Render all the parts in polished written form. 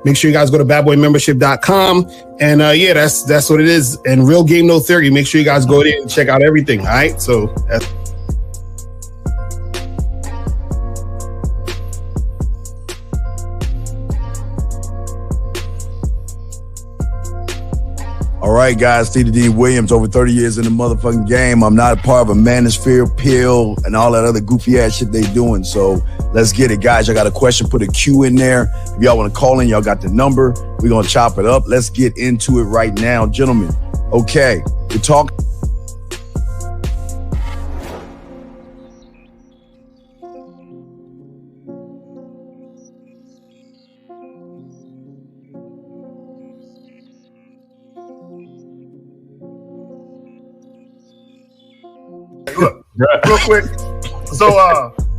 Make sure you guys go to badboymembership.com. And yeah, that's what it is. And Real Game No Theory. Make sure you guys go there and check out everything. All right. So that's all right, guys, T.D. Williams, over 30 years in the motherfucking game. I'm not a part of a manosphere, pill, and all that other goofy ass shit they doing. So let's get it, guys. I got a question. Put a Q in there. If y'all want to call in, y'all got the number. We're going to chop it up. Let's get into it right now, gentlemen. Okay, we're talking. Look, real quick. So,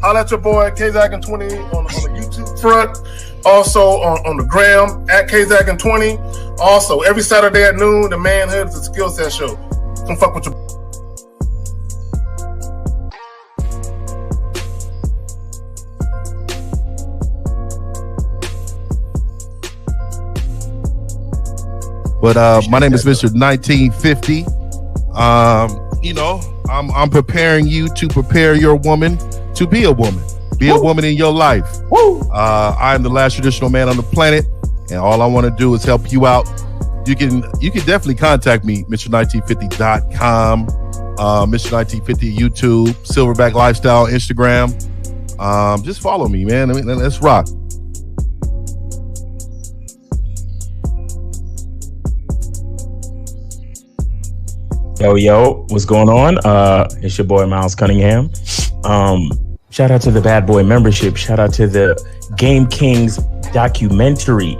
holla at your boy KZaggin20 on the YouTube front. Also on the gram at KZaggin20. Also, every Saturday at noon, the Manhood is a skill set show. Come fuck with your. But my name is Mr. 1950. You know, I'm preparing you to prepare your woman to be a woman. Be a woman in your life. I am the last traditional man on the planet, and all I want to do is help you out. You can definitely contact me, Mr1950.com, Mr1950 YouTube, Silverback Lifestyle, Instagram. Just follow me, man. I mean, let's rock. Yo, what's going on? It's your boy Miles Cunningham. Shout out to the Bad Boy Membership. Shout out to the Game Kings documentary.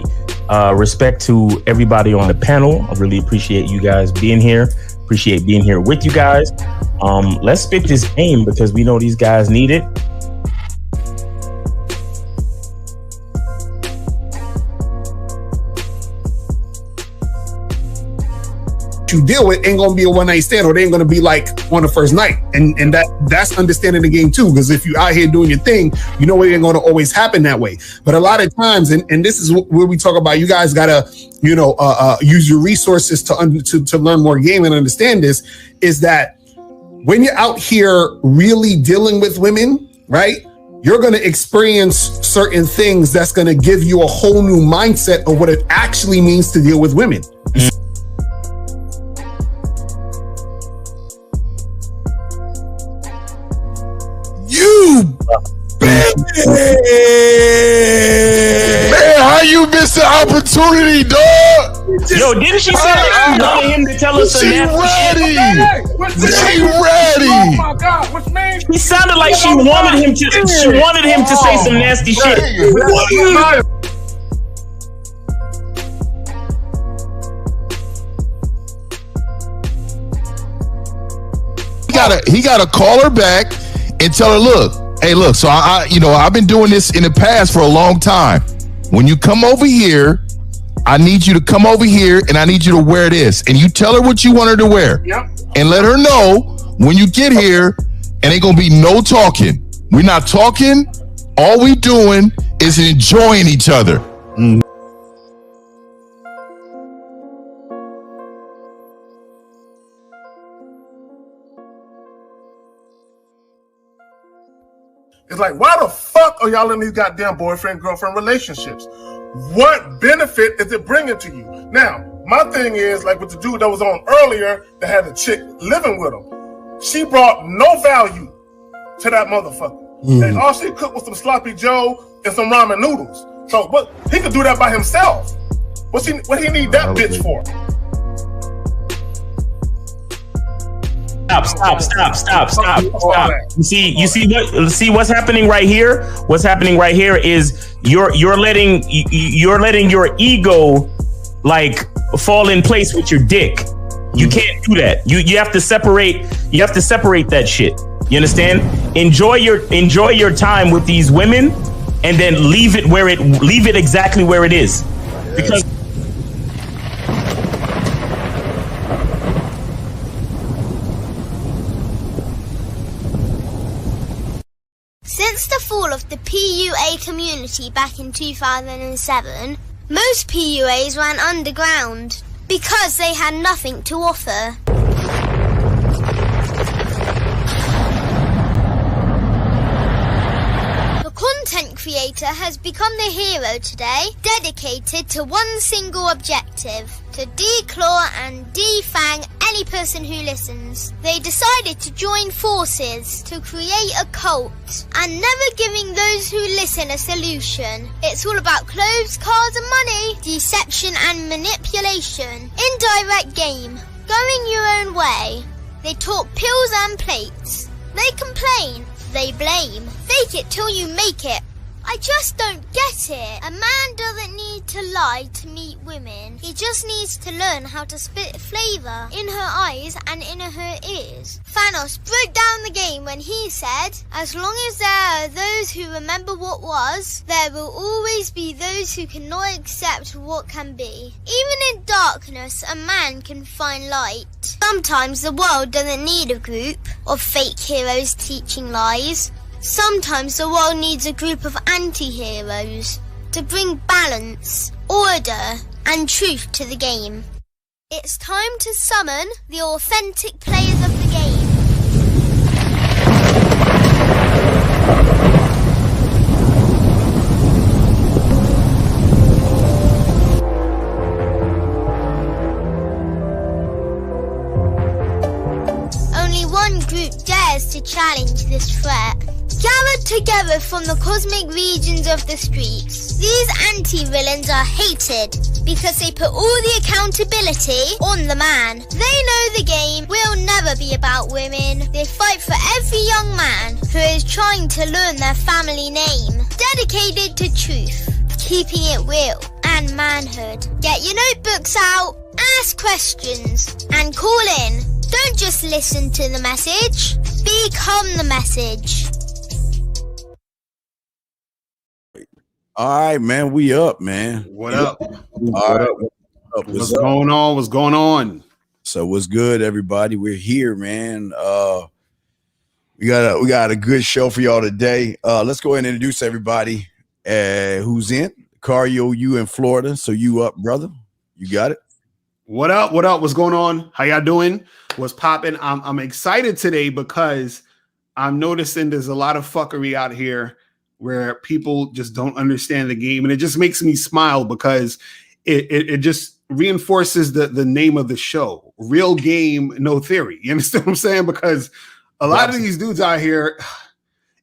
Respect to everybody on the panel. I really appreciate you guys being here. Appreciate being here with you guys. Let's spit this game because we know these guys need it. you deal with ain't gonna be a one-night stand, or they ain't gonna be like on the first night. And that's understanding the game too, because if you out here doing your thing, you know it ain't gonna always happen that way. But a lot of times, and this is where we talk about, you guys gotta, use your resources to learn more game and understand this, is that when you're out here really dealing with women, right? You're going to experience certain things that's going to give you a whole new mindset of what it actually means to deal with women. You bitch! Man, how you miss the opportunity, dog? Yo, didn't she say that she wanted him to tell us she ready? She ready? Oh my God, what's name? He sounded like she wanted him to. She wanted him to say some nasty shit. He gotta call her back and tell her, look, hey, look. So I've been doing this in the past for a long time. When you come over here, I need you to come over here and I need you to wear this. And you tell her what you want her to wear. Yep. And let her know when you get here, and ain't gonna be no talking. We're not talking. All we doing is enjoying each other. Mm. It's like, why the fuck are y'all in these goddamn boyfriend-girlfriend relationships? What benefit is it bringing to you? Now, my thing is, like with the dude that was on earlier that had a chick living with him, she brought no value to that motherfucker. And all she cooked was some sloppy joe and some ramen noodles. So, but he could do that by himself. What he need that bitch for? Stop. You see what's happening right here? What's happening right here is you're letting your ego like fall in place with your dick. You can't do that. You have to separate that shit. You understand? Enjoy your time with these women and then leave it exactly where it is. Because since the fall of the PUA community back in 2007, Most PUAs ran underground because they had nothing to offer. The content creator has become the hero today, dedicated to one single objective: to declaw and defang any person who listens. They decided to join forces to create a cult, and never giving those who listen a solution. It's all about clothes, cars and money, deception and manipulation, indirect game, going your own way. They talk pills and plates. They complain, they blame. Fake it till you make it. I just don't get it. A man doesn't need to lie to meet women. He just needs to learn how to spit flavour in her eyes and in her ears. Thanos broke down the game when he said, as long as there are those who remember what was, there will always be those who cannot accept what can be. Even in darkness, a man can find light. Sometimes the world doesn't need a group of fake heroes teaching lies. Sometimes the world needs a group of anti-heroes to bring balance, order, and truth to the game. It's time to summon the authentic players of the game. Only one group dares to challenge this threat. Gathered together from the cosmic regions of the streets, these anti-villains are hated because they put all the accountability on the man. They know the game will never be about women. They fight for every young man who is trying to learn their family name. Dedicated to truth, keeping it real, and manhood. Get your notebooks out, ask questions, and call in. Don't just listen to the message, become the message. All right, man. We up, man. What up? All right. What's going on? What's going on? So what's good, everybody? We're here, man. We got a good show for y'all today. Let's go ahead and introduce everybody who's in. Cario, you in Florida, so you up, brother? You got it. What up? What up? What's going on? How y'all doing? What's popping? I'm excited today because I'm noticing there's a lot of fuckery out here where people just don't understand the game, and it just makes me smile because it just reinforces the name of the show: real game, no theory. You understand what I'm saying? Because a lot of these dudes out here,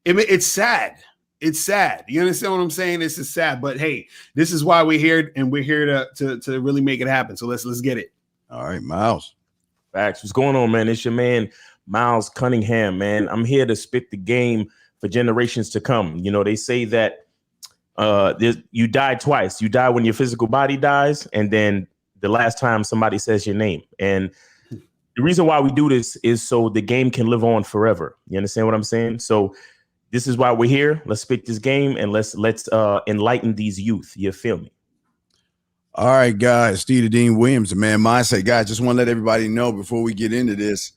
it's sad. It's sad. You understand what I'm saying? This is sad, but hey, this is why we're here, and we're here to really make it happen. So let's get it. All right, Miles. Facts. What's going on, man? It's your man, Miles Cunningham, man. I'm here to spit the game for generations to come. You know, they say that you die twice. You die when your physical body dies, and then the last time somebody says your name. And the reason why we do this is so the game can live on forever. You understand what I'm saying? So this is why we're here. Let's spit this game and let's enlighten these youth. You feel me? All right, guys. Steve Dean Williams, the man mindset. Guys, just want to let everybody know before we get into this.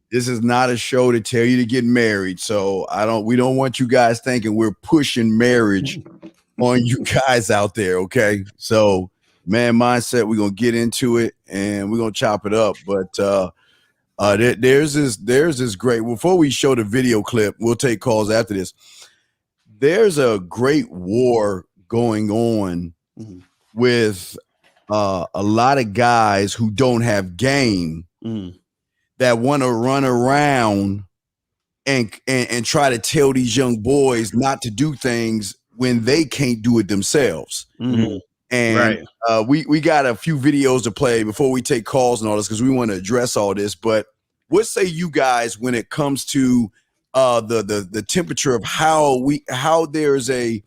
This is not a show to tell you to get married. So we don't want you guys thinking we're pushing marriage on you guys out there. Okay. So man mindset, we're going to get into it and we're going to chop it up. But there's this great, before we show the video clip, we'll take calls after this. There's a great war going on with a lot of guys who don't have game. That want to run around and try to tell these young boys not to do things when they can't do it themselves. And we got a few videos to play before we take calls and all this because we want to address all this. But what say you guys when it comes to the temperature of how there's a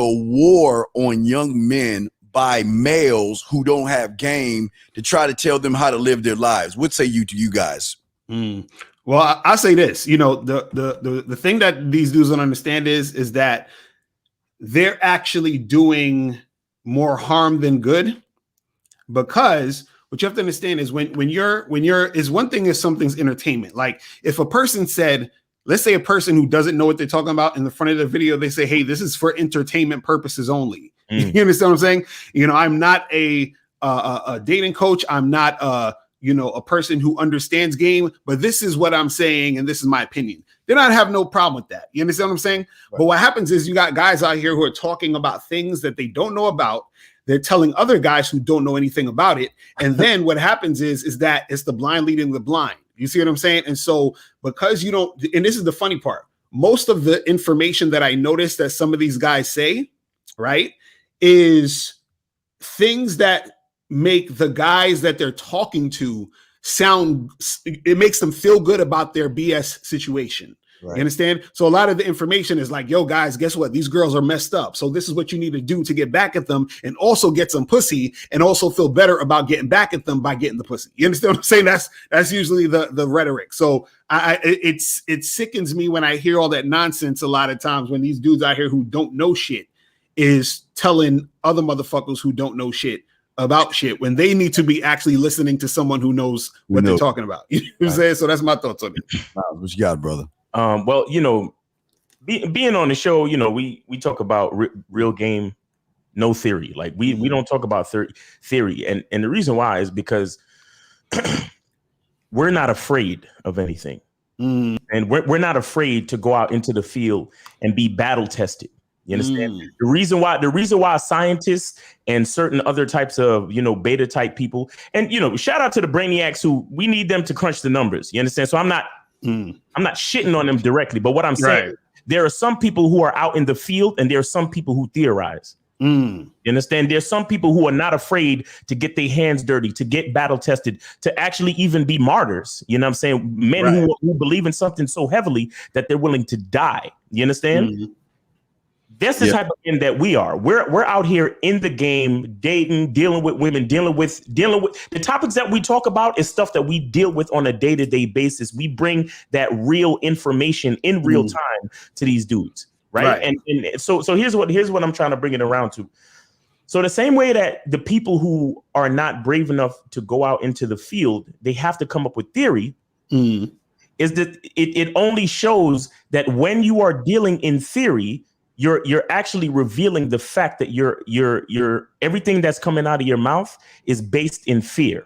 war on young men by males who don't have game to try to tell them how to live their lives? What say you to you guys? Well, I say this, you know, the thing that these dudes don't understand is that they're actually doing more harm than good, because what you have to understand is when you're is one thing is something's entertainment. Like if a person said, let's say a person who doesn't know what they're talking about in the front of the video, they say, hey, this is for entertainment purposes only. You understand what I'm saying? You know, I'm not a dating coach. I'm not a person who understands game, but this is what I'm saying, and this is my opinion. Then I'd have no problem with that. You understand what I'm saying? Right. But what happens is you got guys out here who are talking about things that they don't know about. They're telling other guys who don't know anything about it. And then what happens is that it's the blind leading the blind. You see what I'm saying? And so because you don't, and this is the funny part, most of the information that I notice that some of these guys say, right, is things that make the guys that they're talking to it makes them feel good about their BS situation. Right. You understand? So a lot of the information is like, yo, guys, guess what? These girls are messed up. So this is what you need to do to get back at them and also get some pussy and also feel better about getting back at them by getting the pussy. You understand what I'm saying? That's usually the rhetoric. So it sickens me when I hear all that nonsense a lot of times when these dudes out here who don't know shit is telling other motherfuckers who don't know shit about shit when they need to be actually listening to someone who knows what they're talking about. You know what I'm saying? So that's my thoughts on it. What you got, brother? Well, you know, being on the show, you know, we talk about real game, no theory. Like we don't talk about theory. And the reason why is because we're not afraid of anything. And we're not afraid to go out into the field and be battle tested. You understand? The reason why scientists and certain other types of, you know, beta type people, and, you know, shout out to the brainiacs who we need them to crunch the numbers. You understand? So I'm not shitting on them directly, but what I'm saying, there are some people who are out in the field and there are some people who theorize. You understand? There's some people who are not afraid to get their hands dirty, to get battle tested, to actually even be martyrs. You know what I'm saying? Men who believe in something so heavily that they're willing to die. You understand? That's the type of men that we are. We're out here in the game, dating, dealing with women, dealing with the topics that we talk about is stuff that we deal with on a day-to-day basis. We bring that real information in real time to these dudes, right? And so here's what I'm trying to bring it around to. So the same way that the people who are not brave enough to go out into the field, they have to come up with theory. Is that it only shows that when you are dealing in theory, you're actually revealing the fact that you're everything that's coming out of your mouth is based in fear.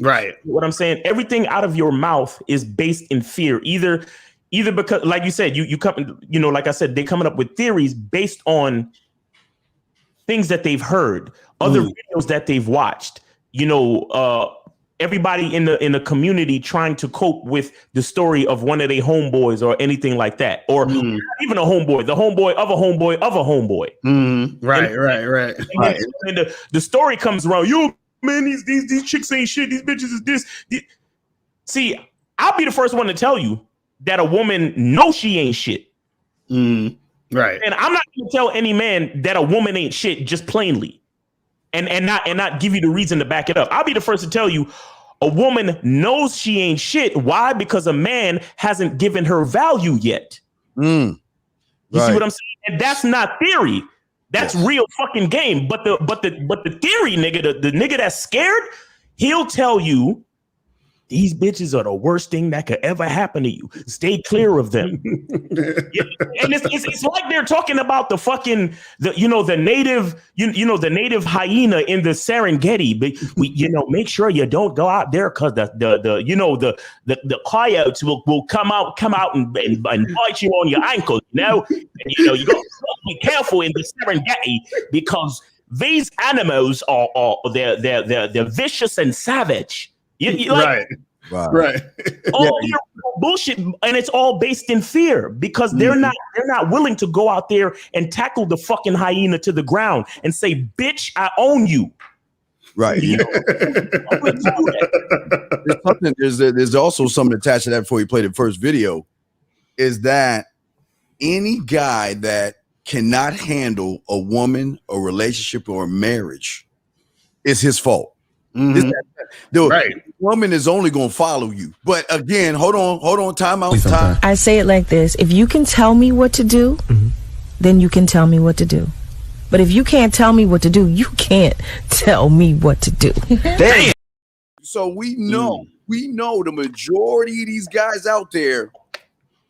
Right. What I'm saying, everything out of your mouth is based in fear. Either because, like you said, you come, you know, like I said, they're coming up with theories based on things that they've heard, other videos that they've watched. You know, everybody in the community trying to cope with the story of one of their homeboys or anything like that, or not even a homeboy, the homeboy of a homeboy of a homeboy. Right. And the story comes around. Yo, man, these chicks ain't shit. These bitches is this. See, I'll be the first one to tell you that a woman knows she ain't shit. Right. And I'm not gonna tell any man that a woman ain't shit just plainly. And not give you the reason to back it up. I'll be the first to tell you a woman knows she ain't shit. Why? Because a man hasn't given her value yet. You see what I'm saying? And that's not theory. That's real fucking game. But the theory nigga, the nigga that's scared, he'll tell you these bitches are the worst thing that could ever happen to you. Stay clear of them. And it's like they're talking about the fucking the native the native hyena in the Serengeti. But make sure you don't go out there because the coyotes will come out and bite you on your ankles. You know, and you gotta be careful in the Serengeti because these animals are they're vicious and savage. Right. All bullshit, and it's all based in fear because they're not willing to go out there and tackle the fucking hyena to the ground and say, "Bitch, I own you." Right. There's also something attached to that before you play the first video. Is that any guy that cannot handle a woman, a relationship, or a marriage is his fault. The woman is only going to follow you. But again, hold on, time out. I say it like this. If you can tell me what to do, then you can tell me what to do. But if you can't tell me what to do, you can't tell me what to do. Damn. So we know the majority of these guys out there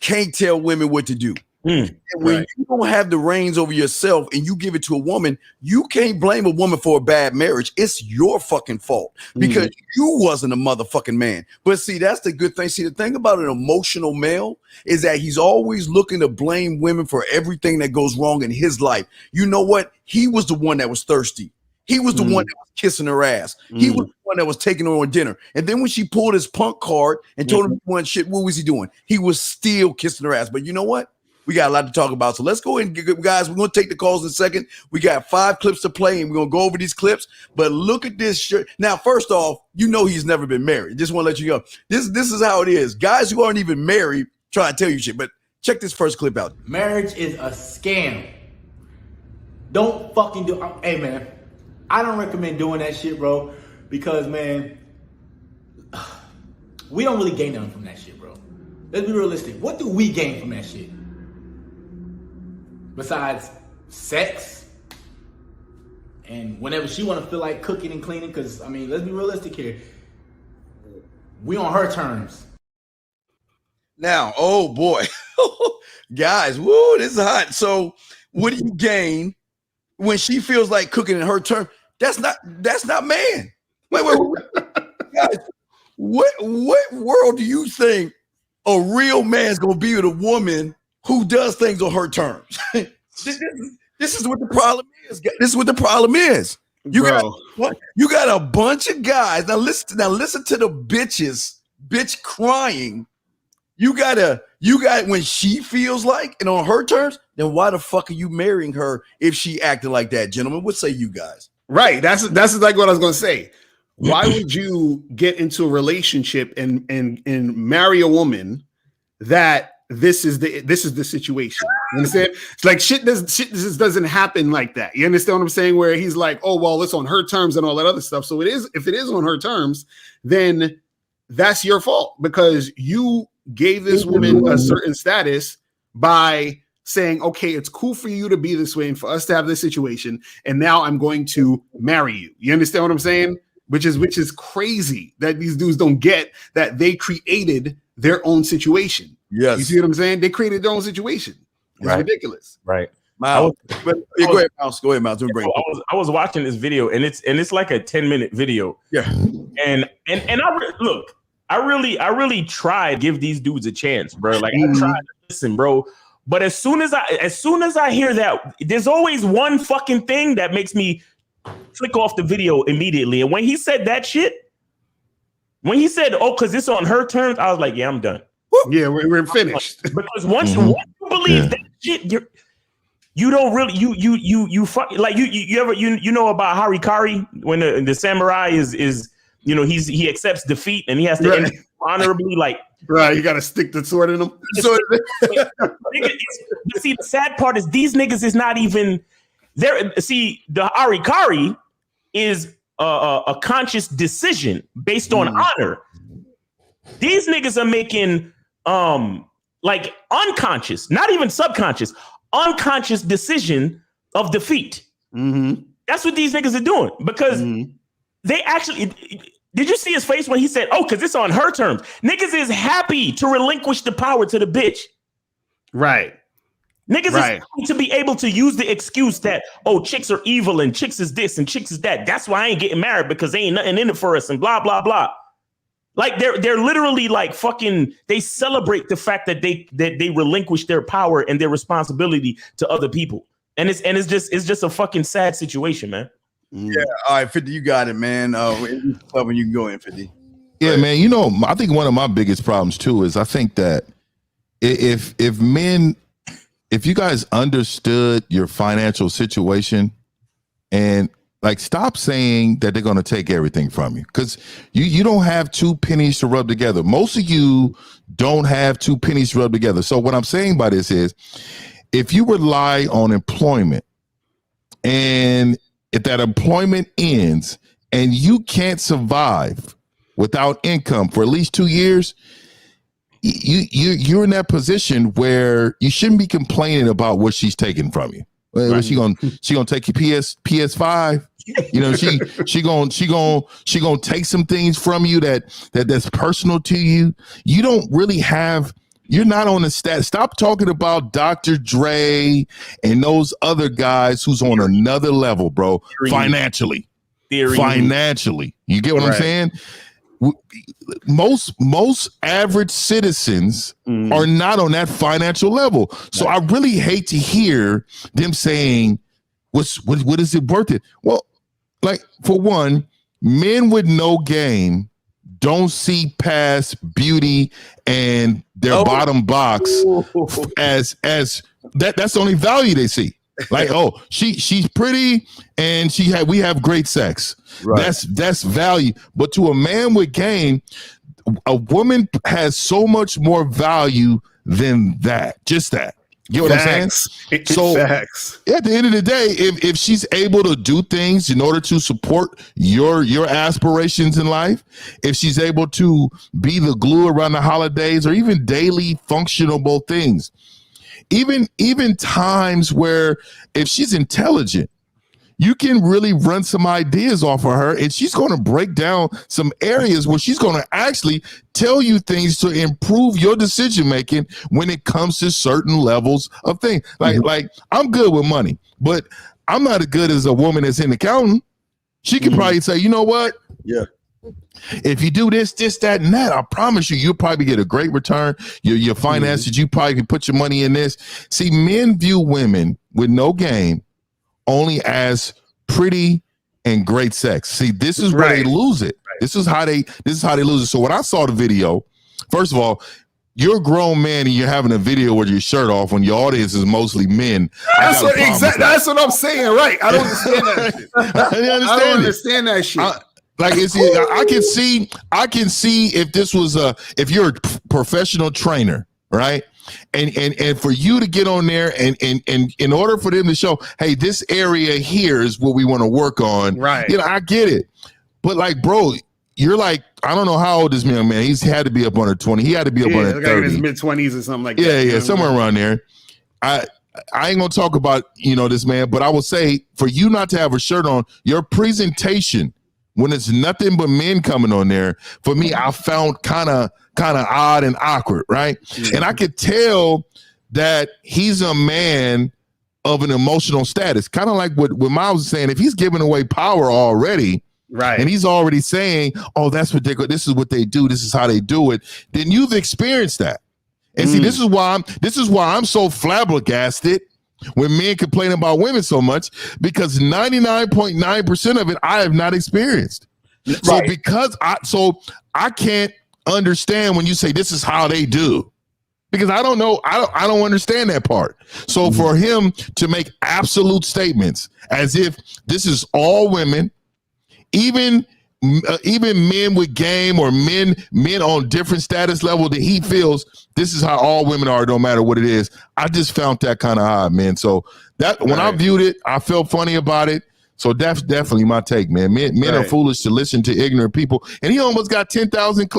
can't tell women what to do. And when you don't have the reins over yourself and you give it to a woman, you can't blame a woman for a bad marriage. It's your fucking fault because you wasn't a motherfucking man. But see, that's the good thing. See, the thing about an emotional male is that he's always looking to blame women for everything that goes wrong in his life. You know what? He was the one that was thirsty. He was the one that was kissing her ass. He was the one that was taking her on dinner. And then when she pulled his punk card and told him he wanted shit, what was he doing? He was still kissing her ass. But you know what? We got a lot to talk about. So let's go in, guys. We're going to take the calls in a second. We got 5 clips to play, and we're going to go over these clips. But look at this shirt. Now, first off, you know he's never been married. Just want to let you know. This is how it is. Guys who aren't even married try to tell you shit. But check this first clip out. Marriage is a scam. Don't fucking do it. Hey, man. I don't recommend doing that shit, bro, because, man, we don't really gain nothing from that shit, bro. Let's be realistic. What do we gain from that shit? Besides sex? And whenever she want to feel like cooking and cleaning, because, I mean, let's be realistic here. We on her terms. Now, oh, boy. Guys, woo, this is hot. So what do you gain when she feels like cooking in her terms? That's not man. Wait. Guys, what world do you think a real man's gonna be with a woman who does things on her terms? This is what the problem is. This is what the problem is. You got a bunch of guys. Now listen to the bitch crying. You got when she feels like and on her terms, then why the fuck are you marrying her if she acted like that, gentlemen? What say you guys? Right. That's exactly what I was going to say. Why would you get into a relationship and marry a woman that this is the situation? You understand? It's like shit doesn't happen like that. You understand what I'm saying? Where he's like, oh, well, it's on her terms and all that other stuff. So if it is on her terms, then that's your fault because you gave this woman a certain status by saying, okay, it's cool for you to be this way and for us to have this situation. And now I'm going to marry you. You understand what I'm saying? Which is crazy that these dudes don't get that they created their own situation. Yes. You see what I'm saying? They created their own situation. It's ridiculous. Right. Go ahead, Mouse. Go ahead, Mouse. I was watching this video and it's like a 10-minute video. Yeah. And I really tried to give these dudes a chance, bro. Like I tried to listen, bro. But as soon as I hear that, there's always one fucking thing that makes me click off the video immediately. And when he said that shit, when he said, "Oh, because it's on her terms," I was like, "Yeah, I'm done." Yeah, we're finished. Because once you believe that shit, you don't really you fuck like you ever know about Harikari when the samurai is he accepts defeat and he has to end honorably like. Right, you gotta stick the sword in them. But see, the sad part is these niggas is not even there. See, the Arikari is a conscious decision based on honor. These niggas are making like unconscious, not even subconscious, unconscious decision of defeat. That's what these niggas are doing because they actually. Did you see his face when he said, "Oh, because it's on her terms"? Niggas is happy to relinquish the power to the bitch. Right. Niggas is happy to be able to use the excuse that, oh, chicks are evil and chicks is this and chicks is that. That's why I ain't getting married because they ain't nothing in it for us and blah, blah, blah. Like they're literally like fucking, they celebrate the fact that they relinquish their power and their responsibility to other people. And it's just a fucking sad situation, man. Yeah, all right, 50, you got it, man. When you can go in, 50. Yeah, man. I think one of my biggest problems too is I think that if you guys understood your financial situation and like stop saying that they're going to take everything from you because you don't have 2 pennies to rub together. Most of you don't have 2 pennies to rub together. So what I'm saying by this is if you rely on employment and if that employment ends and you can't survive without income for at least 2 years, you're in that position where you shouldn't be complaining about what she's taking from you. Right. She gonna take your PS5. She gonna take some things from you that's personal to you. You don't really have You're not on the stat. Stop talking about Dr. Dre and those other guys who's on another level, bro. Financially. Financially. You get what I'm saying? Most average citizens are not on that financial level. So I really hate to hear them saying, what is it worth it? Well, like, for one, men with no game don't see past beauty and their bottom box as that's the only value they see. Like, oh, she's pretty and we have great sex. Right. That's value. But to a man with game, a woman has so much more value than that. Just that. You know what I'm saying? So at the end of the day, if she's able to do things in order to support your aspirations in life, if she's able to be the glue around the holidays or even daily functionable things, even times where if she's intelligent, you can really run some ideas off of her, and she's going to break down some areas where she's going to actually tell you things to improve your decision making when it comes to certain levels of things. Like I'm good with money, but I'm not as good as a woman that's in accounting. She can probably say, you know what? Yeah. If you do this, that, and that, I promise you'll probably get a great return. Your finances, you probably can put your money in this. See, men view women with no game only as pretty and great sex. See, this is where they lose it. This is how they lose it. So when I saw the video, first of all, you're a grown man and you're having a video with your shirt off when your audience is mostly men. That's what I'm saying, right? I don't understand that shit. I don't understand that shit. I can see if this was if you're a professional trainer, right? And for you to get on there and in order for them to show, hey, this area here is what we want to work on. Right. You know, I get it. But like, bro, you're like, I don't know how old this man. He's had to be up under 20. He had to be up under 30. In his mid-20s or something like that. Yeah, somewhere around there. I ain't gonna talk about, this man, but I will say for you not to have a shirt on, your presentation when it's nothing but men coming on there, for me, I found kind of odd and awkward, right? Yeah. And I could tell that he's a man of an emotional status, kind of like what Miles was saying. If he's giving away power already, right, and he's already saying, "Oh, that's what this is what they do. This is how they do it," then you've experienced that. And see, this is why I'm so flabbergasted when men complain about women so much, because 99.9% of it I have not experienced. Right. So I can't understand when you say this is how they do, because I don't know. I don't understand that part. So for him to make absolute statements as if this is all women, even men with game or men on different status level, that he feels this is how all women are, no matter what it is. I just found that kind of odd, man. So that when I viewed it, I felt funny about it. So that's definitely my take, man. Men are foolish to listen to ignorant people, and he almost got 10,000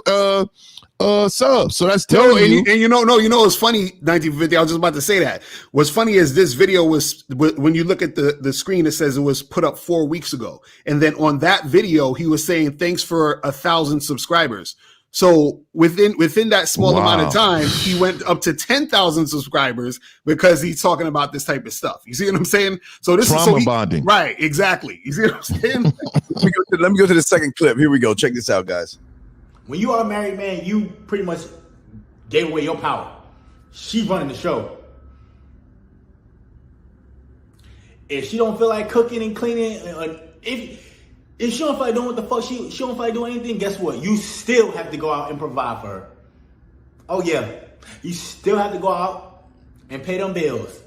subs. So that's telling you. And it's funny, 1950. I was just about to say that. What's funny is this video was, when you look at the screen, it says it was put up 4 weeks ago, and then on that video, he was saying thanks for 1,000 subscribers. So within that small amount of time, he went up to 10,000 subscribers because he's talking about this type of stuff. You see what I'm saying? So this is bonding, right? Exactly. You see what I'm saying? Let me go to the second clip. Here we go. Check this out, guys. When you are a married man, you pretty much gave away your power. She's running the show. If she don't feel like cooking and cleaning, if she don't feel like doing what the fuck, she don't feel like doing anything, guess what? You still have to go out and provide for her. Oh yeah, you still have to go out and pay them bills.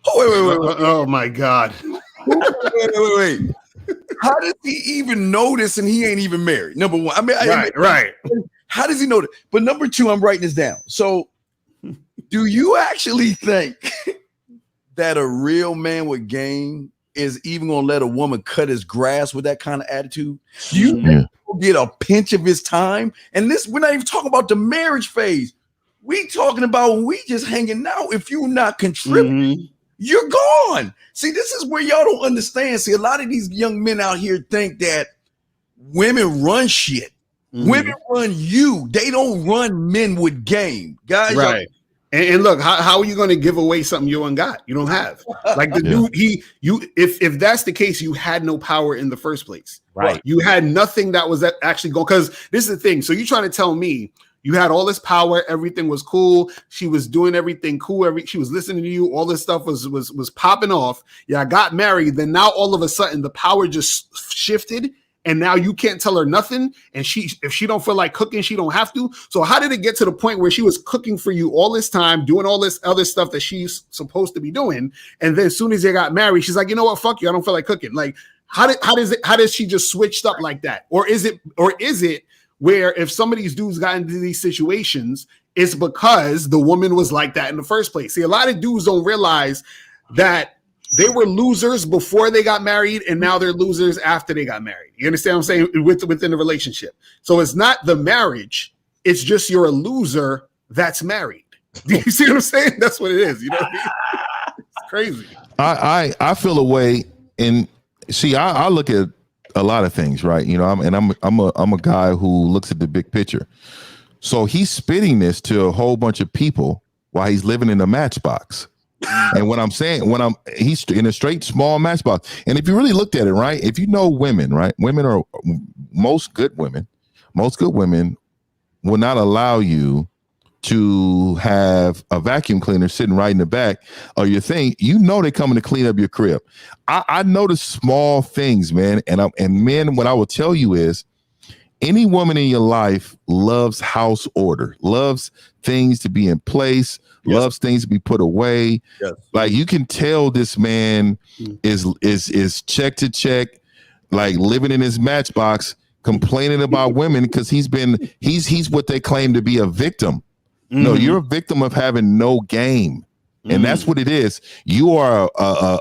Oh, wait. Oh my God. Wait. How does he even know this and he ain't even married? Number one. Right. How does he know that? But number two, I'm writing this down. So do you actually think that a real man with game is even going to let a woman cut his grass with that kind of attitude? Do you think he'll get a pinch of his time? And this, we're not even talking about the marriage phase. We talking about we just hanging out. If you're not contributing, you're gone. See, this is where y'all don't understand. See, a lot of these young men out here think that women run shit. Women run you. They don't run men with game, guys. Right. And look, how are you going to give away something you ain't got? You don't have. Like the dude, if that's the case, you had no power in the first place. Right. You had nothing that was actually going, because this is the thing. So you're trying to tell me you had all this power, everything was cool. She was doing everything cool. She was listening to you. All this stuff was popping off. Yeah, I got married. Then now all of a sudden the power just shifted. And now you can't tell her nothing. And if she don't feel like cooking, she don't have to. So how did it get to the point where she was cooking for you all this time, doing all this other stuff that she's supposed to be doing? And then as soon as they got married, she's like, you know what? Fuck you. I don't feel like cooking. Like, how does she just switched up like that? Or is it where if some of these dudes got into these situations, it's because the woman was like that in the first place? See, a lot of dudes don't realize that they were losers before they got married, and now they're losers after they got married. You understand what I'm saying? Within the relationship. So it's not the marriage. It's just you're a loser that's married. Do you see what I'm saying? That's what it is. You know what I mean? It's crazy. I feel a way, and see, I look at a lot of things, right? You know, I'm a guy who looks at the big picture. So he's spitting this to a whole bunch of people while he's living in a matchbox. And what I'm saying, he's in a straight small matchbox. And if you really looked at it, right, if you know women, right, most good women will not allow you to have a vacuum cleaner sitting right in the back of your thing. You know they're coming to clean up your crib. I notice small things, man. And men, what I will tell you is, any woman in your life loves house order, loves things to be in place, loves things to be put away. Yes. Like, you can tell this man is check to check, like living in his matchbox, complaining about women because he's what they claim to be a victim. No, you're a victim of having no game. And that's what it is. You are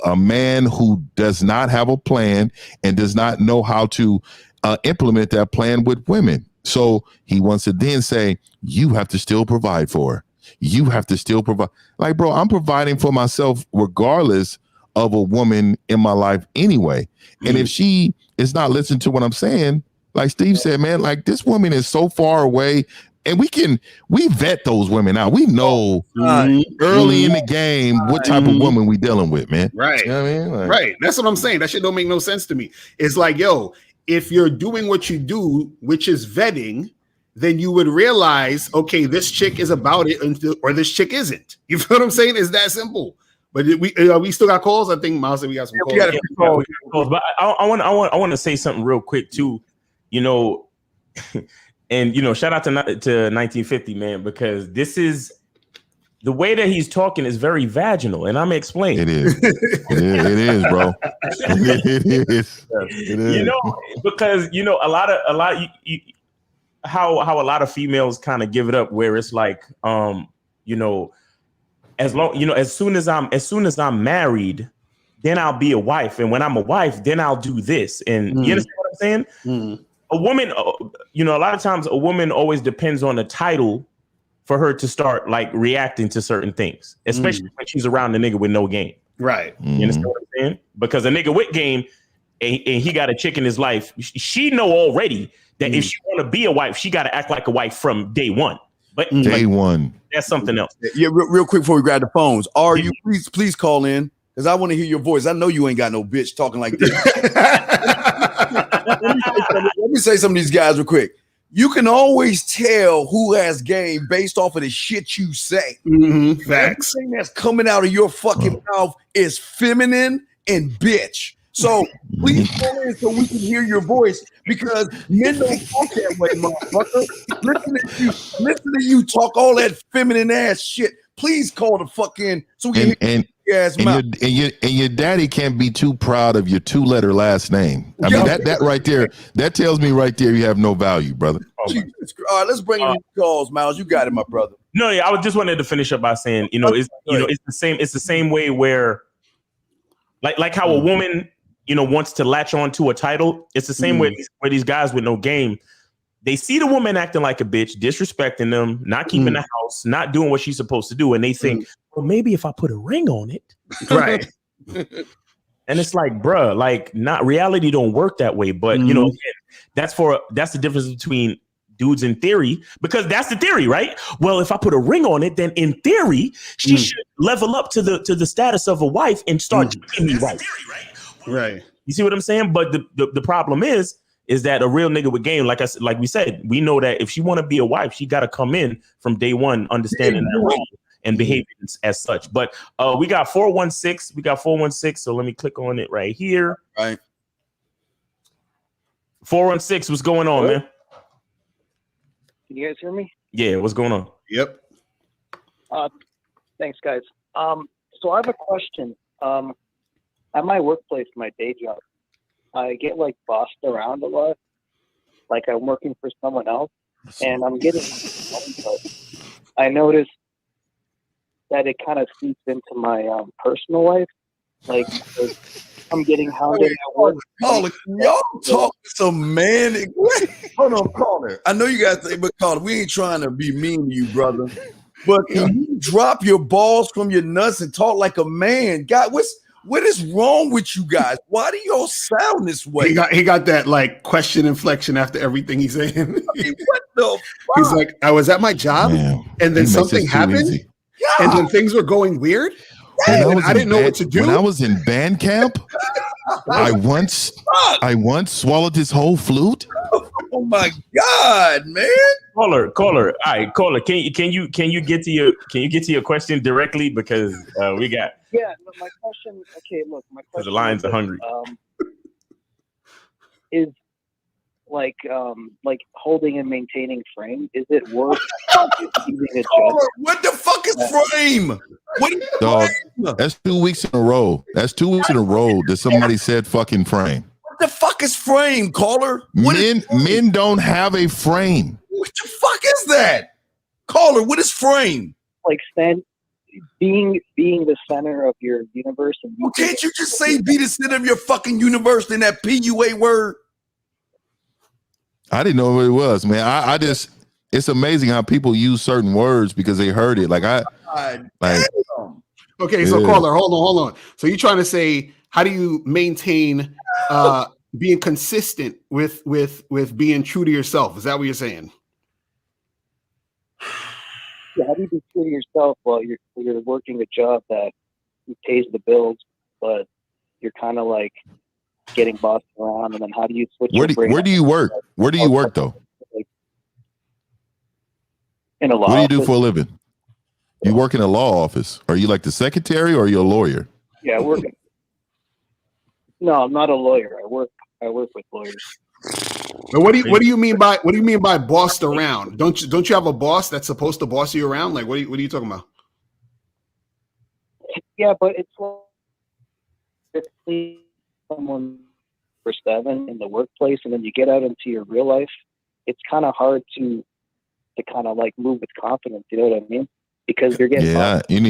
a man who does not have a plan and does not know how to implement that plan with women. So he wants to then say, you have to still provide for her. You have to still provide. Like, bro, I'm providing for myself regardless of a woman in my life anyway. And if she is not listening to what I'm saying, like Steve said, man, like, this woman is so far away. And we vet those women out. We know early in the game what type of woman we dealing with, man. Right. You know what I mean? Like, right. That's what I'm saying. That shit don't make no sense to me. It's like, yo, if you're doing what you do, which is vetting, then you would realize, okay, this chick is about it, or this chick isn't. You feel what I'm saying? It's that simple. But we still got calls. I think Miles said we got some calls. Calls. But I want to say something real quick too. You know, and you know, shout out to 1950, man, because this is the way that he's talking is very vaginal, and I'm explaining. It is. It is, bro. It is. You know, because you know a lot how a lot of females kind of give it up, where it's like, you know, as soon as I'm married, then I'll be a wife, and when I'm a wife, then I'll do this, and you understand what I'm saying? A woman, you know, a lot of times a woman always depends on the title for her to start like reacting to certain things, especially when she's around a nigga with no game. Right. You understand what I'm saying? Because a nigga with game and he got a chick in his life, she know already that if she want to be a wife, she got to act like a wife from day one. But day one, that's something else. Yeah, real quick before we grab the phones, are you please call in, because I want to hear your voice. I know you ain't got no bitch talking like this. Let me say some of these guys real quick. You can always tell who has game based off of the shit you say. Facts. Everything that's coming out of your fucking mouth is feminine and bitch. So please call in so we can hear your voice, because men don't talk that way, motherfucker. Listen to you talk all that feminine ass shit. Please call the fuck in so we can hear your ass mouth. And your daddy can't be too proud of your 2-letter last name. I mean, that right there, that tells me right there you have no value, brother. All right, let's bring in these calls, Miles. You got it, my brother. No, yeah, I just wanted to finish up by saying, it's the same way where, like how a woman, wants to latch on to a title. It's the same way where these guys with no game, they see the woman acting like a bitch, disrespecting them, not keeping the house, not doing what she's supposed to do, and they think, well, maybe if I put a ring on it, right? And it's like, bruh, like, not reality don't work that way. But again, that's the difference between dudes in theory, because that's the theory, right? Well, if I put a ring on it, then in theory, she should level up to the status of a wife and start treating me right. Right. You see what I'm saying? But the problem is that a real nigga with game, like we said, we know that if she want to be a wife, she got to come in from day one, understanding that role and behaving as such. But we got 416. We got 416. So let me click on it right here. Right. 416. What's going on, man? Can you guys hear me? Yeah. What's going on? Yep. Thanks, guys. So I have a question. At my workplace, my day job, I get like bossed around a lot. Like I'm working for someone else, and I'm getting. I noticed that it kind of seeps into my personal life. Like I'm getting hounded at work. Caller, y'all talk some man. Hold on, caller. I know you guys think, but caller, we ain't trying to be mean to you, brother. But can you drop your balls from your nuts and talk like a man? God, what is wrong with you guys? Why do y'all sound this way? He got that like question inflection after everything he's saying. I mean, what the fuck? He's like, I was at my job, and then something happened, and then things were going weird. And I didn't know what to do. When I was in band camp, I once swallowed his whole flute. Oh my God, man! Caller. All right, caller. Can you get to your question directly, because we got. Yeah, my question. Okay, look, my question. The lines are hungry. Is like holding and maintaining frame. Is it worth using a judge? What the fuck is frame? Dog, that's 2 weeks in a row. That's 2 weeks in a row that somebody said fucking frame. What the fuck is frame, caller? Men don't have a frame. What the fuck is that? Caller, what is frame? Like being the center of your universe. And well, can't you just say be the center of your fucking universe in that PUA word? I didn't know what it was, man. I just, it's amazing how people use certain words because they heard it. Okay, so caller, hold on. So you're trying to say, how do you maintain being consistent with being true to yourself? Is that what you're saying? Yeah, how do you be true to yourself while you're working a job that pays the bills, but you're kind of like getting bossed around, and then how do you switch? Where do you work? Where do you work though? In a law. What do you do for a living? You work in a law office. Are you like the secretary or are you a lawyer? Yeah, I work. No, I'm not a lawyer. I work with lawyers. But what do you mean by bossed around? Don't you have a boss that's supposed to boss you around? Like what are you talking about? Yeah, but it's someone for 7 in the workplace, and then you get out into your real life. It's kind of hard to kind of like move with confidence. You know what I mean? Because you're getting you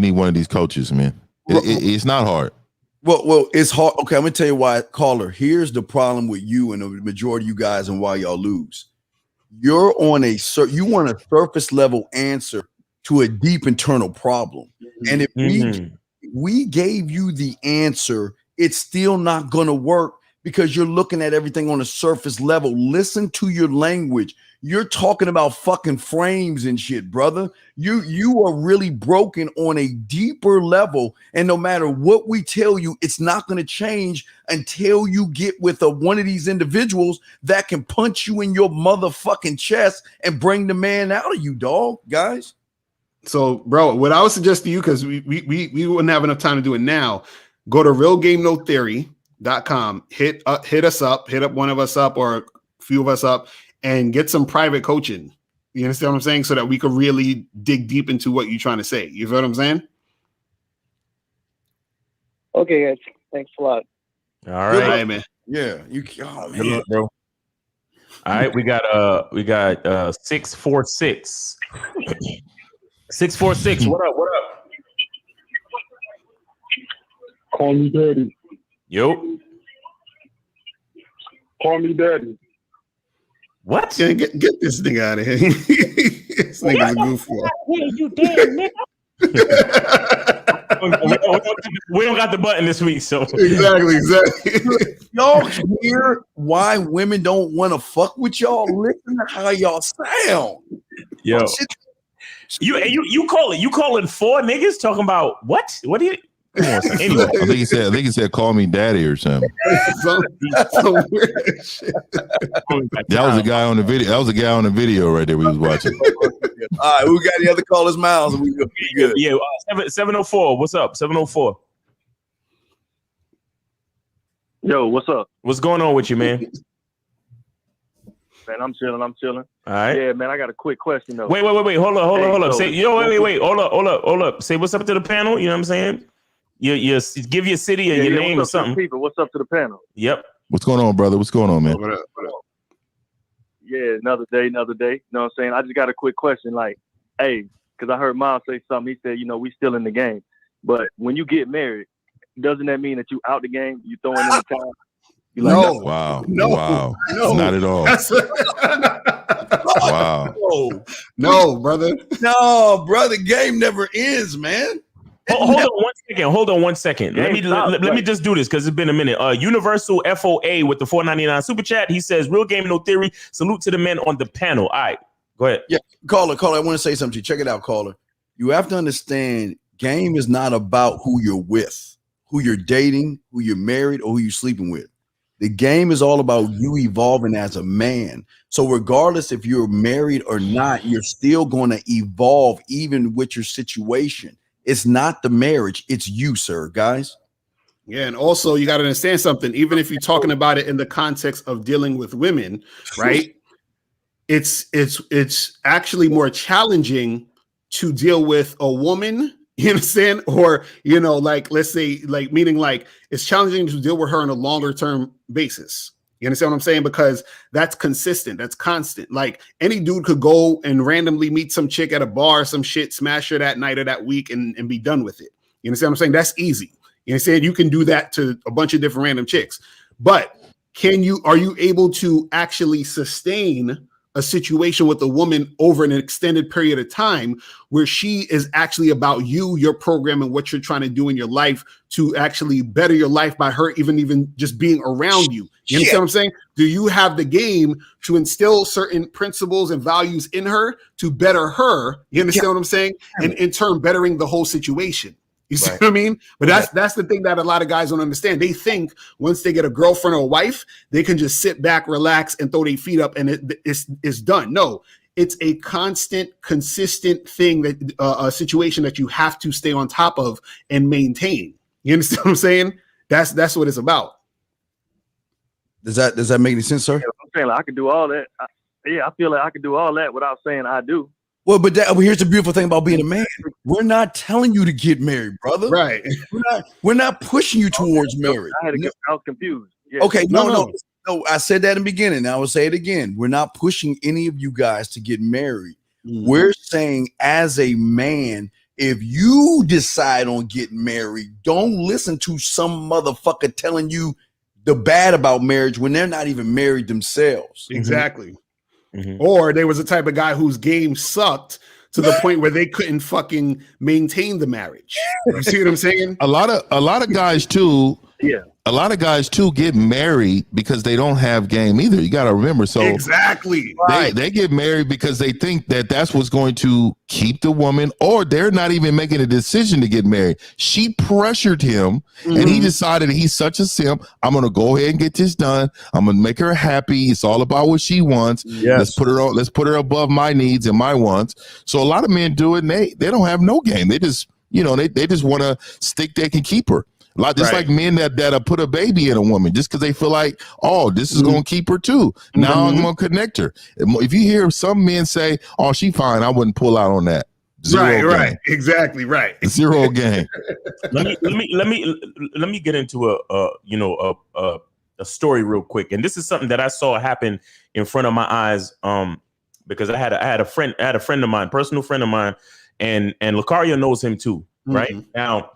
need one of these coaches, man. It's not hard. Well, it's hard. Okay, I'm gonna tell you why, caller. Here's the problem with you and the majority of you guys, and why y'all lose. You're on you want a surface level answer to a deep internal problem, and if we gave you the answer, it's still not gonna work because you're looking at everything on a surface level. Listen to your language. You're talking about fucking frames and shit, brother. You are really broken on a deeper level, and no matter what we tell you, it's not going to change until you get with one of these individuals that can punch you in your motherfucking chest and bring the man out of you, dog, guys. So, bro, what I would suggest to you, because we wouldn't have enough time to do it now, go to realgamenotheory.com, hit us up, hit up one of us up or a few of us up, and get some private coaching. You understand what I'm saying? So that we could really dig deep into what you're trying to say. You feel what I'm saying? Okay, guys. Thanks a lot. All right, man. Yeah. Good luck, bro. All right, we got 646. 646. What up? Call me daddy. Yo. Call me daddy. What? Yeah, get this thing out of here. This nigga's a goofball. You damn nigga. We don't got the button this week, so exactly. Y'all hear why women don't want to fuck with y'all? Listen to how y'all sound. Yo, you calling 4 niggas talking about what? What do you? Come on, son. Anyway, I think he said call me daddy or something. Some weird shit. That was a guy on the video. That was a guy on the video right there we was watching. All right, we got any other callers, Miles? We good. Yeah, 704. What's up? 704. Yo, what's up? What's going on with you, man? Man, I'm chilling. All right. Yeah, man, I got a quick question though. Wait. Hold up. Say, wait. Hold up. Say what's up to the panel. You know what I'm saying? You give your city or your name or something. People, what's up to the panel? Yep. What's going on, brother? What's going on, man? What up? Yeah, another day. You know what I'm saying? I just got a quick question. Like, hey, because I heard Miles say something. He said, we still in the game. But when you get married, doesn't that mean that you out the game? You throwing in the towel? No. Wow. No. Wow. No. Not at all. Wow. No, brother. No, brother. Game never ends, man. Hold on one second. Let me just do this because it's been a minute. Universal FOA with the $4.99 super chat. He says, "Real game, no theory. Salute to the men on the panel." All right, go ahead. Yeah, caller. I want to say something to you. Check it out, caller. You have to understand, game is not about who you're with, who you're dating, who you're married, or who you're sleeping with. The game is all about you evolving as a man. So regardless if you're married or not, you're still going to evolve even with your situation. It's not the marriage. It's you, sir, guys. Yeah, and also you got to understand something. Even if you're talking about it in the context of dealing with women, right? It's actually more challenging to deal with a woman. You understand? Or, like, let's say, like, meaning like it's challenging to deal with her on a longer term basis. You understand what I'm saying? Because that's consistent. That's constant. Like any dude could go and randomly meet some chick at a bar, some shit, smash her that night or that week and be done with it. You understand what I'm saying? That's easy. You understand? You can do that to a bunch of different random chicks. But are you able to actually sustain a situation with a woman over an extended period of time where she is actually about you, your program, and what you're trying to do in your life to actually better your life by her even just being around you? You understand what I'm saying? Do you have the game to instill certain principles and values in her to better her? You understand what I'm saying? And in turn, bettering the whole situation. You see what I mean? But that's the thing that a lot of guys don't understand. They think once they get a girlfriend or a wife, they can just sit back, relax, and throw their feet up, and it's done. No, it's a constant, consistent thing, that a situation that you have to stay on top of and maintain. You understand what I'm saying? That's what it's about. Does that make any sense, sir? Yeah, I'm saying, like, I can do all that. I feel like I can do all that without saying I do. Well, but here's the beautiful thing about being a man. We're not telling you to get married, brother. Right. We're not pushing you towards marriage. I was confused. Yeah. Okay, no. I said that in the beginning. I will say it again. We're not pushing any of you guys to get married. Mm-hmm. We're saying, as a man, if you decide on getting married, don't listen to some motherfucker telling you the bad about marriage when they're not even married themselves. Exactly. Mm-hmm. Or there was a type of guy whose game sucked to the point where they couldn't fucking maintain the marriage. You see what I'm saying? A lot of guys too. Yeah. A lot of guys too get married because they don't have game either. You got to remember. So exactly, they get married because they think that that's what's going to keep the woman, or they're not even making a decision to get married. She pressured him, and he decided he's such a simp. I'm going to go ahead and get this done. I'm going to make her happy. It's all about what she wants. Yes. Let's put her above my needs and my wants. So a lot of men do it, and they don't have no game. They just they just want to stick they can keep her. Like men that put a baby in a woman just because they feel like, oh, this is going to keep her too. Now I'm going to connect her. If you hear some men say, oh, she fine, I wouldn't pull out on that. Right. Exactly. Right. Zero game. Let me get into a story real quick. And this is something that I saw happen in front of my eyes. Because I had a friend of mine, personal friend of mine, and Lucario knows him too. Right now,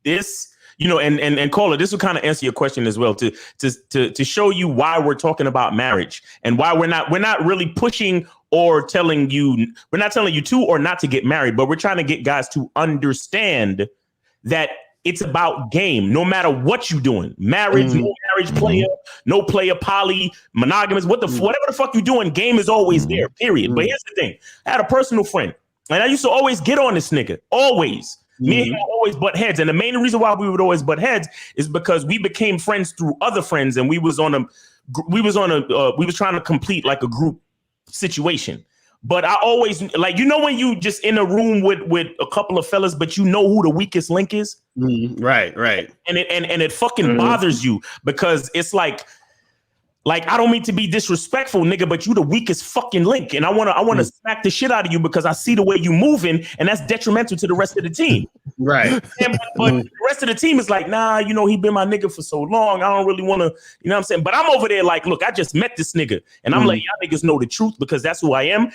this. And Caller, this will kind of answer your question as well, to show you why we're talking about marriage and why we're not really pushing or telling you to or not to get married, but we're trying to get guys to understand that it's about game, no matter what you're doing. Marriage, no marriage, player, no player, poly, monogamous, whatever the fuck you're doing, game is always there, period. But here's the thing. I had a personal friend, and I used to always get on this nigga, always. Me and him always butt heads. And the main reason why we would always butt heads is because we became friends through other friends, and we was trying to complete like a group situation. But I always, like, you know, when you just in a room with a couple of fellas, but you know who the weakest link is? Right. And it fucking bothers you, because it's like, I don't mean to be disrespectful, nigga, but you the weakest fucking link. And I wanna smack the shit out of you because I see the way you moving, and that's detrimental to the rest of the team. Right. But the rest of the team is like, nah, you know, he been my nigga for so long. I don't really want to, you know what I'm saying? But I'm over there like, look, I just met this nigga, and I'm letting y'all niggas know the truth because that's who I am.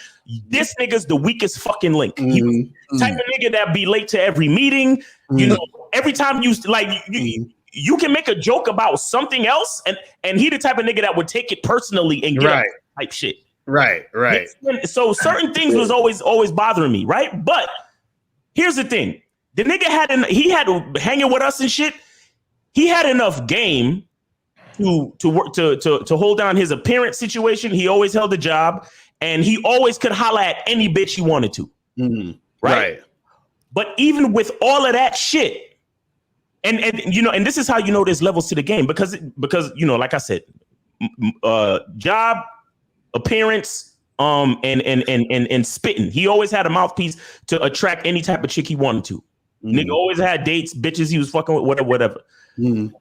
This nigga's the weakest fucking link. He was the type of nigga that be late to every meeting. You know, every time you like you can make a joke about something else, and he the type of nigga that would take it personally and get type shit. Right. So certain things was always bothering me, right? But here's the thing. The nigga he had hanging with us and shit. He had enough game to work to hold down his appearance situation. He always held a job, and he always could holler at any bitch he wanted to. Right. But even with all of that shit, and you know, and this is how you know there's levels to the game, because you know, like I said, job, appearance, and spitting. He always had a mouthpiece to attract any type of chick he wanted to. Nigga always had dates, bitches he was fucking with, whatever.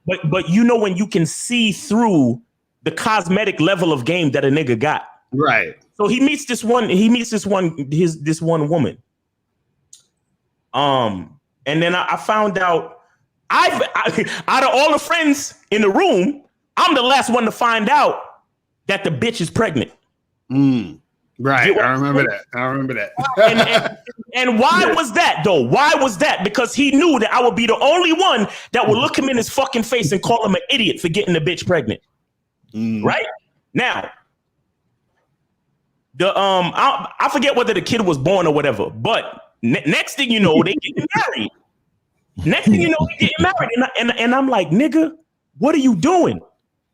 But you know, when you can see through the cosmetic level of game that a nigga got. Right. So he meets this one woman. And then I found out out of all the friends in the room, I'm the last one to find out that the bitch is pregnant. Right. I remember that. And why was that though? Why was that? Because he knew that I would be the only one that would look him in his fucking face and call him an idiot for getting the bitch pregnant. Right? Now, I forget whether the kid was born or whatever, but next thing you know, they getting married. And I'm like, nigga, what are you doing?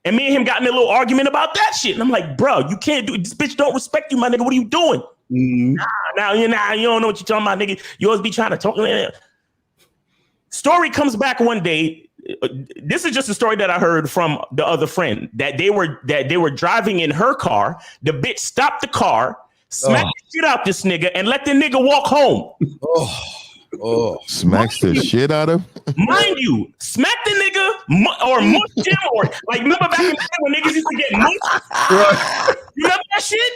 And me and him got in a little argument about that shit. And I'm like, bro, you can't do it. This bitch don't respect you, my nigga. What are you doing? Nah, you don't know what you're talking about, nigga. You always be trying to talk. Story comes back one day. This is just a story that I heard from the other friend, that they were driving in her car. The bitch stopped the car, smacked the shit out this nigga, and let the nigga walk home. Smacks the shit out of him? Mind you, smack the nigga or mush him, or like, remember back in the day when niggas used to get mushed? You remember that shit?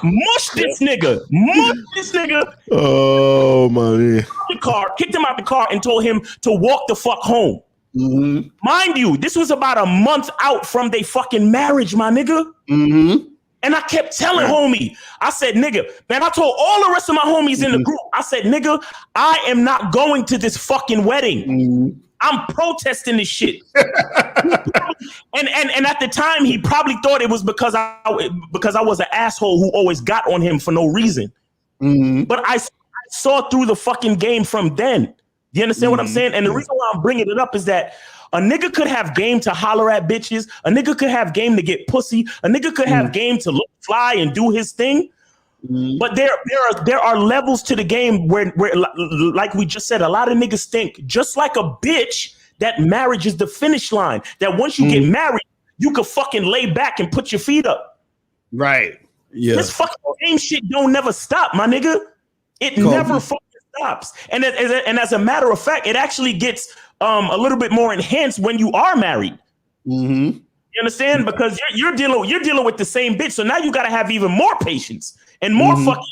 Mush this nigga. Oh my God. Kicked him out the car and told him to walk the fuck home. Mind you, this was about a month out from they fucking marriage, my nigga. And I kept telling homie, I said, nigga, man, I told all the rest of my homies in the group, I said, nigga, I am not going to this fucking wedding. I'm protesting this shit. and at the time, he probably thought it was because I was an asshole who always got on him for no reason. But I saw through the fucking game from then. You understand what I'm saying? And the reason why I'm bringing it up is that a nigga could have game to holler at bitches. A nigga could have game to get pussy. A nigga could have game to look fly and do his thing. But there are levels to the game where, like we just said, a lot of niggas think, just like a bitch, that marriage is the finish line. That once you get married, you could fucking lay back and put your feet up. Right. Yeah. This fucking game shit don't never stop, my nigga. It never fucking stops. And as a matter of fact, it actually gets a little bit more enhanced when you are married. You understand? Because you're dealing with the same bitch. So now you got to have even more patience and more fucking,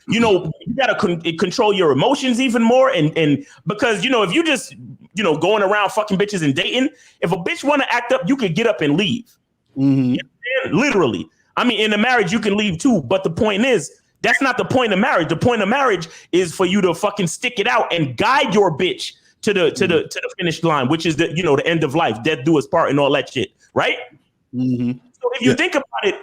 you know, you got to control your emotions even more. And because, you know, if you just, you know, going around fucking bitches and dating, if a bitch want to act up, you could get up and leave. You understand? Literally. I mean, in a marriage, you can leave too. But the point is, that's not the point of marriage. The point of marriage is for you to fucking stick it out and guide your bitch to the finish line, which is the, you know, the end of life, death do us part and all that shit, right? So if you think about it,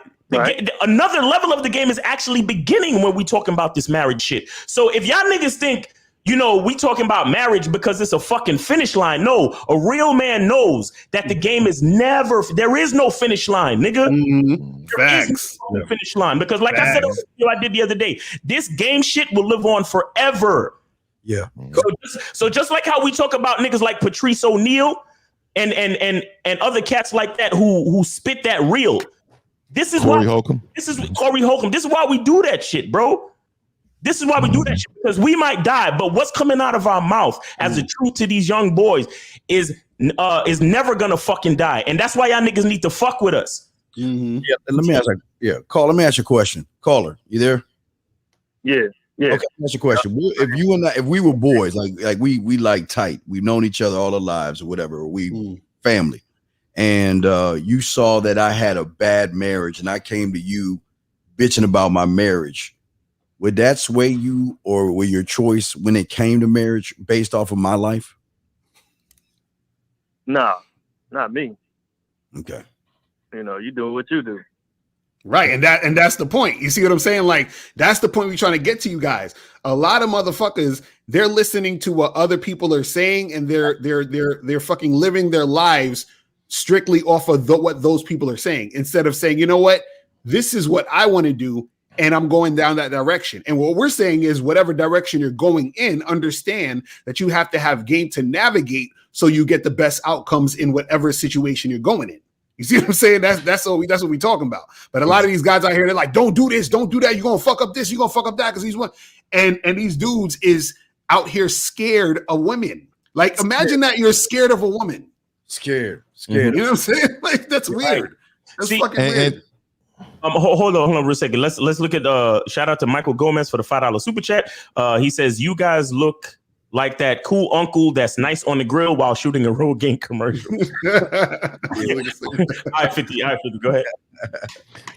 another level of the game is actually beginning when we talking about this marriage shit. So if y'all niggas think you know, we talking about marriage because it's a fucking finish line. No, a real man knows that the game is never, there is no finish line, nigga. There is no finish line. Because like I said, I did the other day, this game shit will live on forever. Yeah. So just like how we talk about niggas like Patrice O'Neal and other cats like that who spit that real. This is Corey Holcomb. This is Corey Holcomb. This is why we do that shit, bro. This is why we do that shit, because we might die, but what's coming out of our mouth as a truth to these young boys is never gonna fucking die, and that's why y'all niggas need to fuck with us. Yeah, let me ask you. Let me ask you a question. Caller, you there? Yeah. Okay, that's a question. If we were boys, like we like tight, we've known each other all our lives or whatever, we family, and you saw that I had a bad marriage, and I came to you bitching about my marriage. Would that sway you, or were your choice when it came to marriage based off of my life? No, not me. Okay. You know, you do what you do. Right, and that's the point. You see what I'm saying? Like, that's the point we're trying to get to, you guys. A lot of motherfuckers, they're listening to what other people are saying, and they're fucking living their lives strictly off of what those people are saying, instead of saying, you know what, this is what I want to do, and I'm going down that direction. And what we're saying is, whatever direction you're going in, understand that you have to have game to navigate so you get the best outcomes in whatever situation you're going in. You see what I'm saying? That's what we're talking about. But a lot of these guys out here, they're like, don't do this, don't do that. You're gonna fuck up this, you're gonna fuck up that, because he's one. And these dudes is out here scared of women. Like, imagine that you're scared of a woman. Scared. You know what I'm saying? Like, that's weird. That's fucking weird. Hold on real second. Let's look at shout out to Michael Gomez for the $5 super chat. He says, you guys look like that cool uncle that's nice on the grill while shooting a road game commercial. I-50, go ahead.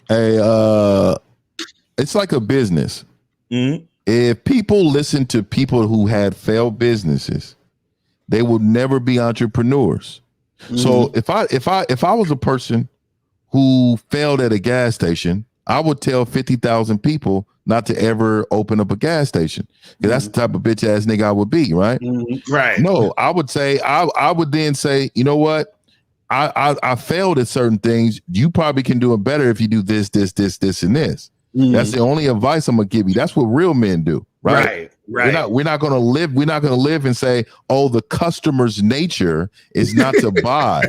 Hey, it's like a business. Mm-hmm. If people listen to people who had failed businesses, they will never be entrepreneurs. Mm-hmm. So if I was a person who failed at a gas station, I would tell 50,000 people not to ever open up a gas station, because that's the type of bitch ass nigga I would be, right? Right. No, I would say I would then say, you know what? I failed at certain things. You probably can do it better if you do this, and this. That's the only advice I'm gonna give you. That's what real men do, right? Right. We're not gonna live and say, oh, the customer's nature is not to buy.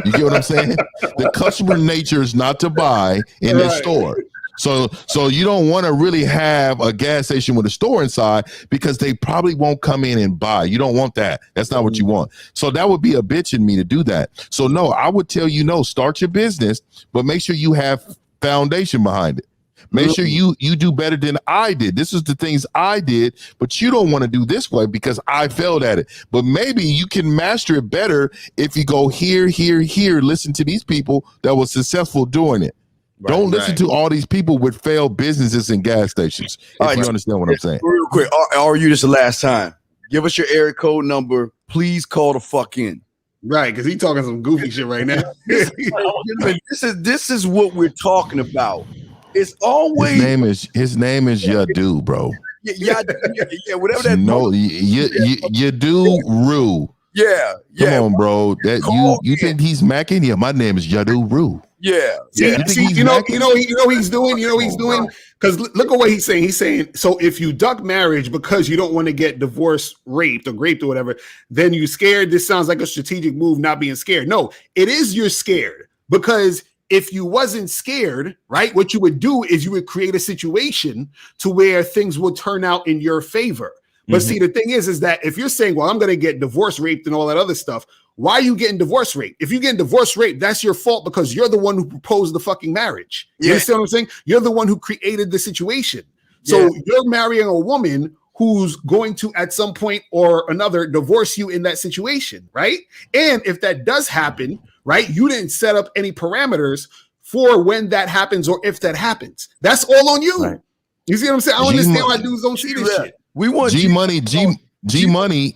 You get what I'm saying? The customer nature is not to buy in the store. So you don't want to really have a gas station with a store inside, because they probably won't come in and buy. You don't want that. That's not what you want. So that would be a bitch in me to do that. So no, I would tell you, no, start your business, but make sure you have foundation behind it. Make sure you do better than I did. This is the things I did, but you don't want to do this way because I failed at it. But maybe you can master it better if you go here, listen to these people that were successful doing it. Don't listen to all these people with failed businesses and gas stations. If you understand what I'm saying. Real quick, are you, this the last time? Give us your area code number. Please call the fuck in. Right, because he's talking some goofy shit right now. This is what we're talking about. It's always his name is Yadu, bro. Yeah, whatever that. No, Yadu Rue. Yeah. Come on, bro. That you think he's macking? Yeah, my name is Yadu Rue. Yeah. You know he's doing. Because look at what he's saying. He's saying, so if you duck marriage because you don't want to get divorced, raped or whatever, then you scared. This sounds like a strategic move, not being scared. No, it is you're scared, because if you wasn't scared, right, what you would do is you would create a situation to where things would turn out in your favor. But see, the thing is that if you're saying, well, I'm going to get divorced, raped, and all that other stuff, why are you getting divorce raped? If you're getting divorce raped, that's your fault, because you're the one who proposed the fucking marriage. You understand what I'm saying? You're the one who created the situation. So you're marrying a woman who's going to, at some point or another, divorce you in that situation, right? And if that does happen, right, you didn't set up any parameters for when that happens or if that happens. That's all on you. Right. You see what I'm saying? I don't understand why dudes don't see this shit. We want G Money,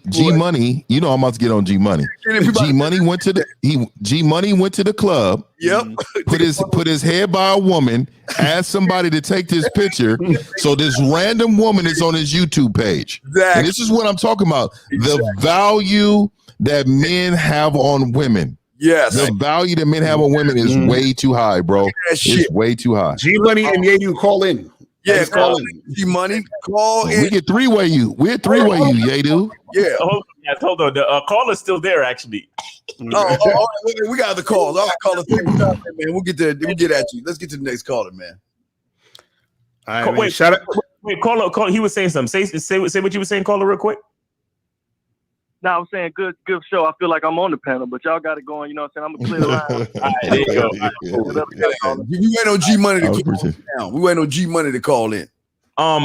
you know I'm about to get on G Money. G Money went to the club. Yep. Put his head by a woman, asked somebody to take this picture. So this random woman is on his YouTube page. Exactly. And this is what I'm talking about. The value that men have on women. Yes. The value that men have on women is way too high, bro. It's way too high. G Money and Yedu call in. Yeah, call in. G Money, call in. We get three-way you. We're three-way you, Yedu. Yeah. Hold on. The call is still there, actually. We got the calls. All right, caller, man. We'll get at you. Let's get to the next caller, man. All right, wait, shout out. Wait, caller. He was saying something. Say what you were saying, caller, real quick. No, I'm saying good show. I feel like I'm on the panel, but y'all got it going. You know what I'm saying? I'm gonna clear the line. All right, there you go. We wait on G Money to call down. We wait on G Money to call in. I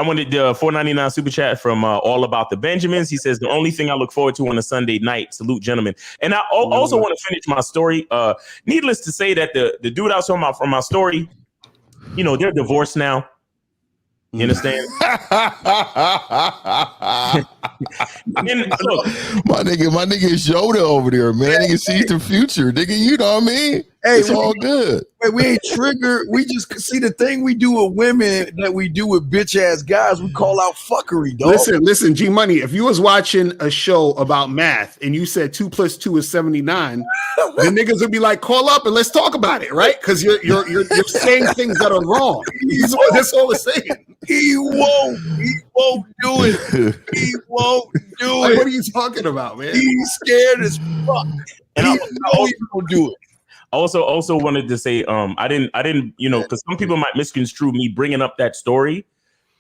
wanted the $4.99 super chat from All About the Benjamins. He says the only thing I look forward to on a Sunday night. Salute, gentlemen. And I also want to finish my story. Needless to say that the dude I was talking about from my story, you know, they're divorced now. You understand? And look, my nigga Yoda over there, man. Nigga sees the future. Nigga, you know what I mean? Hey, it's all good. Wait, we ain't triggered. We just see the thing we do with women that we do with bitch ass guys. We call out fuckery, dog. Listen, G Money. If you was watching a show about math and you said 2 + 2 is 79, the niggas would be like, call up and let's talk about it, right? Because you're saying things that are wrong. That's all it's saying. He won't do it. He won't do like, it. What are you talking about, man? He's scared as fuck. And he knows he won't do it. Also wanted to say, I didn't, you know, because some people might misconstrue me bringing up that story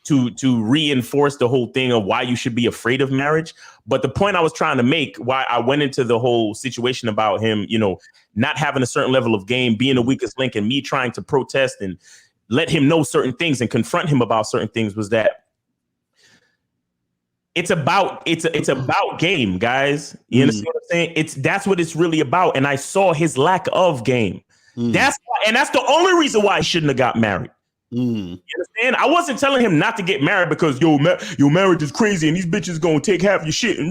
to reinforce the whole thing of why you should be afraid of marriage. But the point I was trying to make, why I went into the whole situation about him, you know, not having a certain level of game, being the weakest link, and me trying to protest and let him know certain things and confront him about certain things, was that it's about game, guys. You understand what I'm saying? That's what it's really about. And I saw his lack of game. That's the only reason why I shouldn't have got married. You understand? I wasn't telling him not to get married because your marriage is crazy and these bitches gonna take half your shit and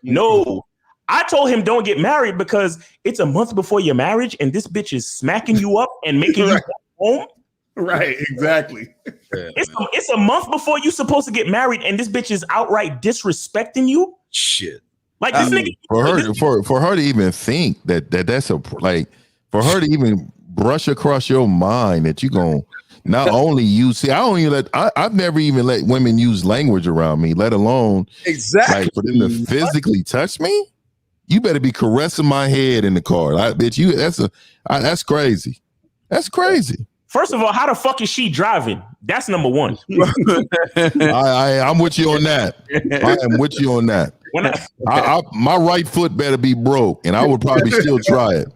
No. I told him don't get married because it's a month before your marriage and this bitch is smacking you up and making you go home. Right, exactly. It's a month before you're supposed to get married, and this bitch is outright disrespecting you. Shit, like this nigga. For her to even think that's a like, for her to even brush across your mind that you gonna not only use. See, I've never even let women use language around me, let alone exactly like for them to physically touch me. You better be caressing my head in the car, that's crazy. That's crazy. First of all, how the fuck is she driving? That's number one. I'm with you on that. I am with you on that. My right foot better be broke, and I would probably still try it.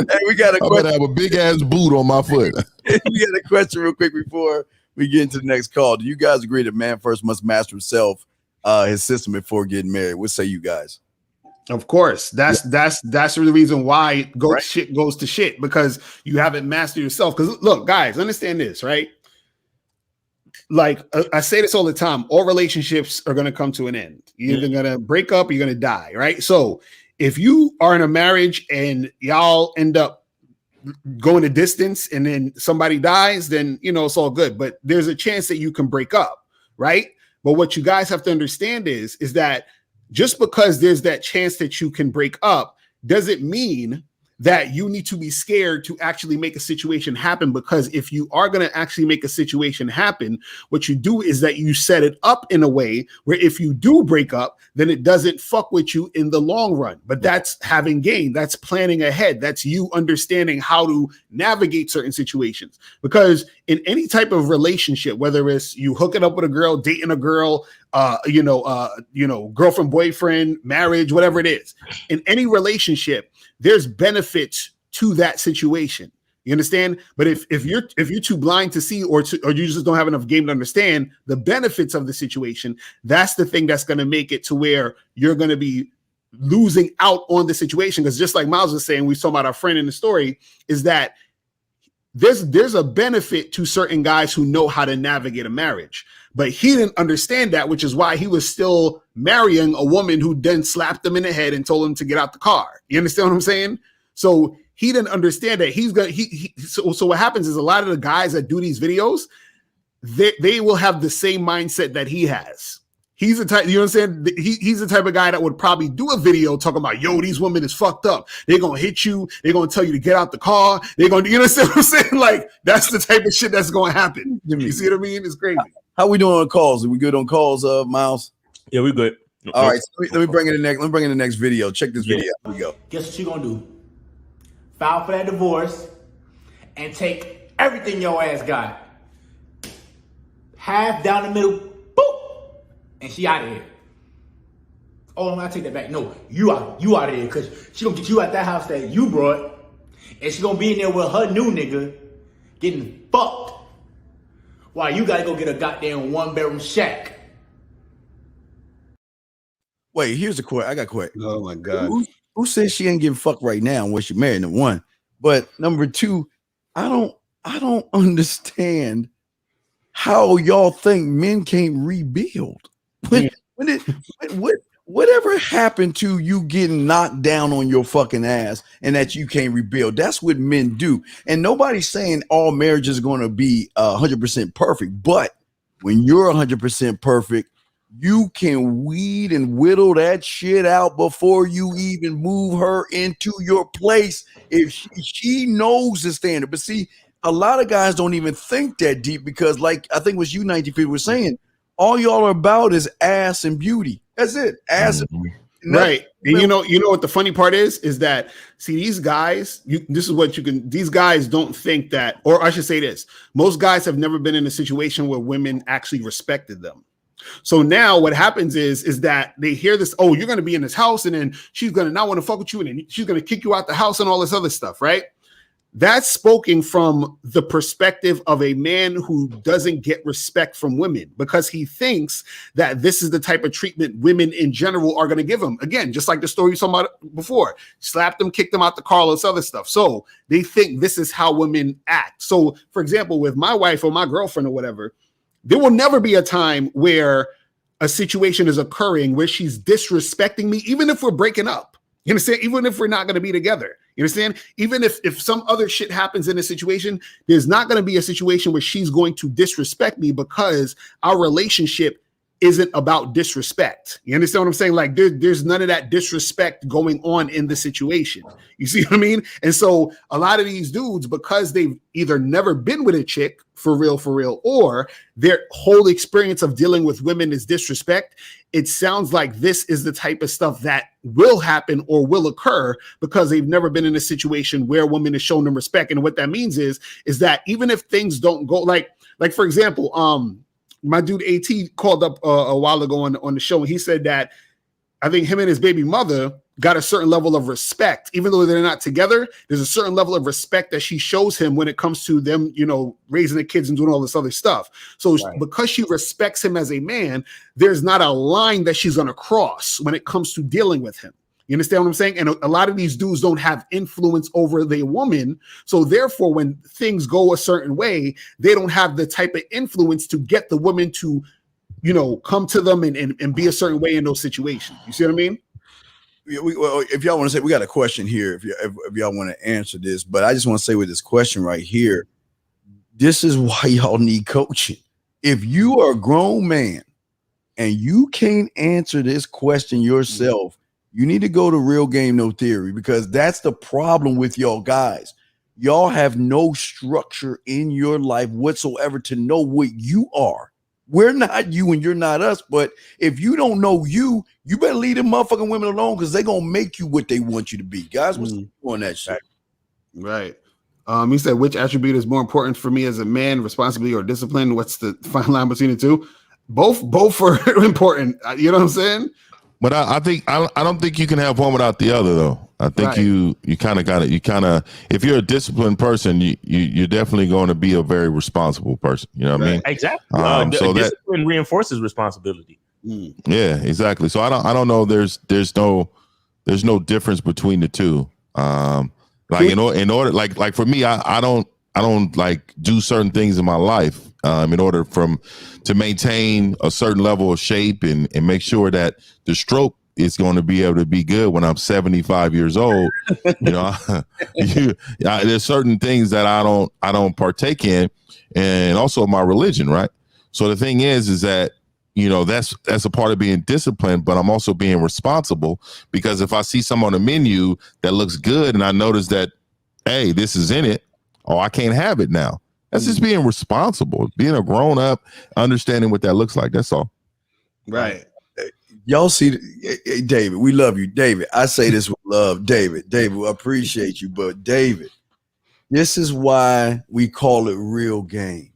Hey, we got a question. I better have a big ass boot on my foot. We got a question real quick before we get into the next call. Do you guys agree that man first must master himself, his system before getting married? What say you guys? Of course, that's the reason why shit goes to shit, because you haven't mastered yourself. Because look, guys, understand this, right? Like I say this all the time, all relationships are going to come to an end. You're either going to break up or you're going to die, right? So if you are in a marriage and y'all end up going a distance and then somebody dies, then, you know, it's all good. But there's a chance that you can break up, right? But what you guys have to understand is that just because there's that chance that you can break up doesn't mean that you need to be scared to actually make a situation happen. Because if you are going to actually make a situation happen, what you do is that you set it up in a way where if you do break up, then it doesn't fuck with you in the long run. But that's having game. That's planning ahead. That's you understanding how to navigate certain situations. Because in any type of relationship, whether it's you hooking up with a girl, dating a girl, girlfriend, boyfriend, marriage, whatever it is, in any relationship, there's benefits to that situation. You understand? But if you're too blind to see, or you just don't have enough game to understand the benefits of the situation, that's the thing that's going to make it to where you're going to be losing out on the situation. Because just like Miles was saying, we saw about our friend in the story, is that there's a benefit to certain guys who know how to navigate a marriage. But he didn't understand that, which is why he was still marrying a woman who then slapped him in the head and told him to get out the car. You understand what I'm saying? So he didn't understand that so what happens is a lot of the guys that do these videos, they will have the same mindset that he has. He's the type, you know what I'm saying? He's the type of guy that would probably do a video talking about, yo, these women is fucked up. They're going to hit you. They're going to tell you to get out the car. They're going to, you know what I'm saying? Like, that's the type of shit that's going to happen. You see what I mean? It's crazy. How we doing on calls? Are we good on calls, Miles? Yeah, we good. All right, so let me bring in the next. Let me bring in the next video. Check this video. Here we go. Guess what you gonna do? File for that divorce and take everything your ass got. Half down the middle, boop, and she out of here. Oh, I take that back. No, you out of here, because she gonna get you out that house that you brought, and she gonna be in there with her new nigga getting fucked. Why you gotta go get a goddamn 1-bedroom shack? Wait, here's a question. I got a question. Oh my God. Who says she ain't getting fucked right now when she married? Number one, but number two, I don't understand how y'all think men can't rebuild. Whatever happened to you getting knocked down on your fucking ass and that you can't rebuild? That's what men do. And nobody's saying all marriages are going to be 100% perfect. But when you're 100% perfect, you can weed and whittle that shit out before you even move her into your place if she knows the standard. But see, a lot of guys don't even think that deep because, like I think it was you, 90 people were saying, all y'all are about is ass and beauty. That's it. Ass and beauty. Right. And you know what the funny part is that, see, these guys, these guys don't think that, or I should say this, most guys have never been in a situation where women actually respected them. So now what happens is that they hear this, oh, you're going to be in this house and then she's going to not want to fuck with you and then she's going to kick you out the house and all this other stuff, right? That's spoken from the perspective of a man who doesn't get respect from women because he thinks that this is the type of treatment women in general are going to give him. Again, just like the story you saw about before, slapped them, kicked them out the car, all this other stuff. So they think this is how women act. So, for example, with my wife or my girlfriend or whatever, there will never be a time where a situation is occurring where she's disrespecting me, even if we're breaking up. You understand? Even if we're not going to be together. You understand? Even if some other shit happens in a situation, there's not going to be a situation where she's going to disrespect me because our relationship isn't about disrespect. You understand what I'm saying? Like there's none of that disrespect going on in the situation. You see what I mean? And so a lot of these dudes, because they've either never been with a chick for real, or their whole experience of dealing with women is disrespect, it sounds like this is the type of stuff that will happen or will occur because they've never been in a situation where a woman is showing them respect. And what that means is that even if things don't go like for example, my dude AT called up a while ago on the show and he said that I think him and his baby mother got a certain level of respect, even though they're not together. There's a certain level of respect that she shows him when it comes to them, raising the kids and doing all this other stuff. So because she respects him as a man, there's not a line that she's going to cross when it comes to dealing with him. You understand what I'm saying? And a lot of these dudes don't have influence over the woman. So therefore, when things go a certain way, they don't have the type of influence to get the woman to, come to them and be a certain way in those situations. You see what I mean? If y'all want to say, we got a question here, if y'all want to answer this, but I just want to say with this question right here, this is why y'all need coaching. If you are a grown man and you can't answer this question yourself, you need to go to Real Game No Theory, because that's the problem with y'all guys. Y'all have no structure in your life whatsoever to know what you are. We're not you and you're not us. But if you don't know you better leave them motherfucking women alone because they're going to make you what they want you to be. Guys, what's on that shit? Right. He said, which attribute is more important for me as a man, responsibility or discipline? What's the fine line between the two? Both are important. You know what I'm saying? But I don't think you can have one without the other, though. I think you kind of got it. You kind of, if you're a disciplined person, you're definitely going to be a very responsible person. You know what I mean? Exactly. So discipline reinforces responsibility. Yeah, exactly. So I don't know. There's no difference between the two. In order, like for me, I like do certain things in my life in order to maintain a certain level of shape and make sure that the stroke is going to be able to be good when I'm 75 years old. There's certain things that I don't partake in, and also my religion, right? So the thing is that, that's a part of being disciplined, but I'm also being responsible, because if I see something on the menu that looks good and I notice that, hey, this is in it, I can't have it now. That's just being responsible, being a grown up, understanding what that looks like. That's all. Right. Y'all see, hey, David, we love you. David, I say this with love. David, I appreciate you. But David, this is why we call it real game.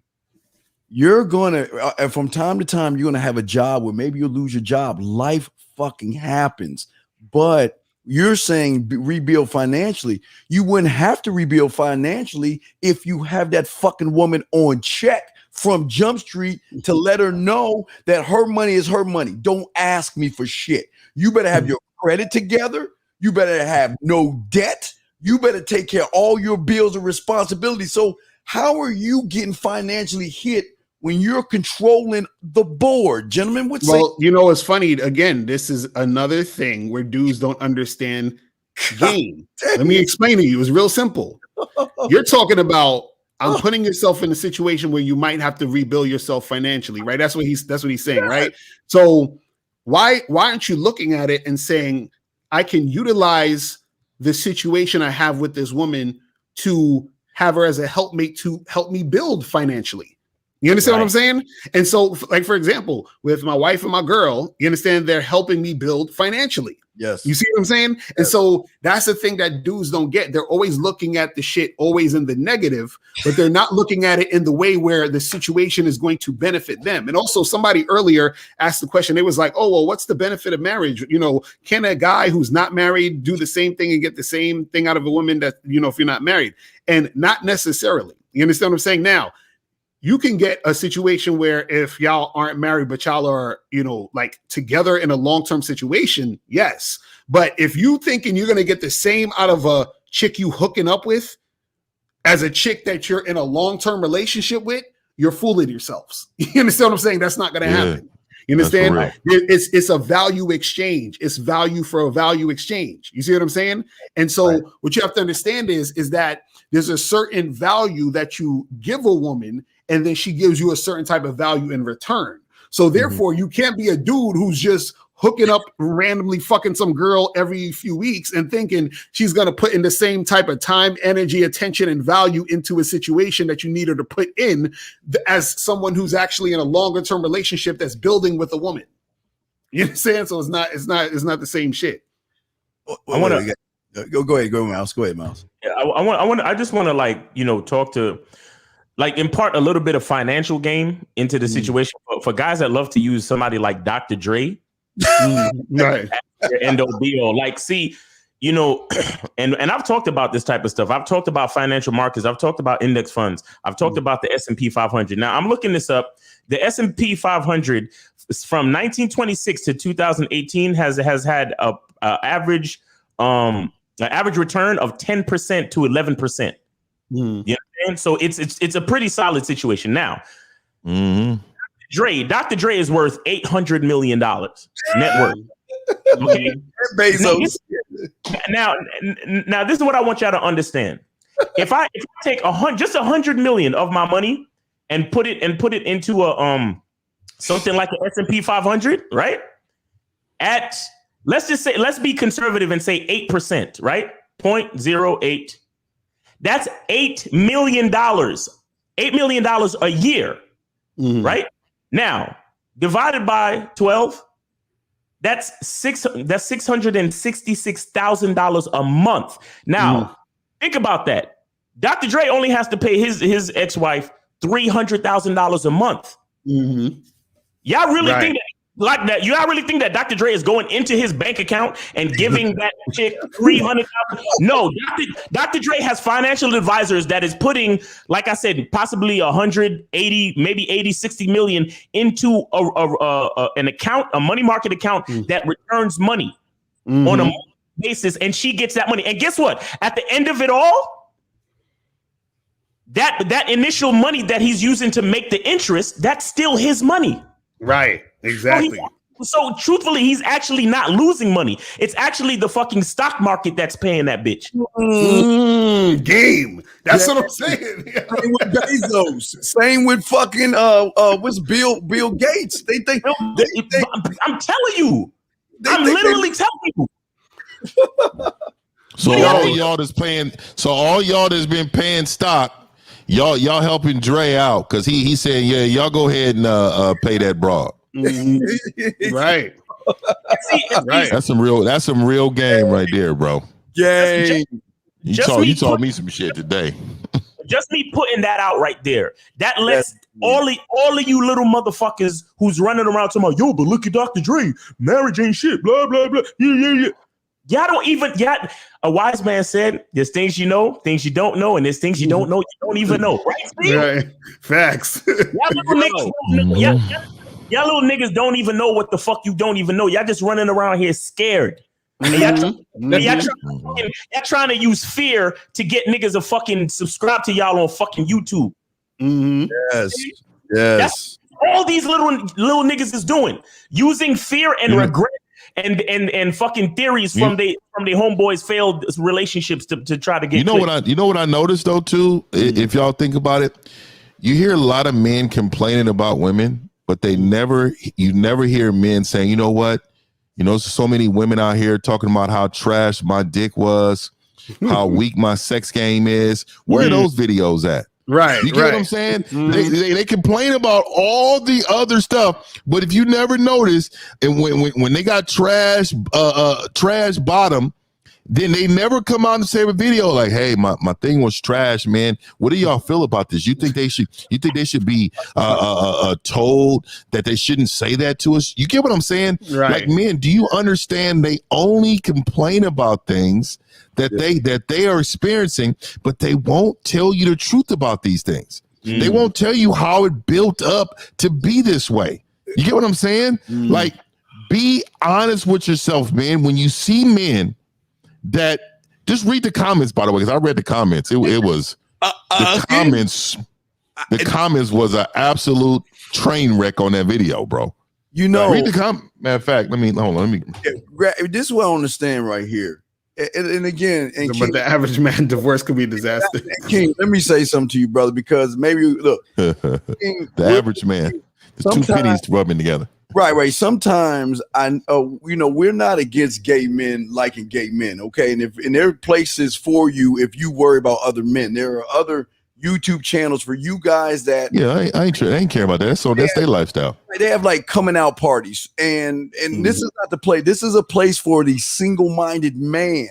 You're going to, from time to time, you're going to have a job where maybe you'll lose your job. Life fucking happens. But you're saying rebuild financially. You wouldn't have to rebuild financially if you have that fucking woman on check from Jump Street to let her know that her money is her money. Don't ask me for shit. You better have your credit together. You better have no debt. You better take care of all your bills and responsibilities. So how are you getting financially hit when you're controlling the board? Gentlemen, what's it's funny. Again, this is another thing where dudes don't understand game. Let me explain to you. It's real simple. You're talking about putting yourself in a situation where you might have to rebuild yourself financially, right? That's what he's saying, right? So why aren't you looking at it and saying, I can utilize the situation I have with this woman to have her as a helpmate to help me build financially? You understand what I'm saying? And so, like, for example, with my wife and my girl, you understand, they're helping me build financially. Yes. You see what I'm saying? Yes. And so that's the thing that dudes don't get. They're always looking at the shit always in the negative, but they're not looking at it in the way where the situation is going to benefit them. And also, somebody earlier asked the question, it was like, oh, well, what's the benefit of marriage? Can a guy who's not married do the same thing and get the same thing out of a woman that, if you're not married? And not necessarily. You understand what I'm saying? Now, you can get a situation where if y'all aren't married, but y'all are, like together in a long-term situation, yes. But if you thinking you're going to get the same out of a chick you hooking up with as a chick that you're in a long-term relationship with, you're fooling yourselves. You understand what I'm saying? That's not going to happen. You understand? It's a value exchange. It's value for a value exchange. You see what I'm saying? And so what you have to understand is that there's a certain value that you give a woman, and then she gives you a certain type of value in return. So therefore, you can't be a dude who's just hooking up randomly fucking some girl every few weeks and thinking she's going to put in the same type of time, energy, attention, and value into a situation that you need her to put in as someone who's actually in a longer term relationship that's building with a woman. You understand? So it's not the same shit. Go ahead, Miles. Yeah, I just want to talk to, impart a little bit of financial game into the situation for guys that love to use somebody like Dr. Dre. Right. End all be all. And I've talked about this type of stuff. I've talked about financial markets. I've talked about index funds. I've talked about the S&P 500. Now I'm looking this up. The S&P 500 from 1926 to 2018 has had a average return of 10% to 11%. You know what I'm saying? So it's a pretty solid situation. Now, Dr. Dre is worth $800 million net worth. Okay. Bezos. Now, this is what I want y'all to understand. If I take just $100 million of my money and put it into a something like an S&P 500, right? Let's be conservative and say 8%, right? 0.08. That's $8 million. $8 million a year, right? Now, divided by 12, that's $666,000 a month. Now, think about that. Dr. Dre only has to pay his ex-wife $300,000 a month. Y'all really think that? Like that, y'all really think that Dr. Dre is going into his bank account and giving that chick $300,000? No, Dr. Dre has financial advisors that is putting, like I said, possibly 180, maybe 80, 60 million into an account, a money market account that returns money on a monthly basis, and she gets that money. And guess what? At the end of it all, that initial money that he's using to make the interest, that's still his money. Right. Exactly. So truthfully, he's actually not losing money. It's actually the fucking stock market that's paying that bitch. Game. That's what I'm saying. Same with Bezos. Same with fucking what's Bill Gates. They think I'm telling you. I'm literally telling you. So all y'all that's been paying stock, y'all helping Dre out because he said, yeah, y'all go ahead and pay that broad. Right. Right. That's some real game right there, bro. Game. You taught me some shit today. Just me putting that out right there. That lets all of you little motherfuckers who's running around talking about, yo, but look at Dr. Dre. Marriage ain't shit. Blah, blah, blah. Yeah. Y'all don't even, a wise man said, there's things you know, things you don't know, and there's things you don't know, you don't even know. Right, Steve? Right. Facts. Y'all little niggas don't even know what the fuck you don't even know. Y'all just running around here scared. And y'all trying to use fear to get niggas to fucking subscribe to y'all on fucking YouTube. Yes. That's all these little niggas is doing. Using fear and regret and fucking theories from they homeboys' failed relationships to try to get. You know what I noticed though too. If y'all think about it, you hear a lot of men complaining about women, but you never hear men saying, you know what, so many women out here talking about how trash my dick was, how weak my sex game is. Where are those videos at? Right. You get what I'm saying? They complain about all the other stuff, but if you never notice, and when they got trash bottom, then they never come out and say a video like, "Hey, my thing was trash, man. What do y'all feel about this? You think they should be told that they shouldn't say that to us?" You get what I'm saying? Right. Like, men, do you understand? They only complain about things that they are experiencing, but they won't tell you the truth about these things. They won't tell you how it built up to be this way. You get what I'm saying? Like, be honest with yourself, man. When you see men that, just read the comments, by the way, because I read the comments. It was the comments was an absolute train wreck on that video, bro. Read the comment. Matter of fact, hold on. This is what I understand right here. And again, but King, the average man divorce could be a disaster. King, let me say something to you, brother, because maybe look, King, the average man, the two pennies rubbing together. Right. Sometimes we're not against gay men liking gay men, okay? And there are places for you if you worry about other men. There are other YouTube channels for you guys that I ain't care about that. So that's their lifestyle. They have like coming out parties, and this is not the place. This is a place for the single-minded man.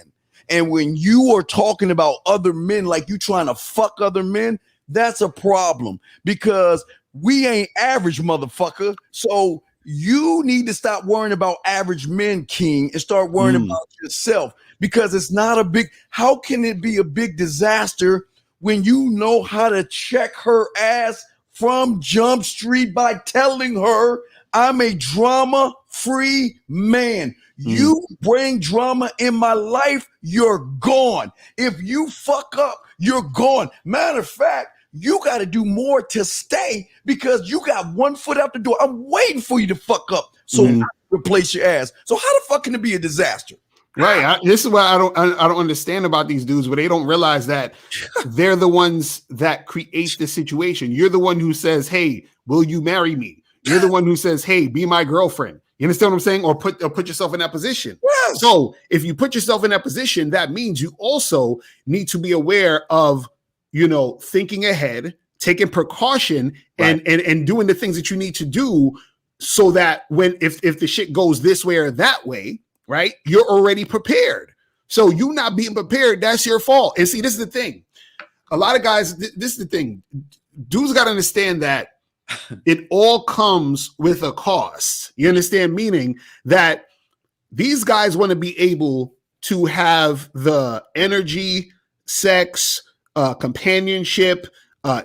And when you are talking about other men like you trying to fuck other men, that's a problem because we ain't average, motherfucker. So you need to stop worrying about average men, King, and start worrying about yourself, because it's not a big. How can it be a big disaster when you know how to check her ass from Jump Street by telling her, I'm a drama-free man. You bring drama in my life, you're gone. If you fuck up, you're gone. Matter of fact, you got to do more to stay because you got one foot out the door. I'm waiting for you to fuck up so I can replace your ass. So how the fuck can it be a disaster? Right. This is what I don't understand about these dudes, where they don't realize that they're the ones that create the situation. You're the one who says, "Hey, will you marry me?" You're the one who says, "Hey, be my girlfriend." You understand what I'm saying? Or put yourself in that position. Yes. So if you put yourself in that position, that means you also need to be aware of, thinking ahead, taking precaution, and doing the things that you need to do so that if the shit goes this way or that way, right, you're already prepared. So you not being prepared, that's your fault. And see, this is the thing. A lot of guys, this is the thing. Dudes got to understand that it all comes with a cost. You understand? Meaning that these guys want to be able to have the energy, sex, companionship,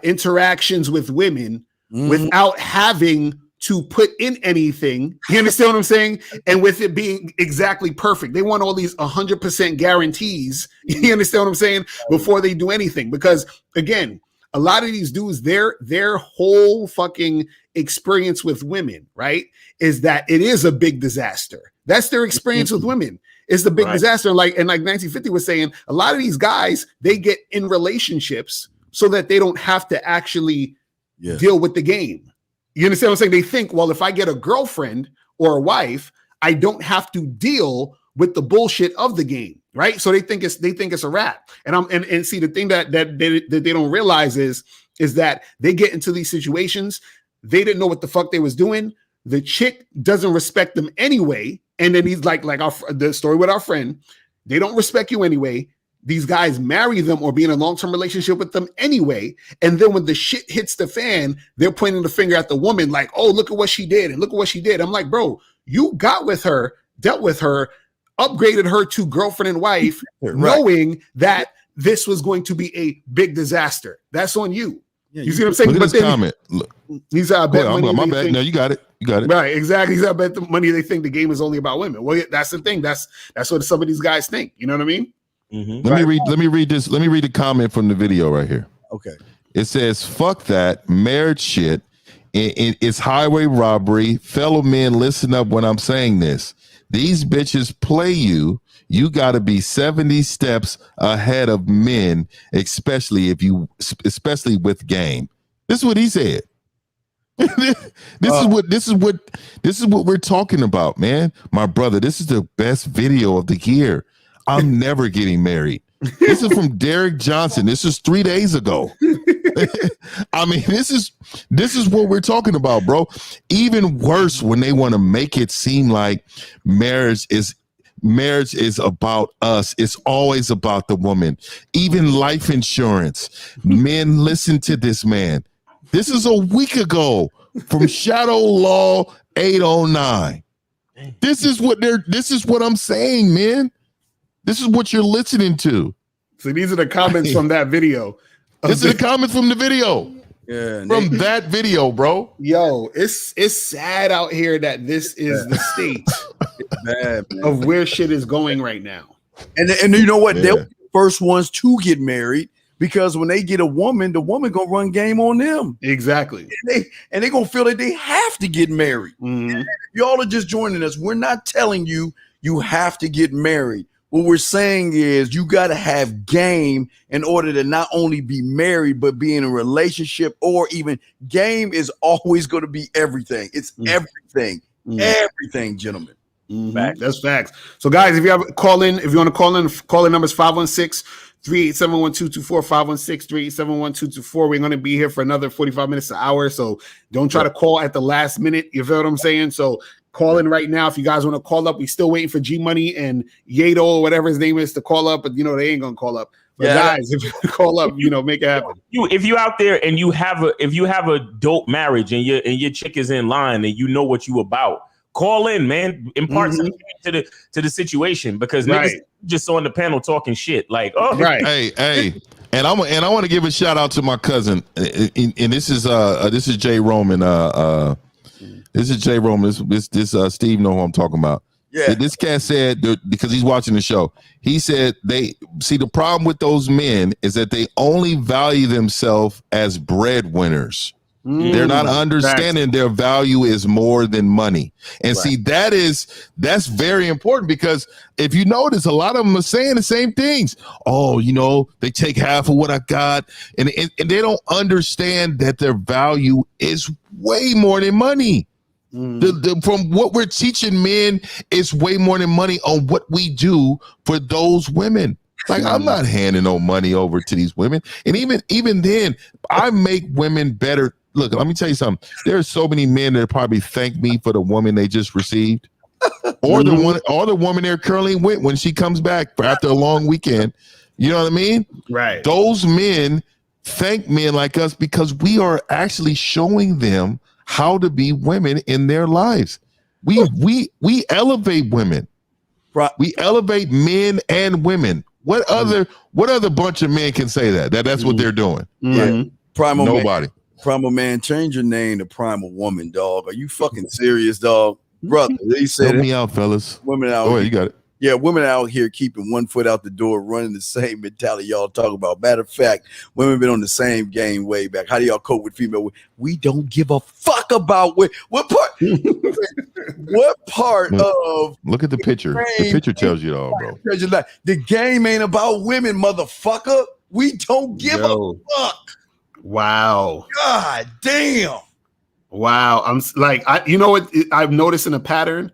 interactions with women without having to put in anything. You understand what I'm saying? And with it being exactly perfect. They want all these 100% guarantees. You understand what I'm saying? Before they do anything. Because again, a lot of these dudes, their whole fucking experience with women, right, is that it is a big disaster. That's their experience with women. It's the big disaster. And like 1950 was saying, a lot of these guys, they get in relationships so that they don't have to actually deal with the game. You understand what I'm saying? They think, well, if I get a girlfriend or a wife, I don't have to deal with the bullshit of the game, right? So they think it's a wrap. And see, the thing that they don't realize is that they get into these situations, they didn't know what the fuck they was doing. The chick doesn't respect them anyway. And then he's like the story with our friend, they don't respect you anyway. These guys marry them or be in a long-term relationship with them anyway. And then when the shit hits the fan, they're pointing the finger at the woman like, oh, look at what she did. And look at what she did. I'm like, bro, you got with her, dealt with her, upgraded her to girlfriend and wife, knowing that this was going to be a big disaster. That's on you. Yeah, you see what I'm saying? Look at this comment. Look. He's out bet money. My bad. No, you got it. You got it. Right, exactly. He's out bet the money. They think the game is only about women. Well, that's the thing. That's what some of these guys think. You know what I mean? Mm-hmm. Let me read this. Let me read the comment from the video right here. Okay. It says, "Fuck that marriage shit. It's highway robbery. Fellow men, listen up when I'm saying this. These bitches play you. You got to be 70 steps ahead of men, especially with game." This is what he said. This is what we're talking about, man. My brother, this is the best video of the year. I'm never getting married. This is from Derek Johnson. This is 3 days ago. I mean, this is what we're talking about, bro. Even worse when they want to make it seem like marriage is about us. It's always about the woman. Even life insurance. Men, listen to this man. This is a week ago from Shadow Law 809. This is what I'm saying, man. This is what you're listening to. So these are the comments from that video. This is the comments from the video. Yeah, from that video, bro. Yo, it's sad out here that this is the state of where shit is going right now. And you know what? They're the first ones to get married because when they get a woman, the woman gonna run game on them. Exactly. And they gonna feel that they have to get married. Mm-hmm. Y'all are just joining us. We're not telling you have to get married. What we're saying is you got to have game in order to not only be married, but be in a relationship, or even game is always going to be everything. It's everything, everything, gentlemen. Mm-hmm. That's facts. So guys, if you have a call in, if you want to call in numbers 516-387-1224, 516-387-1224. We're going to be here for another 45 minutes an hour. So don't try to call at the last minute. You feel what I'm saying? So call in right now if you guys want to call up. We still waiting for G Money and Yato or whatever his name is to call up, but they ain't gonna call up. But guys, if you call up, make it happen. If you out there and you have a dope marriage and your chick is in line and you know what you about, call in, man. Impart something to the situation, because niggas just on the panel talking shit like, oh, right. Hey. And I want to give a shout out to my cousin, and this is Jay Roman. This is Jay Roman. This Steve know who I'm talking about. Yeah. This cat said, because he's watching the show, he said the problem with those men is that they only value themselves as breadwinners. They're not understanding their value is more than money. And see, that's very important, because if you notice, a lot of them are saying the same things. Oh, they take half of what I got, and they don't understand that their value is way more than money. From what we're teaching men, it's way more than money on what we do for those women. Like, I'm not handing no money over to these women. And even then, I make women better. Look, let me tell you something. There are so many men that probably thank me for the woman they just received, or the woman they're currently with when she comes back after a long weekend. You know what I mean? Right. Those men thank men like us because we are actually showing them how to be women in their lives. We elevate women. Right. We elevate men and women. What other bunch of men can say that's what they're doing? Yeah. Primal Nobody. Man. Primal Man, change your name to Primal Woman, dog. Are you fucking serious, dog? Brother, he said, help me out, fellas. Women out. Oh, you got it. Yeah, women out here keeping one foot out the door, running the same mentality y'all talk about. Matter of fact, women been on the same game way back. How do y'all cope with female? We don't give a fuck about what part. What part of? Look at the picture. The picture tells you it all, bro. The game ain't about women, motherfucker. We don't give a fuck. Wow. God damn. Wow. I'm like, you know what? I've noticed in a pattern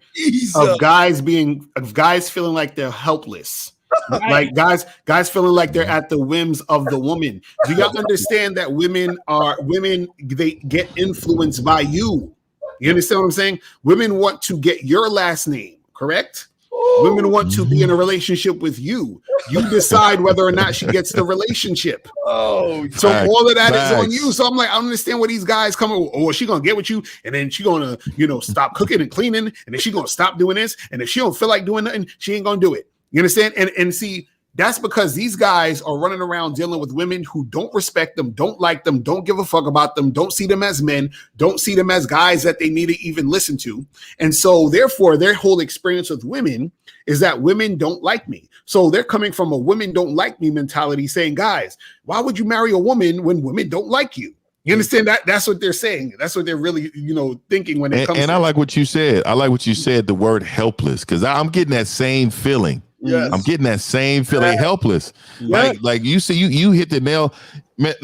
of guys feeling like they're helpless. Like guys feeling like they're at the whims of the woman. Do y'all understand that women, they get influenced by you? You understand what I'm saying? Women want to get your last name, correct? Women want to be in a relationship with you. You decide whether or not she gets the relationship. Oh, so all of that is on you. So I'm like, I don't understand where these guys come. Oh, she gonna get with you, and then she gonna, stop cooking and cleaning, and then she gonna stop doing this. And if she don't feel like doing nothing, she ain't gonna do it. You understand? And see, that's because these guys are running around dealing with women who don't respect them, don't like them, don't give a fuck about them, don't see them as men, don't see them as guys that they need to even listen to. And so therefore, their whole experience with women is that women don't like me. So they're coming from a women don't like me mentality saying, guys, why would you marry a woman when women don't like you? You understand that? That's what they're saying. That's what they're really, thinking when it comes to. And I like what you said. I like what you said, the word helpless, because I'm getting that same feeling. Yes. I'm getting that same feeling, helpless. Yes. Like you see, you hit the nail. Man,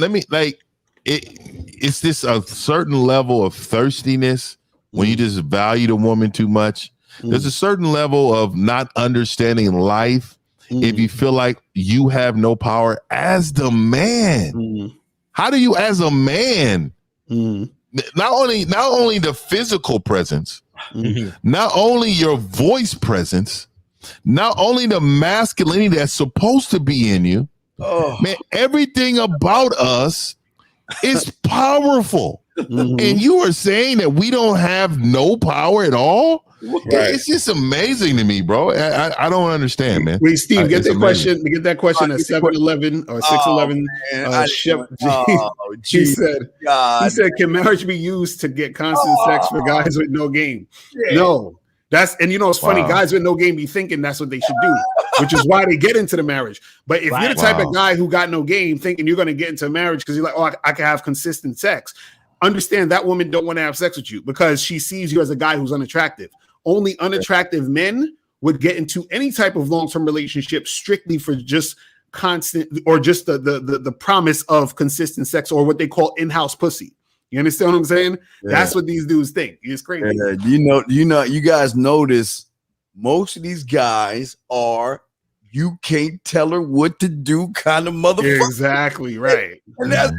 it's this a certain level of thirstiness when you just value the woman too much. There's a certain level of not understanding life if you feel like you have no power as the man. How do you, as a man, not only the physical presence, not only your voice presence, not only the masculinity that's supposed to be in you, man, everything about us is powerful. And you are saying that we don't have no power at all? Right. It's just amazing to me, bro. I don't understand, man. Wait, Steve, get that question. Get that question at 7-Eleven or 6-11. He said, "Can marriage be used to get constant sex for guys with no game?" Yeah. No. It's funny. Guys with no game be thinking that's what they should do, which is why they get into the marriage. But if you're the type of guy who got no game, thinking you're going to get into marriage because you're like, oh, I can have consistent sex, understand that woman don't want to have sex with you because she sees you as a guy who's unattractive. Only unattractive men would get into any type of long-term relationship strictly for just constant or just the promise of consistent sex or what they call in-house pussy. You understand what I'm saying? Yeah. That's what these dudes think. It's crazy. You guys notice most of these guys are you can't tell her what to do kind of motherfucker. Exactly right. And that's,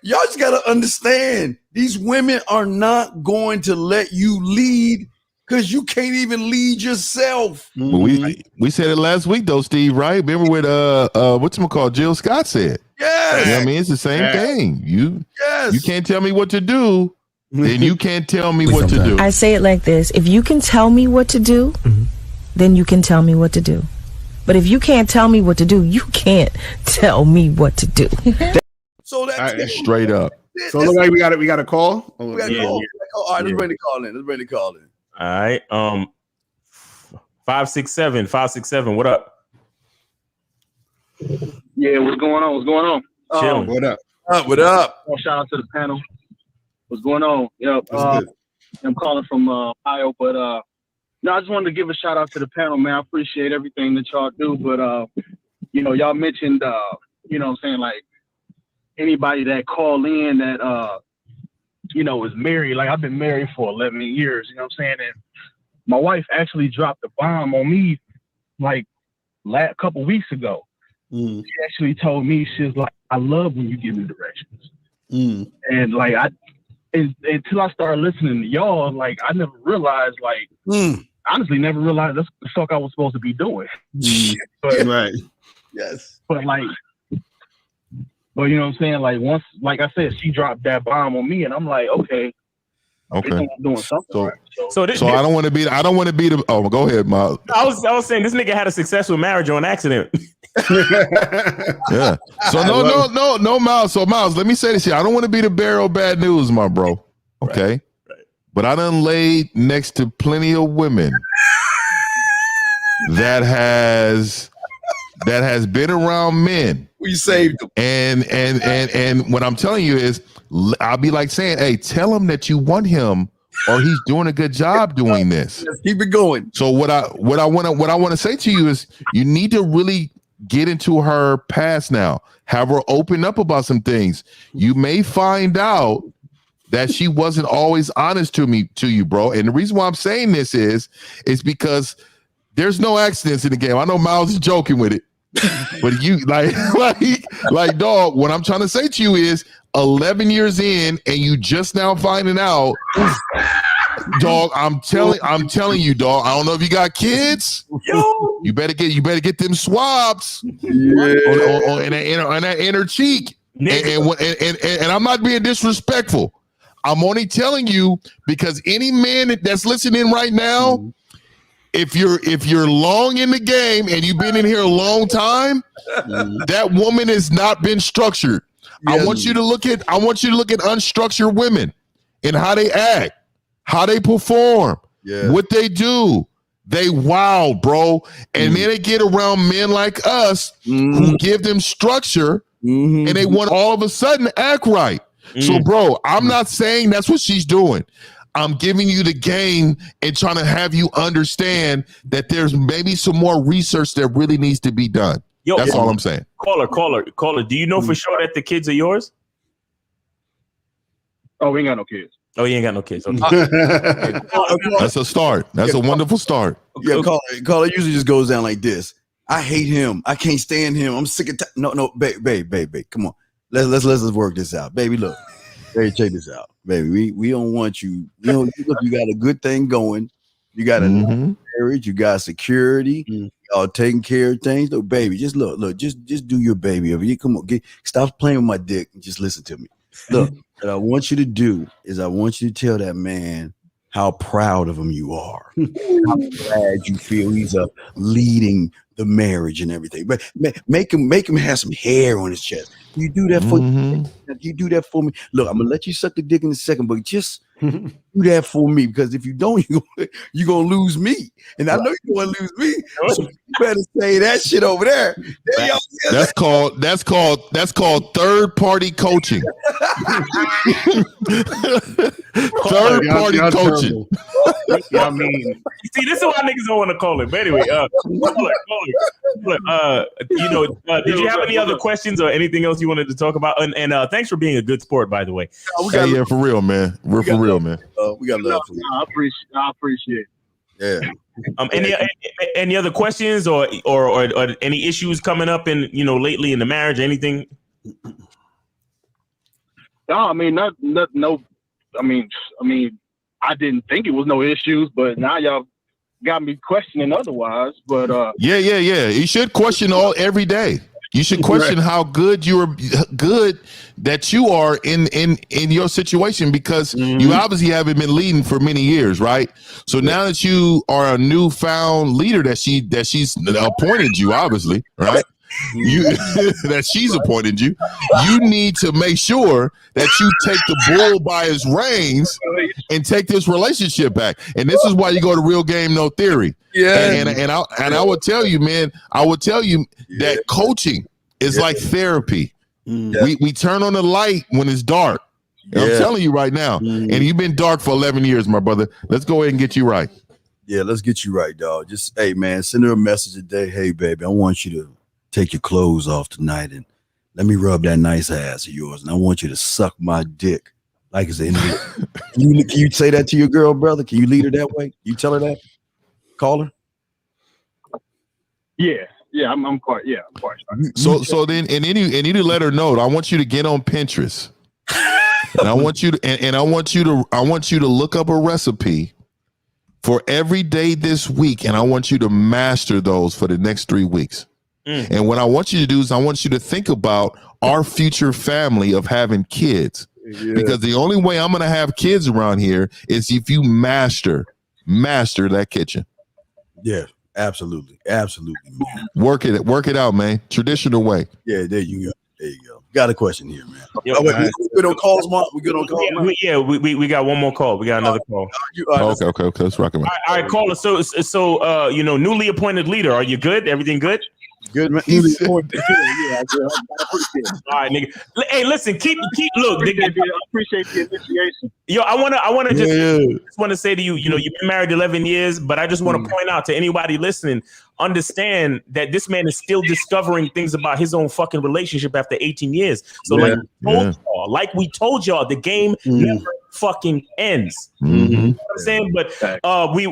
y'all just gotta understand these women are not going to let you lead because you can't even lead yourself. We said it last week though, Steve, right? Remember what whatchamacallit Jill Scott said? Yes. You know what I mean? It's the same thing. You can't tell me what to do, then you can't tell me what to do. I say it like this. If you can tell me what to do, then you can tell me what to do. But if you can't tell me what to do, you can't tell me what to do. So that's straight up. So look like we got a call. We got a call. All right, let's ready to call in. All right. 567. What up? Yeah, what's going on? Chilling. What up? What up? Shout out to the panel. What's going on? Yep. I'm calling from Ohio, but no, I just wanted to give a shout out to the panel, man. I appreciate everything that y'all do, but y'all mentioned like anybody that call in that is married. Like I've been married for 11 years, you know what I'm saying? And my wife actually dropped a bomb on me like a couple weeks ago. She actually told me, she was like, I love when you give me directions. And like until I started listening to y'all, like I never realized, like honestly never realized that's the fuck I was supposed to be doing. But, right. Yes. But you know what I'm saying? Like once, like I said, she dropped that bomb on me and I'm like, okay. I'm doing something right. So I don't want to be the oh, go ahead, Miles. I was saying this nigga had a successful marriage on accident. Yeah. So no, Miles. So Miles, let me say this here. I don't want to be the bearer of bad news, my bro. Okay. Right. But I done laid next to plenty of women that has been around men. We saved them. And what I'm telling you is, I'll be like saying, hey, tell him that you want him, or he's doing a good job doing this. Let's keep it going. So what I want to say to you is, you need to really get into her past now. Have her open up about some things. You may find out that she wasn't always honest to you, bro. And the reason why I'm saying this is because there's no accidents in the game. I know Miles is joking with it, but you like dog. What I'm trying to say to you is, 11 years in, and you just now finding out, dog. I'm telling you, dog. I don't know if you got kids. Yo, you better get them swabs on that inner cheek. And I'm not being disrespectful. I'm only telling you because any man that's listening right now, if you're long in the game and you've been in here a long time, that woman has not been structured. I want you to look at unstructured women and how they act, how they perform, what they do. They wild, bro. And then they get around men like us who give them structure, and they want all of a sudden act right. So, bro, I'm not saying that's what she's doing. I'm giving you the game and trying to have you understand that there's maybe some more research that really needs to be done. Yo, that's all I'm saying. Caller. Do you know for sure that the kids are yours? Oh, we ain't got no kids. Oh, you ain't got no kids. Okay. That's a start. That's a wonderful start. Yeah, caller usually just goes down like this. I hate him. I can't stand him. I'm sick of no, babe. Come on. Let's work this out. Baby, look. Hey, check this out. Baby, we don't want you. You know, look, you got a good thing going. You got a marriage, you got security, y'all taking care of things. Look, baby, just look, just do your baby over here. Come on, stop playing with my dick and just listen to me. Look, what I want you to do is I want you to tell that man how proud of him you are. How glad you feel he's leading the marriage and everything. But make him have some hair on his chest. You do that for you do that for me. Look, I'm gonna let you suck the dick in a second, but just do that for me, because if you don't, you're gonna lose me, and I know you're gonna lose me. So you better say that shit over there. That's called third party coaching. Third party coaching. I mean, see, this is why niggas don't want to call it. But anyway, did you have any other questions or anything else you wanted to talk about? And thanks for being a good sport, by the way. Yeah, for real, man. We're for real, man. We got love for you. I appreciate it. Yeah. Any other questions or any issues coming up in lately in the marriage? Anything? No, I mean, no. I mean, I didn't think it was no issues, but now y'all got me questioning otherwise. But yeah. You should question every day. You should question how good that you are in your situation, because you obviously haven't been leading for many years, right? So now that you are a newfound leader that she's appointed you, obviously, right? That she's appointed you, you need to make sure that you take the bull by his reins and take this relationship back. And this is why you go to Real Game No Theory. Yeah. And I would tell you, man, that coaching is like therapy. We turn on the light when it's dark. I'm telling you right now. And you've been dark for 11 years, my brother. Let's go ahead and get you right. Yeah, let's get you right, dog. Just, hey, man, send her a message today. Hey, baby, I want you to take your clothes off tonight and let me rub that nice ass of yours. And I want you to suck my dick. Like it's in here. Can you say that to your girl, brother? Can you lead her that way? You tell her that? Call her? Yeah, I'm quite sure. So then and you need to let her know. I want you to get on Pinterest. And I want you to look up a recipe for every day this week, and I want you to master those for the next 3 weeks. And what I want you to do is I want you to think about our future family of having kids. Because the only way I'm going to have kids around here is if you master that kitchen. Yeah, absolutely, man. Work it out, man. Traditional way. Yeah, there you go. Got a question here, man. Yo, wait, we good on calls, Mark? We good on calls? We got one more call. We got another call. Okay. Let's rock it. All right, caller. So newly appointed leader. Are you good? Everything good? Good, man. All right, nigga. Hey, listen, keep look, nigga. I appreciate the initiation. Yo, I wanna just want to say to you, you've been married 11 years, but I just want to point out to anybody listening, understand that this man is still discovering things about his own fucking relationship after 18 years. So like we told y'all, the game never fucking ends. You know what I'm saying? But we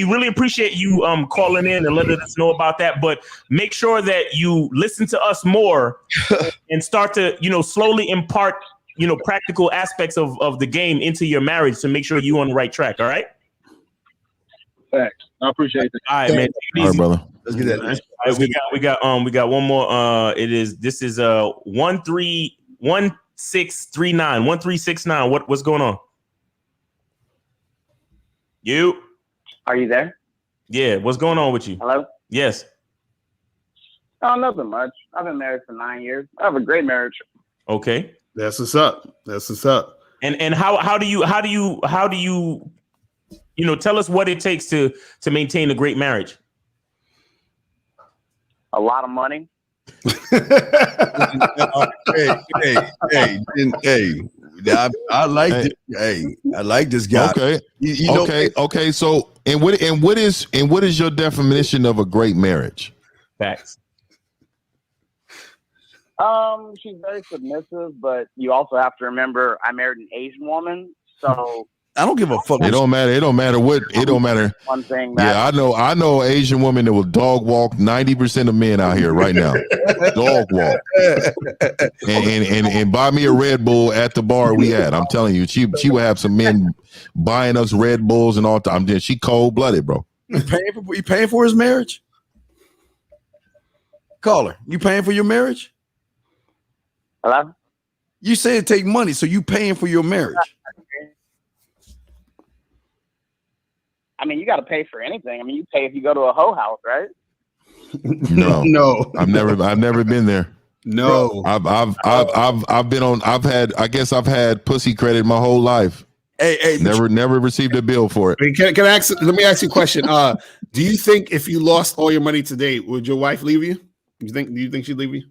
really appreciate you calling in and letting us know about that. But make sure that you listen to us more and start to slowly impart practical aspects of the game into your marriage to make sure you're on the right track. All right. Thanks. I appreciate it. All right, man. All right, brother. Let's get that. All right, we got one more. This is 1369. What's going on? You? Are you there? Yeah. What's going on with you? Hello? Yes. Oh, nothing much. I've been married for 9 years. I have a great marriage. Okay. That's what's up. And how do you tell us what it takes to maintain a great marriage? A lot of money. I like this. Hey, I like this guy. Okay. Okay. So, and what is your definition of a great marriage? Facts. She's very submissive, but you also have to remember I married an Asian woman, so I don't give a fuck. It don't matter. It don't matter. One thing that I know an Asian woman that will dog walk 90% of men out here right now. Dog walk. And buy me a Red Bull at the bar we at. I'm telling you, she will have some men buying us Red Bulls and all the time. She cold blooded, bro. You paying for his marriage? Caller, you paying for your marriage? Hello? You say it take money, so you paying for your marriage. I mean, you got to pay for anything. I mean, you pay if you go to a hoe house, right? No. I've never been there. No. I've had pussy credit my whole life. Hey, never received a bill for it. Let me ask you a question. Do you think if you lost all your money today, would your wife leave you? Do you think she'd leave you?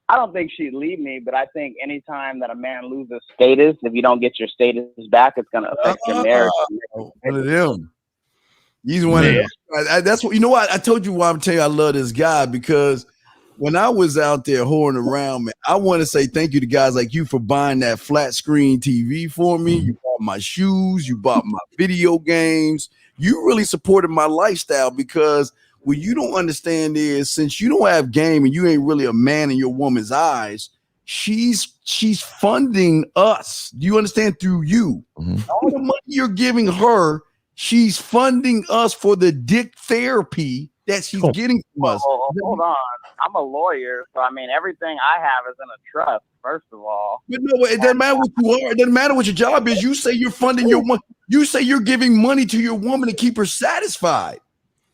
I don't think she'd leave me, but I think anytime that a man loses status, if you don't get your status back, it's going to affect your marriage. One of them. He's one of them. That's what, you know what? I told you why I'm telling you I love this guy, because when I was out there whoring around, man, I want to say thank you to guys like you for buying that flat screen TV for me. You bought my shoes. You bought my video games. You really supported my lifestyle, because what you don't understand is, since you don't have game and you ain't really a man in your woman's eyes, she's funding us. Do you understand? Through you. All the money you're giving her, she's funding us for the dick therapy that she's getting from us. Hold on. I'm a lawyer, so I mean, everything I have is in a trust, first of all. But no, it doesn't matter what you are. It doesn't matter what your job is. You say you're funding your woman. You say you're giving money to your woman to keep her satisfied.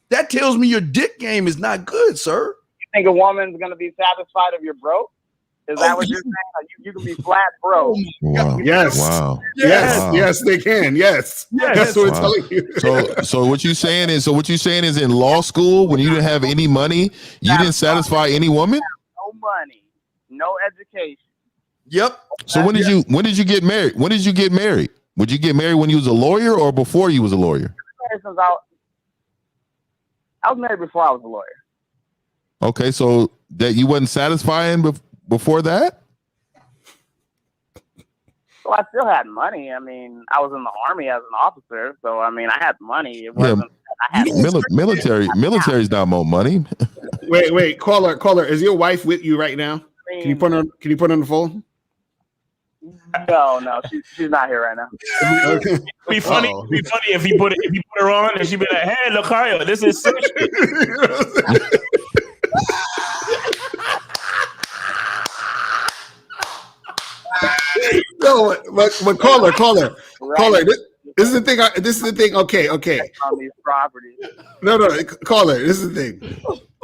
That tells me your dick game is not good, sir. You think a woman's going to be satisfied if you're broke? Is that what you're saying? You can be flat broke. Wow. Yes. Wow. Yes. Wow. Yes, they can. Yes. That's what I'm telling you. So what you saying is in law school, when you didn't have any money, you didn't satisfy any woman? No money, no education. Yep. So when did you get married? When did you get married? Would you get married when you was a lawyer or before you was a lawyer? I was married before I was a lawyer. Okay, so that you wasn't satisfying before that? Well, I still had money. I mean, I was in the Army as an officer, so I mean, I had money. It wasn't. I had military's not more money. Wait, caller, is your wife with you right now? Can you put her on the phone? No, she's not here right now. Okay. Be funny if he put her on and she'd be like, "Hey, Lucario, this is sushi." No, but caller. This is the thing. Okay. On these properties. No, caller. This is the thing.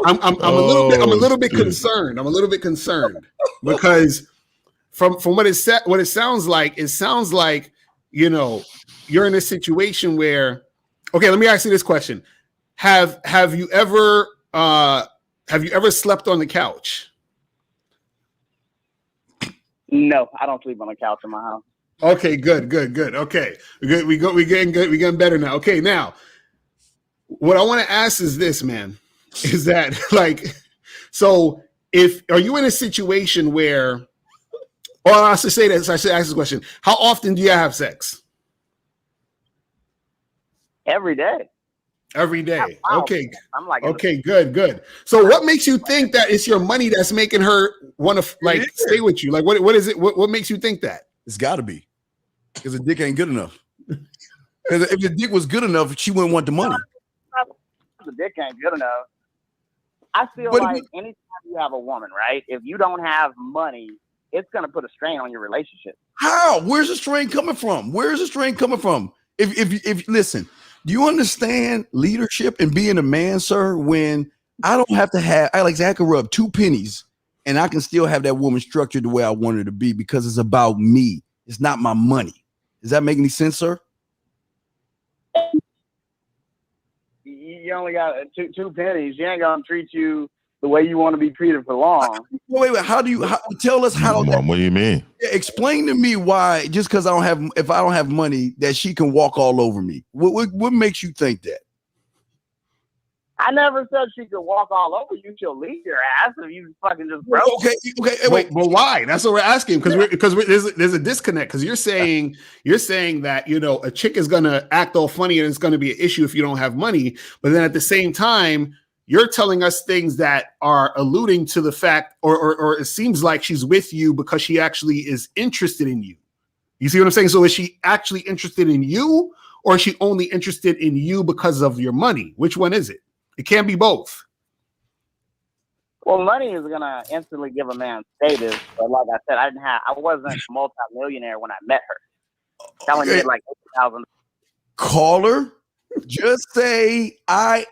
I'm a little bit concerned. I'm a little bit concerned because from what it sounds like, you know, you're in a situation where, okay, let me ask you this question. Have you ever slept on the couch? No, I don't sleep on the couch in my house. Okay, good. Okay, we getting better now. Okay, now what I want to ask is this, man, is that like, so are you in a situation where, or I should say this, I should ask this question: how often do you have sex? Every day. Every day. Okay. I'm like, okay, good. So what makes you think that it's your money that's making her want to like stay with you? Like what is it? What makes you think that? It's gotta be. Because the dick ain't good enough. Because if the dick was good enough, she wouldn't want the money. The dick ain't good enough. I feel like anytime you have a woman, right? If you don't have money, it's gonna put a strain on your relationship. How? Where's the strain coming from? If listen, do you understand leadership and being a man, sir? When I don't have to have, I can rub 2 pennies and I can still have that woman structured the way I want her to be because it's about me. It's not my money. Does that make any sense, sir? You only got two pennies. She ain't gonna treat you the way you want to be treated for long. Wait. Tell us how? What do you mean? Explain to me why. Just because if I don't have money, that she can walk all over me. What makes you think that? I never said she could walk all over you. She'll leave your ass if you fucking just broke. Okay. Wait, but why? That's what we're asking because there's a disconnect because you're saying that, you know, a chick is gonna act all funny and it's gonna be an issue if you don't have money, but then at the same time you're telling us things that are alluding to the fact, or it seems like she's with you because she actually is interested in you. You see what I'm saying? So is she actually interested in you, or is she only interested in you because of your money? Which one is it? It can't be both. Well, money is gonna instantly give a man status, but like I said, I wasn't a multi-millionaire when I met her. Telling me like $8,000. Caller, just say I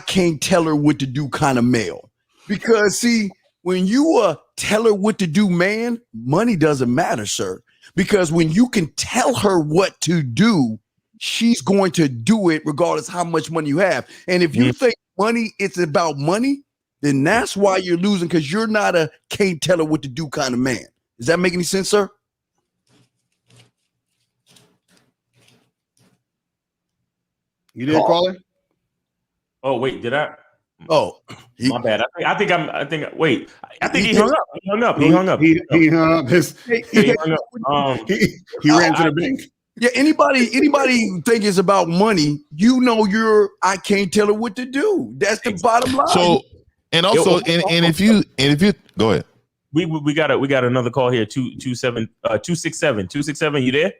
can't tell her what to do kind of male. Because see, when you tell her what to do, man, money doesn't matter, sir. Because when you can tell her what to do, she's going to do it regardless how much money you have. And if you think it's about money, then that's why you're losing, because you're not a can't tell her what to do kind of man. Does that make any sense, sir? You did call her? Oh, wait, did I? Oh, my bad. I think he hung up. He hung up. He hung up. He ran to the bank. Yeah, anybody think it's about money, you know, I can't tell her what to do. That's the bottom line. So, and also, and if you go ahead. We got another call here. 267. 267. You there?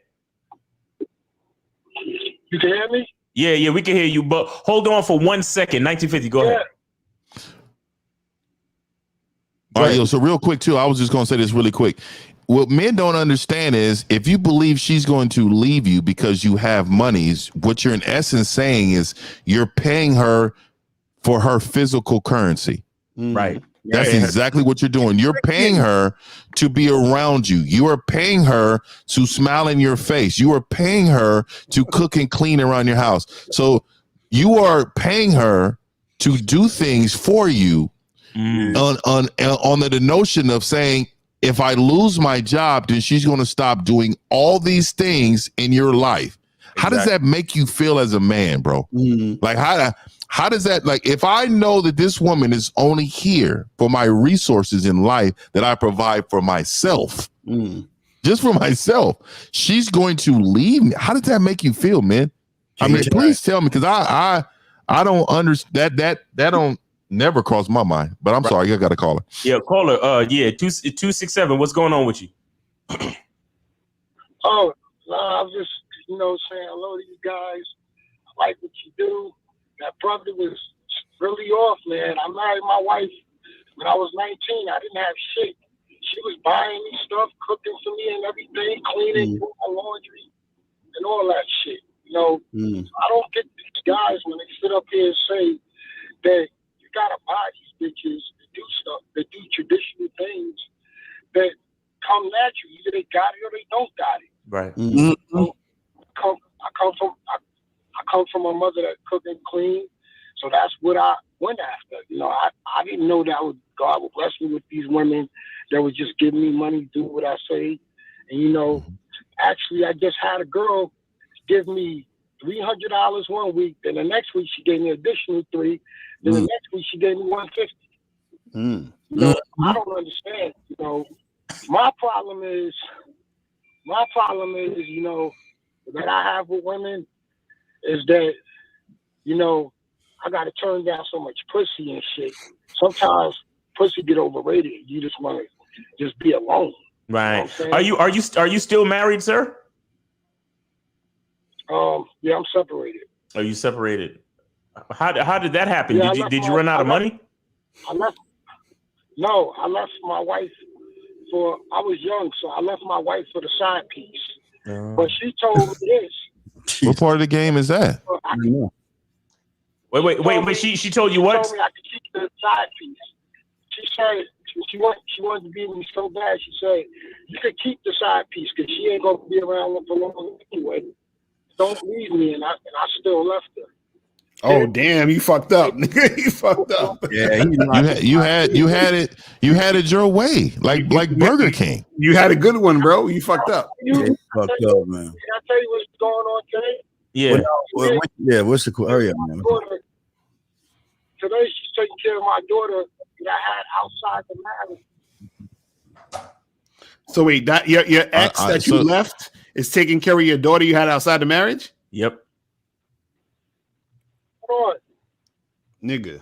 You can hear me? Yeah, we can hear you. But hold on for 1 second. 1950. Go ahead. All right, so real quick too. I was just gonna say this really quick. What men don't understand is if you believe she's going to leave you because you have monies, what you're in essence saying is you're paying her for her physical currency. Right. That's exactly what you're doing. You're paying her to be around you. You are paying her to smile in your face. You are paying her to cook and clean around your house. So you are paying her to do things for you on the notion of saying, if I lose my job, then she's going to stop doing all these things in your life. Exactly. How does that make you feel as a man, bro? Like, how does that, like, if I know that this woman is only here for my resources in life that I provide for myself, just for myself, she's going to leave me. How does that make you feel, man? I mean, please tell me, because I don't understand that don't never crossed my mind, but I'm sorry, I got to call her. Yeah, call her. 267. What's going on with you? Oh, no, I'm just, saying hello to you guys. I like what you do. That brother was really off, man. I married my wife when I was 19. I didn't have shit. She was buying me stuff, cooking for me and everything, cleaning, doing my laundry, and all that shit. I don't get these guys when they sit up here and say that you gotta buy these bitches to do stuff, to do traditional things that come natural. Either they got it or they don't got it. Right. So I come from a mother that cooked and clean, so that's what I went after. You know, I didn't know that God would bless me with these women that would just give me money, do what I say, and you know, actually, I just had a girl give me $300 one week, then the next week she gave me additional $3, then the next week she gave me $150. You know, I don't understand. You know, my problem is, you know, that I have with women is that, you know, I got to turn down so much pussy and shit. Sometimes pussy get overrated. You just want to just be alone. Right. You know are you still married, sir? Yeah, I'm separated. Are you separated? How did that happen? Yeah, did you run out of money? I left my wife I was young, so I left my wife for the side piece. But she told me this. What part of the game is that? Wait. She told you what? She told me I could keep the side piece. She said she wanted to be with me so bad. She said, you could keep the side piece because she ain't going to be around for long anyway. Don't leave me. And I still left her. Oh damn! You fucked up, nigga. You fucked up. Yeah, you had it your way, like Burger King. You had a good one, bro. You fucked up. Fucked up, man. Can I tell you what's going on today? Yeah. What's the hurry up, man? Today she's taking care of my daughter that I had outside the marriage. So wait, that your ex that you left is taking care of your daughter you had outside the marriage? Yep. Hold on. Nigga.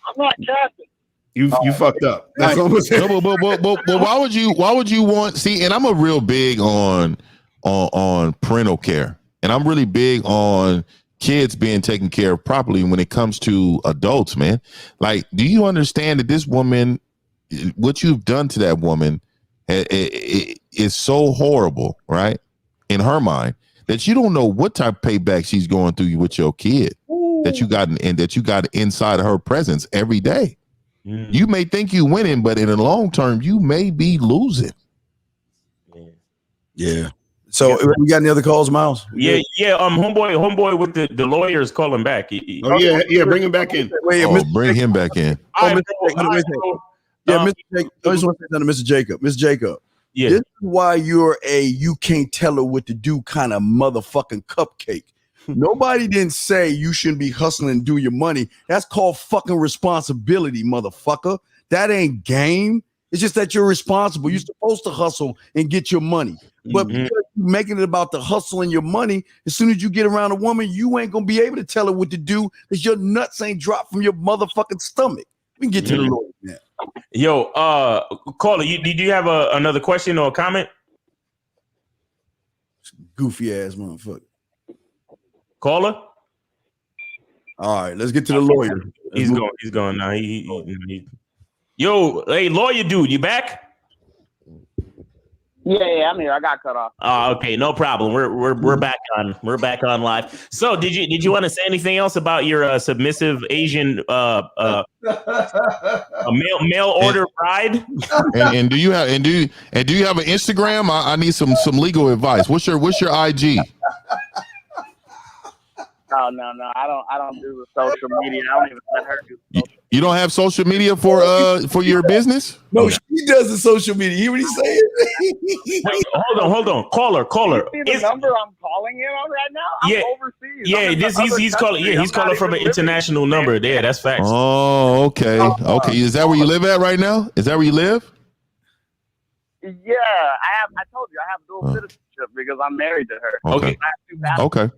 I'm not capping. You fucked up. That's almost no, but why would you want see, and I'm a real big on parental care. And I'm really big on kids being taken care of properly when it comes to adults, man. Like, do you understand that this woman, what you've done to that woman is so horrible, right? In her mind, that you don't know what type of payback she's going through with your kid. That you got inside of her presence every day. You may think you winning, but in the long term, you may be losing. Yeah. So we got any other calls, Miles? Yeah. Homeboy with the lawyer is calling back. Bring him back in. Bring him back in. Mr. Jacob. Mr. Jacob. Yeah. This is why you're you can't tell her what to do kind of motherfucking cupcake. Nobody didn't say you shouldn't be hustling and do your money. That's called fucking responsibility, motherfucker. That ain't game. It's just that you're responsible. You're supposed to hustle and get your money. But because you're making it about the hustle and your money, as soon as you get around a woman, you ain't going to be able to tell her what to do because your nuts ain't dropped from your motherfucking stomach. We can get to the lawyer now. Yo, caller, do you have another question or a comment? Goofy ass motherfucker. Caller? All right, let's get to the lawyer. He's going now. Yo, hey, lawyer dude, you back? Yeah, I'm here. I got cut off. Oh, okay, no problem. We're back on. We're back on live. So, did you want to say anything else about your submissive Asian mail order bride? And do you have an Instagram? I need some legal advice. What's your IG? No. I don't do the social media. I don't even let her do social media. You don't have social media for your business? No, she does the social media. Hear what he's saying? Wait, hold on. Caller. You see the number I'm calling in on right now? I'm overseas. Yeah, he's calling. Yeah, he's calling from an international number. Yeah, that's facts. Oh, okay. Okay. Is that where you live at right now? Is that where you live? Yeah, I told you I have dual citizenship because I'm married to her. Okay. Okay.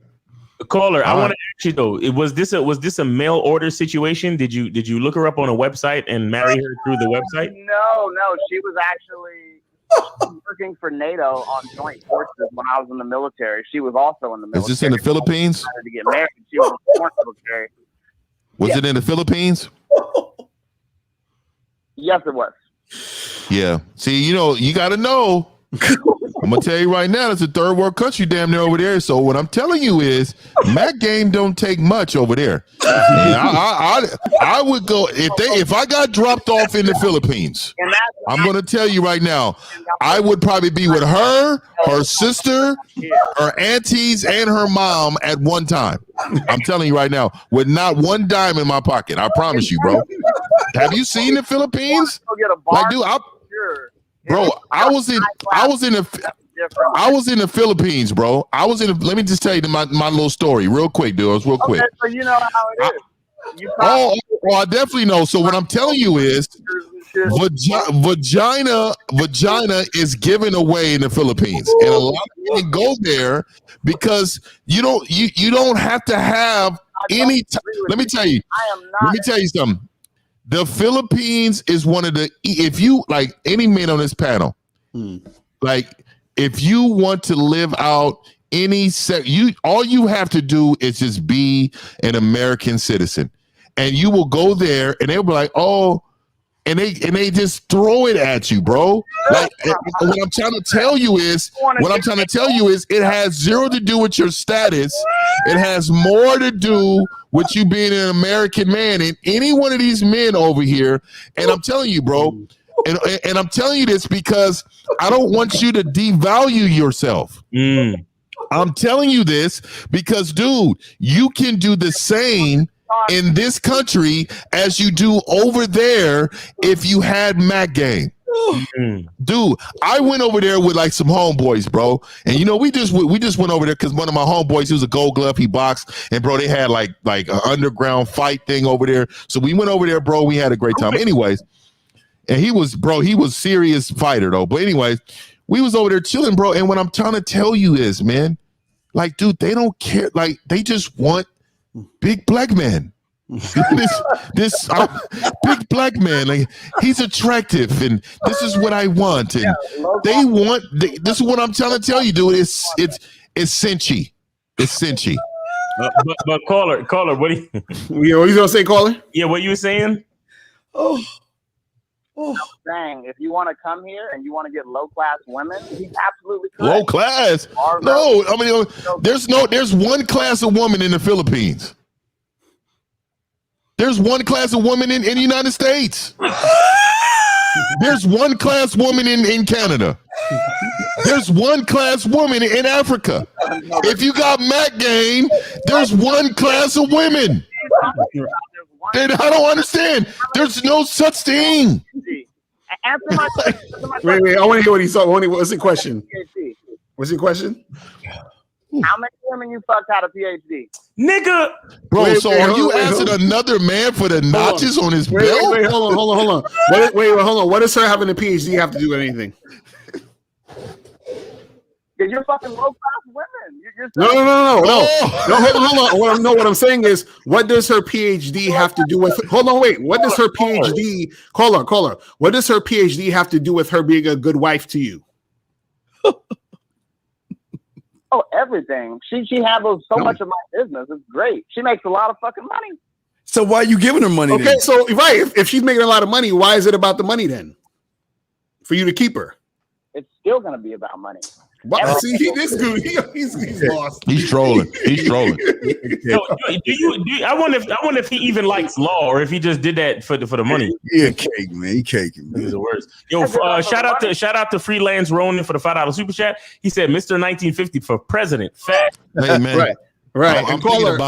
Caller, I want to ask you though, was this a mail order situation? Did you look her up on a website and marry her through the website? No, she was actually working for NATO on joint forces when I was in the military. She was also in the military. Is this in the Philippines? To get married, she was in the foreign military. Was it in the Philippines? Yes, it was. Yeah. See, you got to know. I'm gonna tell you right now, it's a third world country damn near over there. So what I'm telling you is, Mac game don't take much over there. And I would go if I got dropped off in the Philippines. I'm gonna tell you right now, I would probably be with her sister, her aunties, and her mom at one time. I'm telling you right now, with not one dime in my pocket. I promise you, bro. Have you seen the Philippines? Like, dude, bro, I was in the Philippines, bro. Let me just tell you my little story real quick, dude. Real quick. Okay, so you know how it is. I definitely know. So what I'm telling you is vagina is given away in the Philippines. And a lot of people go there because you don't have to have any let me tell you something. The Philippines is one of the, if you like any man on this panel, like if you want to live out any all you have to do is just be an American citizen, and you will go there and they'll be like, oh, and they just throw it at you, bro. Like what I'm trying to tell you is it has zero to do with your status. It has more to do with you being an American man, and any one of these men over here. And I'm telling you, bro, and I'm telling you this because I don't want you to devalue yourself. I'm telling you this because, dude, you can do the same in this country as you do over there if you had Mac game. Dude, I went over there with like some homeboys, bro, and we just went over there because one of my homeboys, he was a Gold Glove, he boxed, and bro, they had like an underground fight thing over there, so we went over there, bro. We had a great time, anyways. And he was serious fighter though, but anyways, we was over there chilling, bro. And what I'm trying to tell you is, man, like, dude, they don't care, like they just want big black men. this big black man, like he's attractive, and this is what I want, and this is what I'm trying to tell you, dude. It's cinchy. It's cinchy. But caller, what do you gonna say, caller? Yeah, what you were saying? I'm saying if you want to come here and you want to get low class women, he's absolutely correct. Low class? No, I mean there's one class of woman in the Philippines. There's one class of woman in the United States. There's one class woman in Canada. There's one class woman in Africa. If you got Mac game, there's one class of women. I don't understand. There's no such thing. Answer my question. Wait, I want to hear what he's talking. What's the question? What's the question? How many women you fucked out of PhD? Nigga. Bro, are you asking another man for the notches on his belt? Wait, hold on. Hold on. What does her having a PhD have to do with anything? Because you're fucking low class women. No. Hold on. What I'm saying is, what does her PhD have to do with? Hold on, wait. What does her PhD? Caller. What does her PhD have to do with her being a good wife to you? Oh, everything. She handles so much of my business. It's great. She makes a lot of fucking money. So why are you giving her money? Okay, then? so right, if she's making a lot of money, why is it about the money then? For you to keep her? It's still going to be about money. See, this dude, he's lost. He's trolling. I wonder if he even likes law or if he just did that for the money. Yeah, cake, man. He caking. He's the worst. Yo, shout out to Freelance Ronin for the $5 super chat. He said, "Mr. 1950 for president." Fact. Hey man, right. And caller.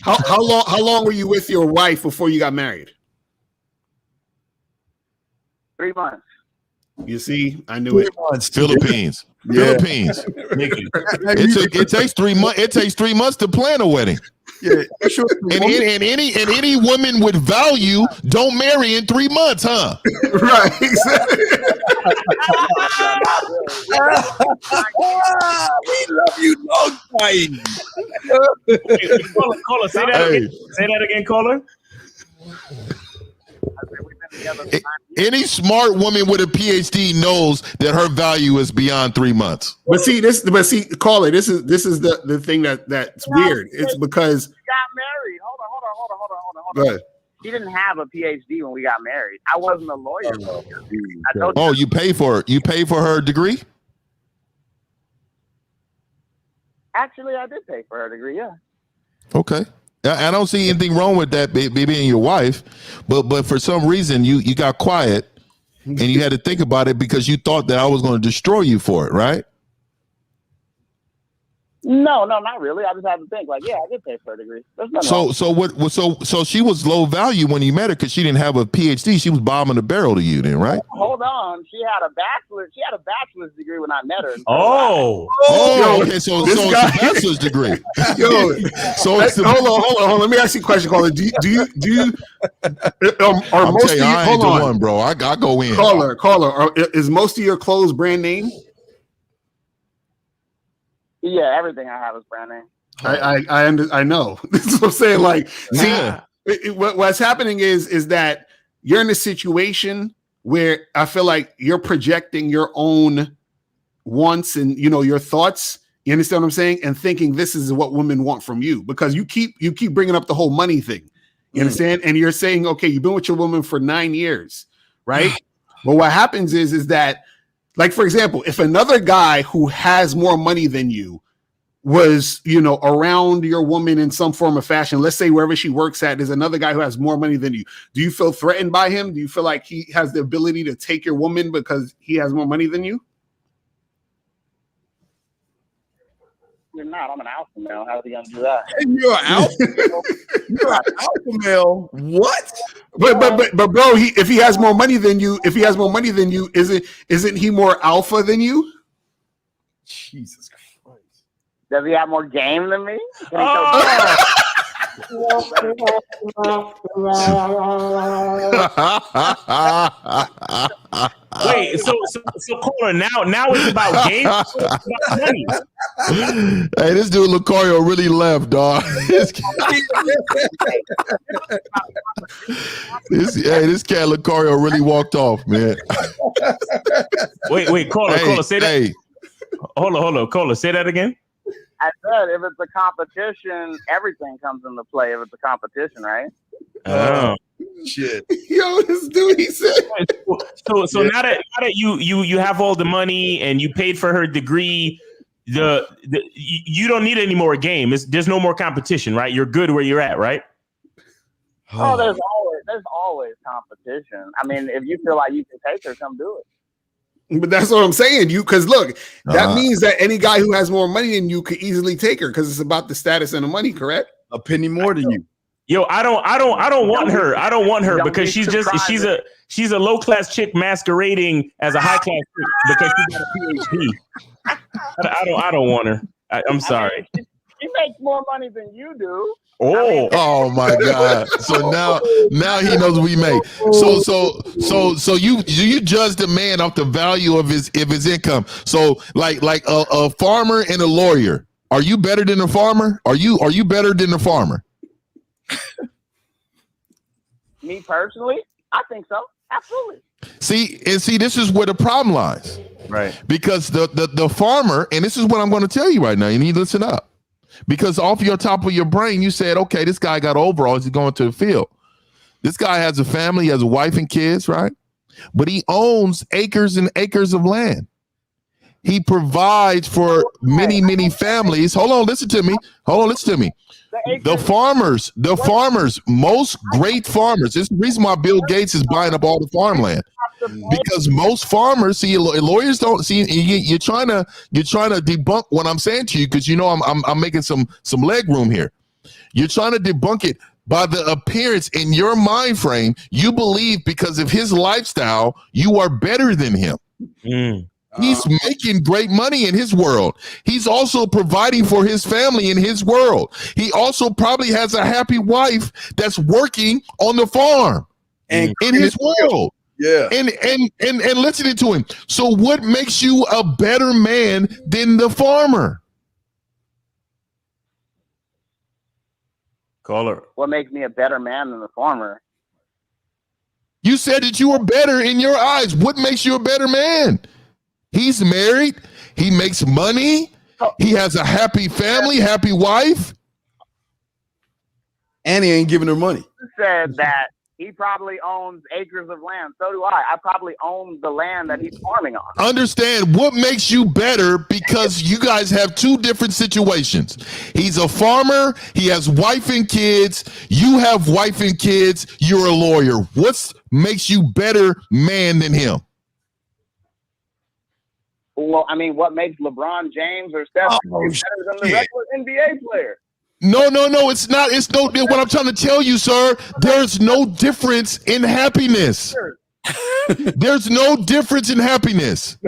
How long were you with your wife before you got married? 3 months. You see, I knew it. Philippines. Yeah. Philippines. It takes 3 months. It takes 3 months to plan a wedding. Yeah, sure. And any woman with value don't marry in 3 months, huh? Right. Exactly. We love you long time. Caller, say that again. Say that again, caller. Any smart woman with a PhD knows that her value is beyond 3 months. But see, caller, this is the thing that's weird. It's because we got married. Hold on. Go ahead. She didn't have a PhD when we got married. I wasn't a lawyer though. You pay for her degree? Actually, I did pay for her degree. Yeah. Okay. I don't see anything wrong with that being your wife, but for some reason you got quiet and you had to think about it because you thought that I was going to destroy you for it, right? No, not really. I just had to think like, yeah, I did pay for a degree. There's nothing wrong. So she was low value when you met her because she didn't have a PhD. She was bombing the barrel to you then, right? Hold on. She had a bachelor's degree when I met her. Okay. So it's a bachelor's degree. Yo, hold on. Let me ask you a question, caller. Do you are most of you, hold on, one, bro. I go in. Caller, is most of your clothes brand name? Yeah, everything I have is brand name. I know. That's what I'm saying. Like, what's happening is that you're in a situation where I feel like you're projecting your own wants and your thoughts. You understand what I'm saying? And thinking this is what women want from you because you keep bringing up the whole money thing. You understand? And you're saying, okay, you've been with your woman for 9 years, right? But what happens is that, like, for example, if another guy who has more money than you was, around your woman in some form of fashion, let's say wherever she works at, there's another guy who has more money than you. Do you feel threatened by him? Do you feel like he has the ability to take your woman because he has more money than you? You're not. I'm an alpha male. How's he gonna do that? You're an alpha male. You're an alpha male. What? But bro, if he has more money than you, isn't he more alpha than you? Jesus Christ. Does he have more game than me? Wait, so caller, now it's about games. It's about money. Hey, this dude Lucario really left, dog. This cat Lucario really walked off, man. Wait, caller, say that. Hey. Hold on, caller, say that again. I said if it's a competition, everything comes into play. If it's a competition, right? Oh shit! Yo, this dude, he said. So now that you have all the money and you paid for her degree, you don't need any more game. There's no more competition, right? You're good where you're at, right? Oh, there's always competition. I mean, if you feel like you can take her, come do it. But that's what I'm saying. Because look, that means that any guy who has more money than you could easily take her because it's about the status and the money, correct? A penny more than you. Yo, I don't want her. I don't want her because she's a low class chick masquerading as a high class chick because she got a PhD. I don't want her. I'm sorry. She makes more money than you do. Oh my God! So now he knows we make. So you judge the man off the value of his income. So like a farmer and a lawyer. Are you better than a farmer? Are you better than the farmer? Me personally, I think so. Absolutely. See, this is where the problem lies. Right. Because the farmer, and this is what I'm going to tell you right now. You need to listen up. Because off your top of your brain, you said, okay, this guy got overalls. He's going to the field. This guy has a family, he has a wife and kids, right? But he owns acres and acres of land. He provides for many, many families. Hold on, listen to me. The farmers, most great farmers. This is the reason why Bill Gates is buying up all the farmland. Because most farmers, see, lawyers don't see. You're trying to debunk what I'm saying to you because I'm making some leg room here. You're trying to debunk it by the appearance in your mind frame. You believe because of his lifestyle, you are better than him. He's making great money in his world. He's also providing for his family in his world. He also probably has a happy wife that's working on the farm and in his world. Yeah. And listening to him. So what makes you a better man than the farmer? Caller. What makes me a better man than the farmer? You said that you were better in your eyes. What makes you a better man? He's married. He makes money. He has a happy family, happy wife. And he ain't giving her money. You said that He probably owns acres of land. So do I. I probably own the land that he's farming on. Understand what makes you better, because you guys have two different situations. He's a farmer. He has wife and kids. You have wife and kids. You're a lawyer. What makes you better man than him? Well, I mean, what makes LeBron James or Steph Curry better than the regular NBA player? No, it's not. It's no. What I'm trying to tell you, sir, there's no difference in happiness. There's no difference in happiness.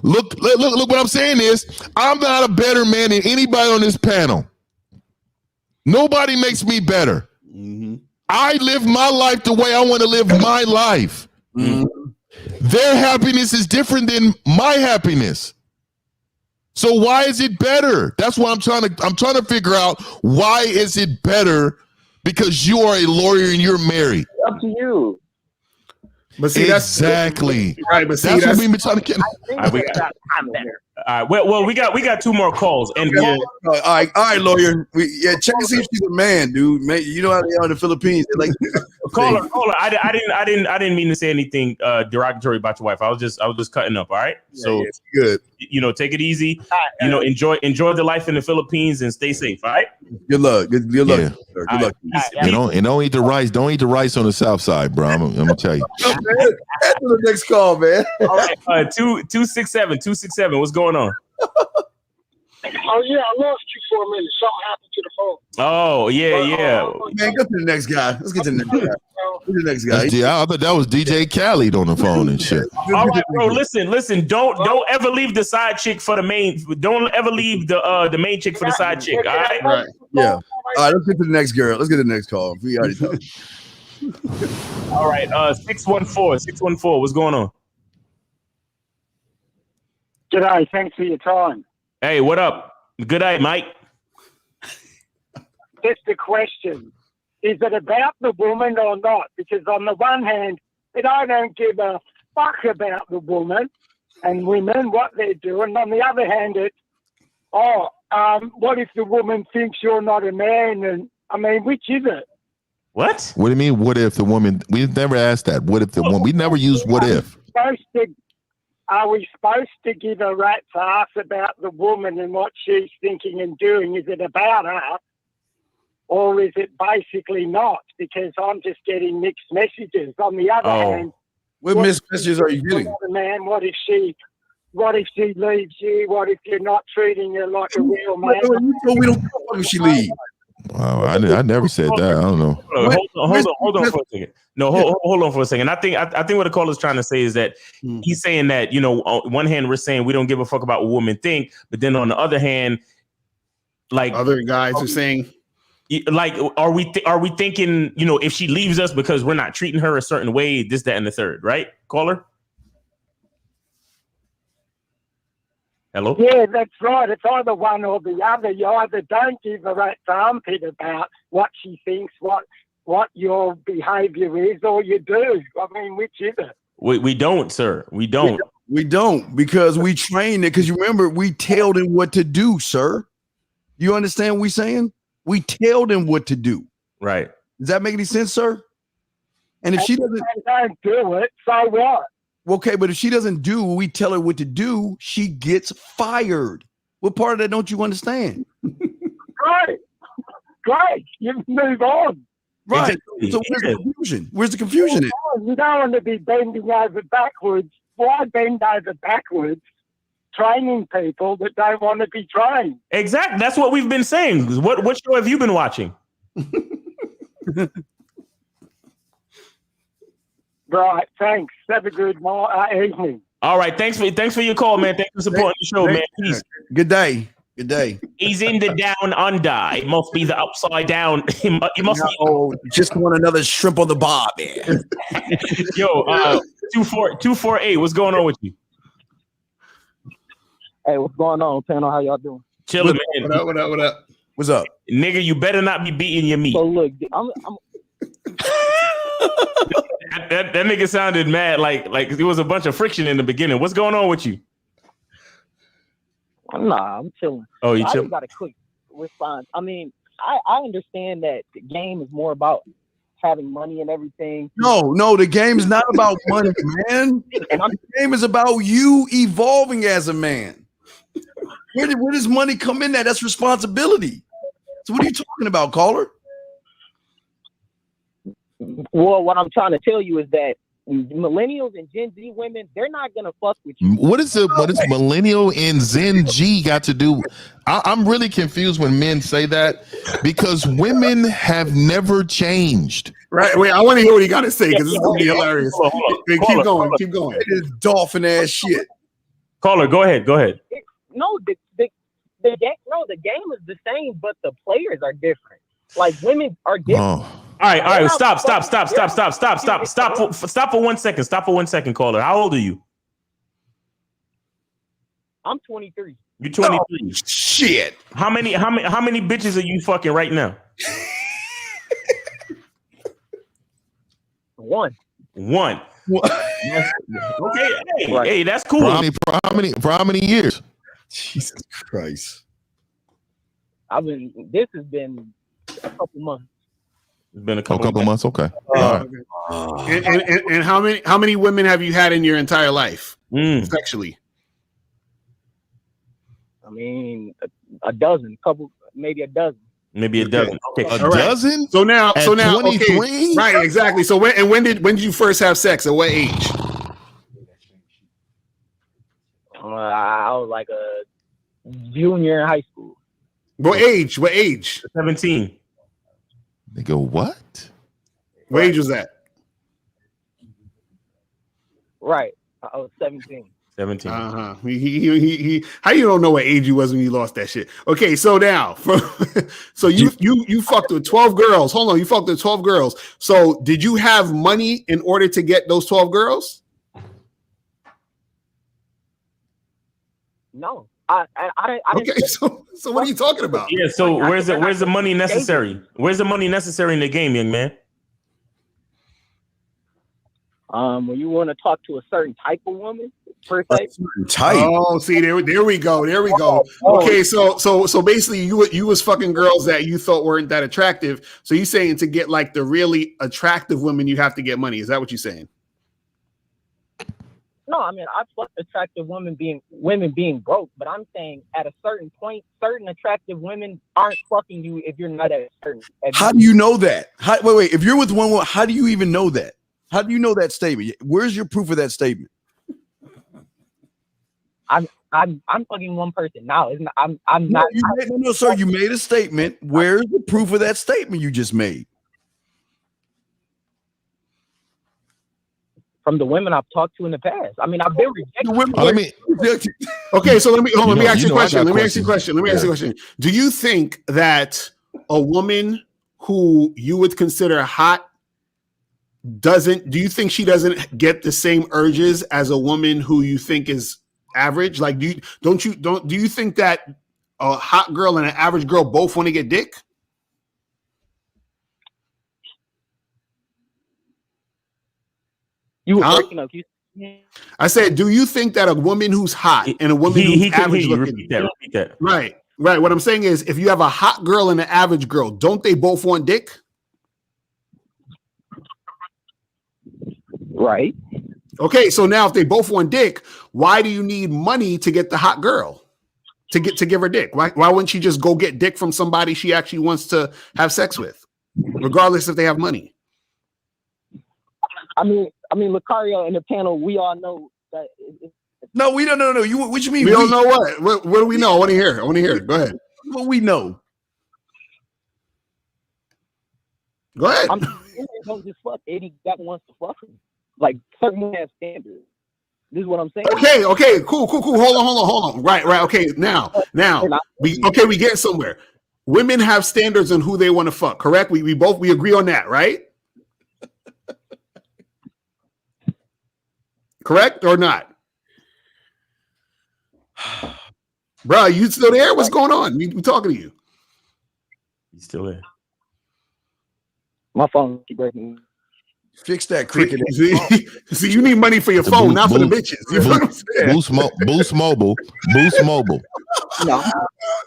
Look. What I'm saying is, I'm not a better man than anybody on this panel. Nobody makes me better. Mm-hmm. I live my life the way I want to live my life. Mm-hmm. Their happiness is different than my happiness. So why is it better? That's what I'm trying to figure out. Why is it better? Because you are a lawyer and you're married. Up to you. But see, exactly that's right. But see, that's what we've been trying to get. I'm better. All right. Well, we got two more calls. And all right, lawyer. Check and see if she's a man, dude. Man, you know how they are in the Philippines. They're like, caller. I didn't mean to say anything derogatory about your wife. I was just cutting up. All right. So it's good. Take it easy. Enjoy the life in the Philippines and stay safe. All right. Good luck. Good luck. Yeah. Sir. Good luck. Don't eat the rice. Don't eat the rice on the south side, bro. I'm gonna tell you. That's the next call, man. All right. 267. What's going on? Oh yeah, I lost you for a minute. Something happened to the phone. Oh yeah. Man, go to the next guy. Let's get to the next guy. I thought that was DJ Khaled on the phone and shit. All right, bro. Listen. Don't ever leave the side chick for the main. Don't ever leave the main chick for the side chick. All right. Right. Yeah. All right. Let's get to the next girl. Let's get to the next call. We already talked. All right. 614. What's going on? G'day. Thanks for your time. Hey, what up? Good night, Mike. Just a question. Is it about the woman or not? Because on the one hand, I don't give a fuck about the woman and women, what they're doing. On the other hand, what if the woman thinks you're not a man? And I mean, which is it? What? What do you mean, what if the woman? We've never asked that. What if the woman? We never use what if. Are we supposed to give a rat's ass about the woman and what she's thinking and doing? Is it about her? Or is it basically not? Because I'm just getting mixed messages. On the other hand, what mixed messages are you getting? Man, what if she leaves you? What if you're not treating her like a real man? We don't know if she leaves. Wow, I never said that. I don't know. Hold on for a second. No, hold on for a second. I think what the caller's trying to say is that he's saying that, on one hand, we're saying we don't give a fuck about what women think, but then on the other hand, like other guys are saying, like, are we thinking, if she leaves us because we're not treating her a certain way, this, that, and the third, right? Caller? Hello? Yeah, that's right. It's either one or the other. You either don't give a rat's armpit about what she thinks, what your behavior is, or you do. I mean, which is it? We don't, sir. We don't. We don't, because we trained it. Because you remember, we tell them what to do, sir. You understand what we're saying? We tell them what to do. Right. Does that make any sense, sir? And if she doesn't do it, so what? Okay, but if she doesn't do, we tell her what to do, she gets fired. What part of that don't you understand? Great. You move on. Right. So where's the confusion? Where's the confusion? You don't want to be bending over backwards. Why bend over backwards training people that don't want to be trained? Exactly. That's what we've been saying. What show have you been watching? Right. Thanks. Have a good evening. All right. Thanks for your call, man. Thanks for supporting the show, man. Peace. Good day. Good day. He's in the down under. It must be the upside down. It must be. Just want another shrimp on the bob, man. Yo, 248. What's going on with you? Hey, what's going on, panel? How y'all doing? Chilling, man. What up? What's up? Nigga, you better not be beating your meat. So look, I'm that nigga sounded mad, like there was a bunch of friction in the beginning. What's going on with you? Nah, I'm chilling. Oh, you chilling? chilling? I got a quick response. I mean, I understand that the game is more about having money and everything. No, the game is not about money, man. The game is about you evolving as a man. Where does money come in at? That's responsibility. So what are you talking about, caller? Well, what I'm trying to tell you is that millennials and Gen Z women, they're not gonna fuck with you. What is millennial and Gen Z got to do? I'm really confused when men say that, because women have never changed. Right. Wait, I want to hear what he got to say, because this is gonna be hilarious. Keep going. It is dolphin ass shit. Caller, go ahead. No, the game is the same, but the players are different. Like women are different. All right. Stop for 1 second. Stop for 1 second, caller. How old are you? I'm 23. You're 23. Oh, shit. How many bitches are you fucking right now? One. Okay. Hey, that's cool. For how many years? Jesus Christ. This has been a couple months. It's been a couple months. Okay. All right. And how many women have you had in your entire life sexually? I mean, a dozen, maybe a dozen. Maybe a dozen. Okay, a dozen. So now, 23? Okay, right? Exactly. So when did you first have sex? At what age? I was like a junior in high school. What age? 17. Nigga, what? What age was that? Right. I was 17. 17. Uh-huh. He how you don't know what age you was when you lost that shit? Okay, so now so you fucked with 12 girls. Hold on, you fucked with 12 girls. So did you have money in order to get those 12 girls? No. I okay, so what are you talking about? Yeah, so where's the money necessary? Where's the money necessary in the game, young man? When you want to talk to a certain type of woman, per se. Oh, see, there we go. Okay, so basically you was fucking girls that you thought weren't that attractive. So you saying to get like the really attractive women, you have to get money. Is that what you're saying? No, I mean I fuck attractive women being broke, but I'm saying at a certain point, certain attractive women aren't fucking you if you're not at a certain. How do you know that? Wait. If you're with one woman, how do you even know that? How do you know that statement? Where's your proof of that statement? I'm fucking one person now. Isn't I'm not. No, sir. You made a statement. Where's the proof of that statement you just made? From the women I've talked to in the past. I mean, I've been rejected. Okay, so let me ask you a question. Let me ask you a question. Do you think that a woman who you would consider hot do you think she doesn't get the same urges as a woman who you think is average? Like, do you think that a hot girl and an average girl both want to get dick? You were breaking up. I said, do you think that a woman who's hot and a woman who's average looking? Repeat that. Right. What I'm saying is, if you have a hot girl and an average girl, don't they both want dick? Right. Okay, so now if they both want dick, why do you need money to get the hot girl to give her dick? Why wouldn't she just go get dick from somebody she actually wants to have sex with, regardless if they have money? I mean, Lucario and the panel, we all know that. No, we don't know. What you mean? We don't know what? What do we know? I want to hear. Go ahead. What we know. Go ahead. Don't just fuck. Eddie that wants to fuck him. Like certain women have standards. This is what I'm saying. Okay, cool. Hold on. Right. Okay, now we get somewhere. Women have standards on who they want to fuck. Correct? We agree on that, right? Correct or not? Bro, you still there? What's going on? We talking to you. He's still there. My phone keep breaking. Fix that cricket. See, you need money for your phone, not for the bitches. You know what I'm saying? Boost Mobile. No.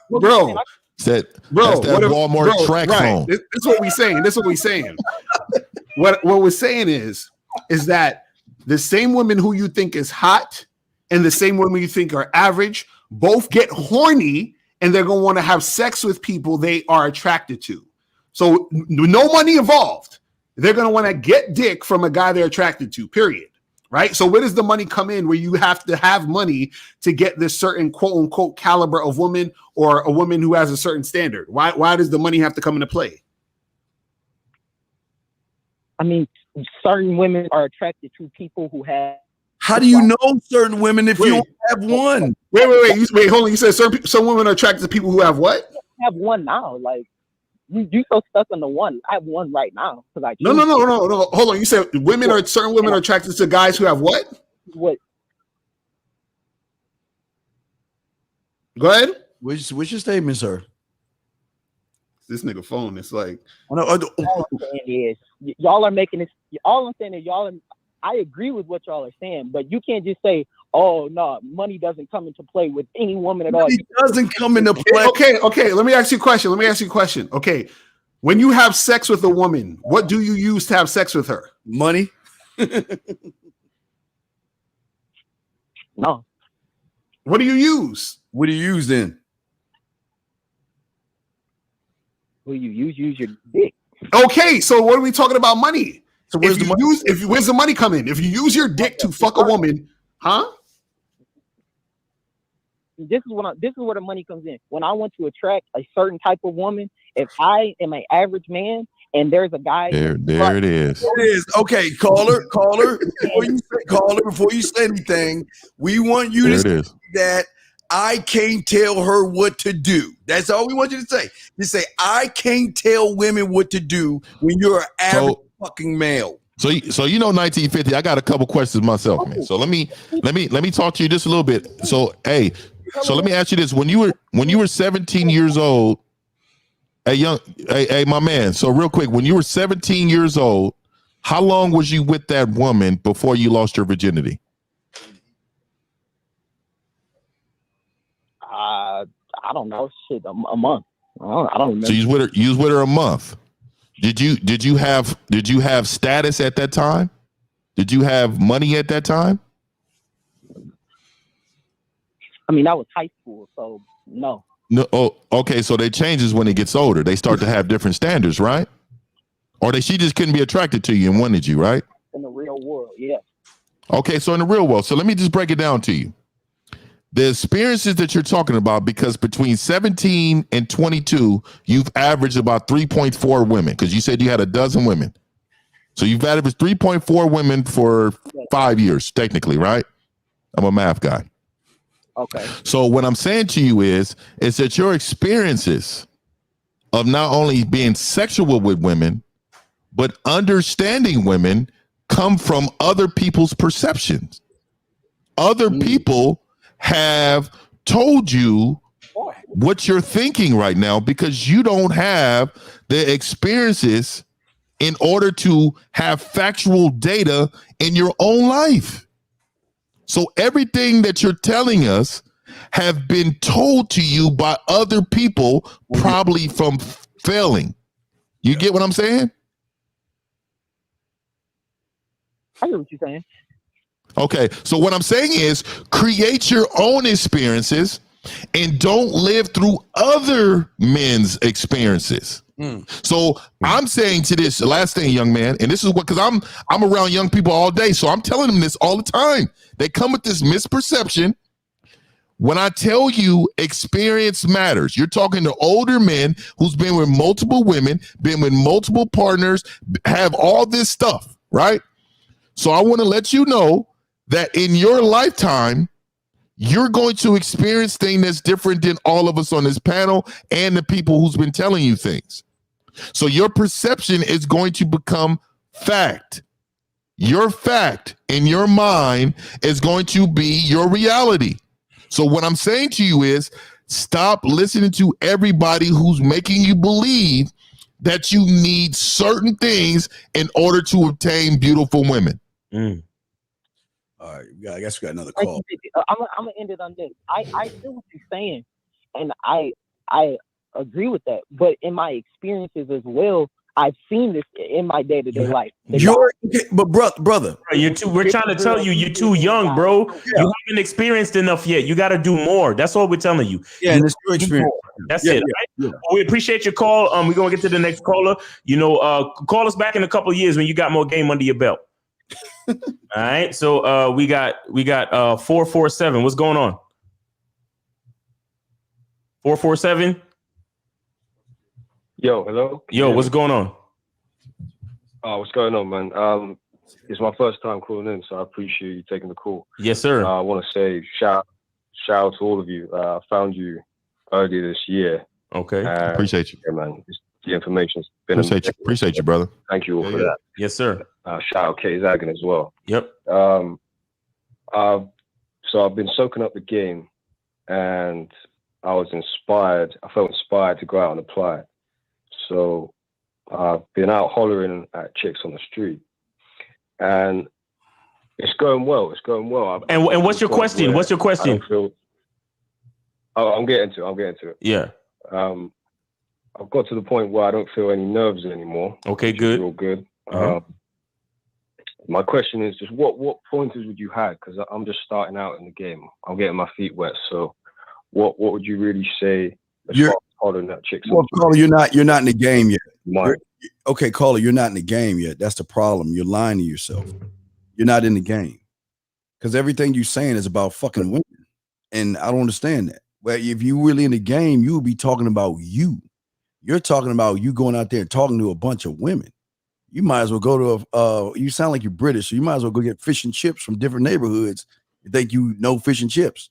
Bro. That's that Walmart track phone. This is what we saying. what we're saying is that the same women who you think is hot and the same women you think are average both get horny and they're going to want to have sex with people they are attracted to. So no money involved. They're going to want to get dick from a guy they're attracted to, period. Right? So where does the money come in where you have to have money to get this certain quote unquote caliber of woman or a woman who has a certain standard? Why does the money have to come into play? I mean, certain women are attracted to people who have. How do you know certain women if you don't have one? Wait, hold on. You said some women are attracted to people who have what? I have one now. Like, you so stuck on the one. I have one right now. No. Hold on. You said certain women are attracted to guys who have what? What? Go ahead. What's your statement, sir? This nigga phone is like. All I'm saying is y'all are making this. All I'm saying is I agree with what y'all are saying, but you can't just say, "Oh no, money doesn't come into play with any woman at all." It doesn't come into play. Okay. Let me ask you a question. Okay, when you have sex with a woman, what do you use to have sex with her? Money. No. What do you use? What do you use then? Well, use your dick. Okay, so what are we talking about? Money. So where's the money? Where's the money come in? If you use your dick to fuck a woman, huh? This is where the money comes in. When I want to attract a certain type of woman, if I am an average man and there's a guy there it is. It is. Okay, caller. Before you say anything, we want you to say that I can't tell her what to do. That's all we want you to say. You say, I can't tell women what to do when you're an average fucking male. So 1950. I got a couple questions myself, man. So let me talk to you just a little bit. So let me ask you this: when you were 17 years old, my man. So real quick, when you were 17 years old, how long was you with that woman before you lost your virginity? I don't know. Shit, a month. I don't remember. So you was with her a month. Did you have status at that time? Did you have money at that time? I mean, that was high school, so no. No. Oh, okay. So they changes when it gets older. They start to have different standards, right? Or she just couldn't be attracted to you and wanted you, right? In the real world, yeah. Okay, so in the real world. So let me just break it down to you. The experiences that you're talking about, because between 17 and 22, you've averaged about 3.4 women, because you said you had a dozen women. So you've averaged 3.4 women for 5 years, technically, right? I'm a math guy. Okay. So what I'm saying to you is that your experiences of not only being sexual with women, but understanding women come from other people's perceptions. Other people have told you what you're thinking right now because you don't have the experiences in order to have factual data in your own life. So everything that you're telling us have been told to you by other people, probably from failing. You get what I'm saying? I get what you're saying. Okay, so what I'm saying is create your own experiences and don't live through other men's experiences. So I'm saying to this last thing, young man, and this is what, because I'm around young people all day, so I'm telling them this all the time. They come with this misperception. When I tell you experience matters, you're talking to older men who's been with multiple women, been with multiple partners, have all this stuff, right? So I want to let you know that in your lifetime, you're going to experience things that's different than all of us on this panel and the people who's been telling you things. So your perception is going to become fact. Your fact in your mind is going to be your reality. So what I'm saying to you is stop listening to everybody who's making you believe that you need certain things in order to obtain beautiful women. All right, I guess we got another call. I'm gonna end it on this. I feel what you're saying, and I agree with that. But in my experiences as well, I've seen this in my day-to-day life. But brother, we're trying to tell you, you're too young, bro. You haven't experienced enough yet. You got to do more. That's all we're telling you. Yeah, and it's your experience. That's it. Right? Well, we appreciate your call. We're gonna get to the next caller. Call us back in a couple of years when you got more game under your belt. All right. So we got 447. What's going on? 447. Yo, hello. Yo, what's going on? What's going on, man? It's my first time calling in, so I appreciate you taking the call. Yes, sir. I want to say shout out to all of you. I found you earlier this year. Okay. Appreciate you. Yeah, man. The information's been appreciate you, brother. Thank you all for that. Yes, sir. Shout out Kay Zagan as well. Yep. So I've been soaking up the game, and I was inspired. I felt inspired to go out and apply. So I've been out hollering at chicks on the street, and it's going well. It's going well. And what's your question? What's your question? I'm getting to it. Yeah. I've got to the point where I don't feel any nerves anymore. Okay, good. Real good. My question is just what pointers would you have? Because I'm just starting out in the game. I'm getting my feet wet. So what would you really say as far as hollering at chicks? Well, caller, you're not in the game yet. Okay, caller, you're not in the game yet. That's the problem. You're lying to yourself. You're not in the game. Because everything you're saying is about fucking women. And I don't understand that. Well, if you really in the game, you would be talking about you. You're talking about you going out there and talking to a bunch of women. You might as well go to you sound like you're British, so you might as well go get fish and chips from different neighborhoods. You think you know fish and chips.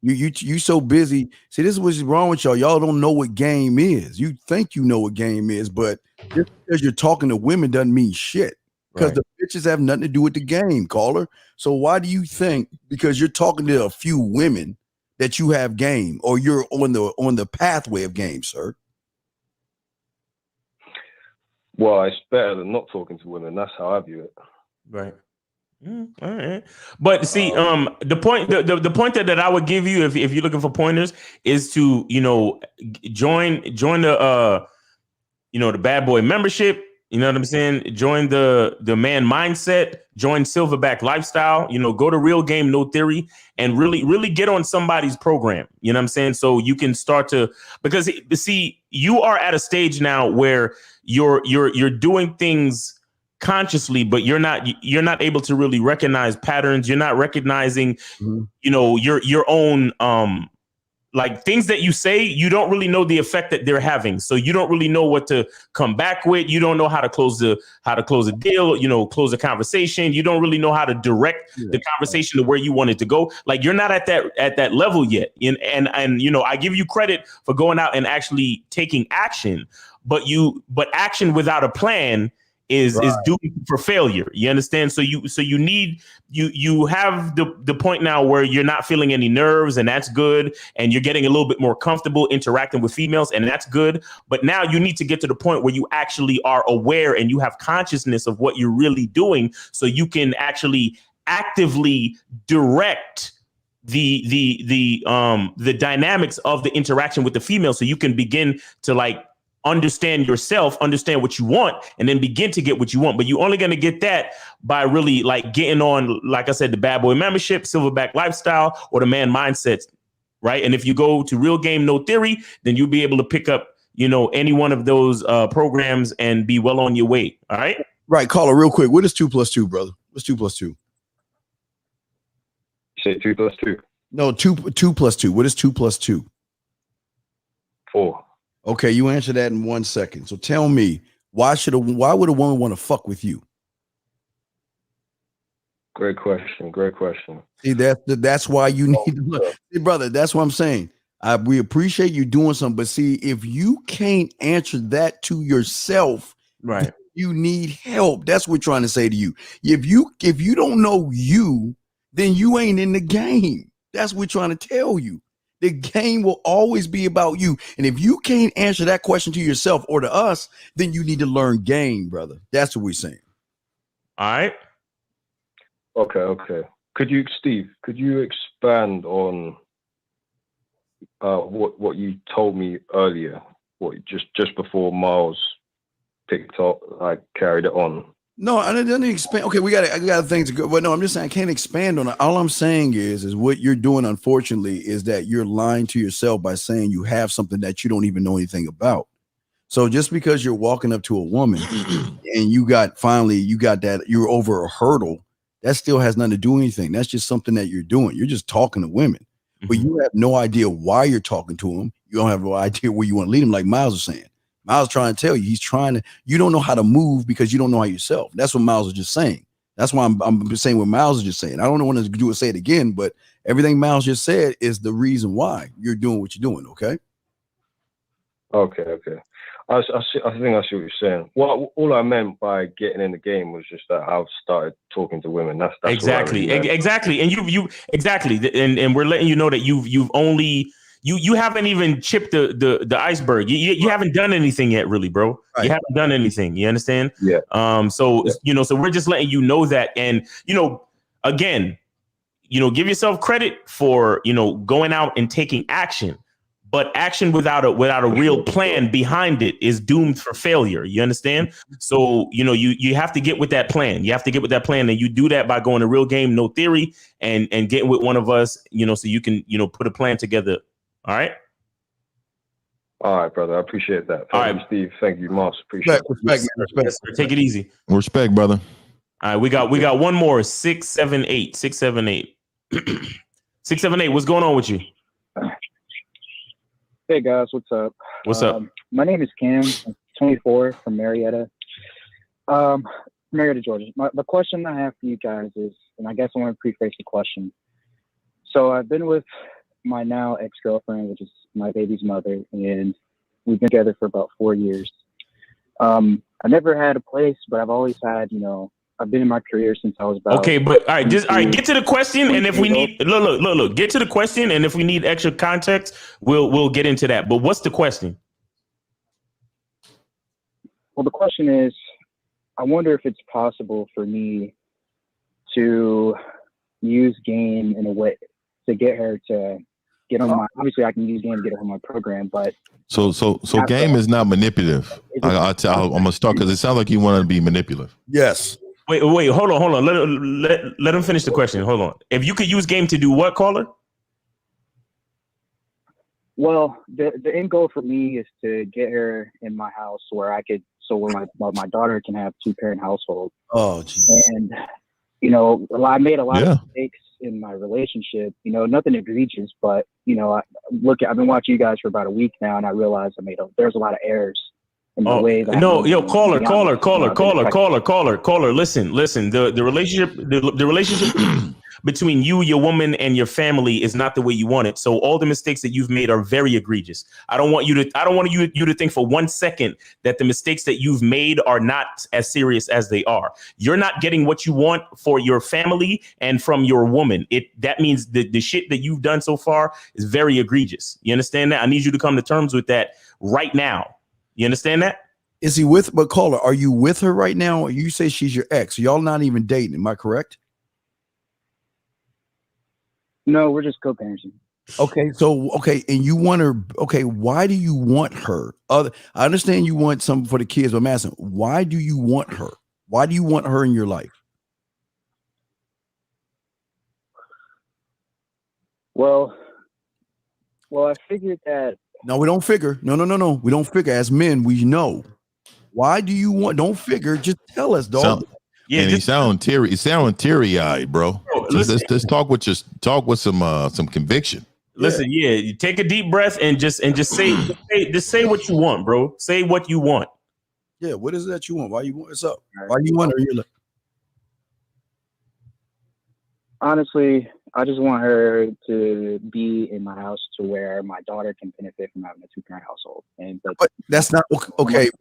You so busy. See, this is what's wrong with y'all. Y'all don't know what game is. You think you know what game is, but just because you're talking to women doesn't mean shit. Because the bitches have nothing to do with the game, caller. So why do you think because you're talking to a few women that you have game or you're on the pathway of game, sir? Well, it's better than not talking to women. That's how I view it. Right. All right. But see, the point that I would give you if you're looking for pointers is to, join the the bad boy membership. You know what I'm saying? Join the man mindset, join Silverback lifestyle, go to Real Game No Theory and really get on somebody's program. You know what I'm saying? So you can start to, because see, you are at a stage now where you're doing things consciously, but you're not able to really recognize patterns. You're not recognizing, your own, like things that you say, you don't really know the effect that they're having. So you don't really know what to come back with. You don't know how to close a deal, close a conversation. You don't really know how to direct the conversation to where you want it to go. Like you're not at that level yet. And I give you credit for going out and actually taking action, but action without a plan is doomed for failure. You understand? So you need you have the point now where you're not feeling any nerves, and that's good, and you're getting a little bit more comfortable interacting with females, and that's good. But now you need to get to the point where you actually are aware and you have consciousness of what you're really doing, so you can actually actively direct the dynamics of the interaction with the female, so you can begin to understand yourself, understand what you want, and then begin to get what you want. But you're only going to get that by really getting on, like I said, the bad boy membership, Silverback lifestyle, or the man mindset. Right. And if you go to Real Game No Theory, then you'll be able to pick up, any one of those programs and be well on your way. All right. Right. Caller, real quick. What is 2 + 2, brother? What's 2 + 2? You say 2 + 2? No, 2 + 2. What is 2 + 2? 4. Okay, you answer that in 1 second. So tell me, why would a woman want to fuck with you? Great question. See, that's why you need to look. See, brother, that's what I'm saying. We appreciate you doing something, but see, if you can't answer that to yourself, right, you need help. That's what we're trying to say to you. If you don't know you, then you ain't in the game. That's what we're trying to tell you. The game will always be about you. And if you can't answer that question to yourself or to us, then you need to learn game, brother. That's what we're saying. All right. Okay. Steve, could you expand on what you told me earlier, just before Miles TikTok, I carried it on. No, I didn't expand. Okay, I got things to go. But no, I'm just saying I can't expand on it. All I'm saying is what you're doing, unfortunately, is that you're lying to yourself by saying you have something that you don't even know anything about. So just because you're walking up to a woman and you got that you're over a hurdle, that still has nothing to do with anything. That's just something that you're doing. You're just talking to women, but you have no idea why you're talking to them. You don't have no idea where you want to lead them, like Miles was saying. Miles trying to tell you, you don't know how to move because you don't know how yourself. That's what Miles was just saying. That's why I'm saying what Miles is just saying. I don't want to say it again, but everything Miles just said is the reason why you're doing what you're doing. Okay. Okay. I think I see what you're saying. Well, all I meant by getting in the game was just that I've started talking to women. That's exactly, really exactly, and you exactly, and we're letting you know that you've only you haven't even chipped the iceberg. You haven't done anything yet, really, bro. Right. You haven't done anything. You understand? Yeah. So we're just letting you know that, and again, give yourself credit for going out and taking action. But action without a real plan behind it is doomed for failure. You understand? So, you have to get with that plan. You have to get with that plan. And you do that by going to Real Game, No Theory and getting with one of us, so you can, put a plan together. All right. All right, brother. I appreciate that. All right, Steve. Thank you, Moss. Appreciate it. Respect. Yes, sir. Take it easy. Respect, brother. All right. We got one more. 678. 678. What's going on with you? Hey guys, what's up? What's up? My name is Cam. I'm 24 from Marietta, Georgia. The question I have for you guys is, and I guess I want to preface the question. So I've been with my now ex-girlfriend, which is my baby's mother, and we've been together for about 4 years. I never had a place, but I've always had, I've been in my career since I was about. Okay, but all right, get to the question, and if we need look, get to the question, and if we need extra context, we'll get into that. But what's the question? Well, the question is, I wonder if it's possible for me to use game in a way to get her to get on my. Obviously, I can use game to get her on my program, but so game is not manipulative. I'm gonna start because it sounds like you want to be manipulative. Yes. Wait, hold on. Let him finish the question. Hold on. If you could use game to do what, caller? Well, the end goal for me is to get her in my house where my daughter can have 2-parent household. Oh, geez. And I made a lot of mistakes in my relationship. Nothing egregious, but I've been watching you guys for about a week now, and I realized there's a lot of errors. Way that caller. Listen. The relationship between you, your woman, and your family is not the way you want it. So all the mistakes that you've made are very egregious. I don't want you to think for 1 second that the mistakes that you've made are not as serious as they are. You're not getting what you want for your family and from your woman. That means the shit that you've done so far is very egregious. You understand that? I need you to come to terms with that right now. You understand that? Is he but caller, are you with her right now? You say she's your ex. Y'all not even dating. Am I correct? No, we're just co-parenting. Okay. And you want her. Okay. Why do you want her? I understand you want something for the kids, but I'm asking, why do you want her? Why do you want her in your life? Well, I figured that. No, we don't figure. No. We don't figure. As men, we know. Why do you want? Don't figure. Just tell us, dog. You sound teary-eyed, bro. Let's talk with some conviction. Listen, you take a deep breath and just say what you want, bro. Say what you want. Yeah, what is it that you want? Why you want? What's up? Why you want her? Honestly, I just want her to be in my house to where my daughter can benefit from having a 2-parent household. But that's not okay.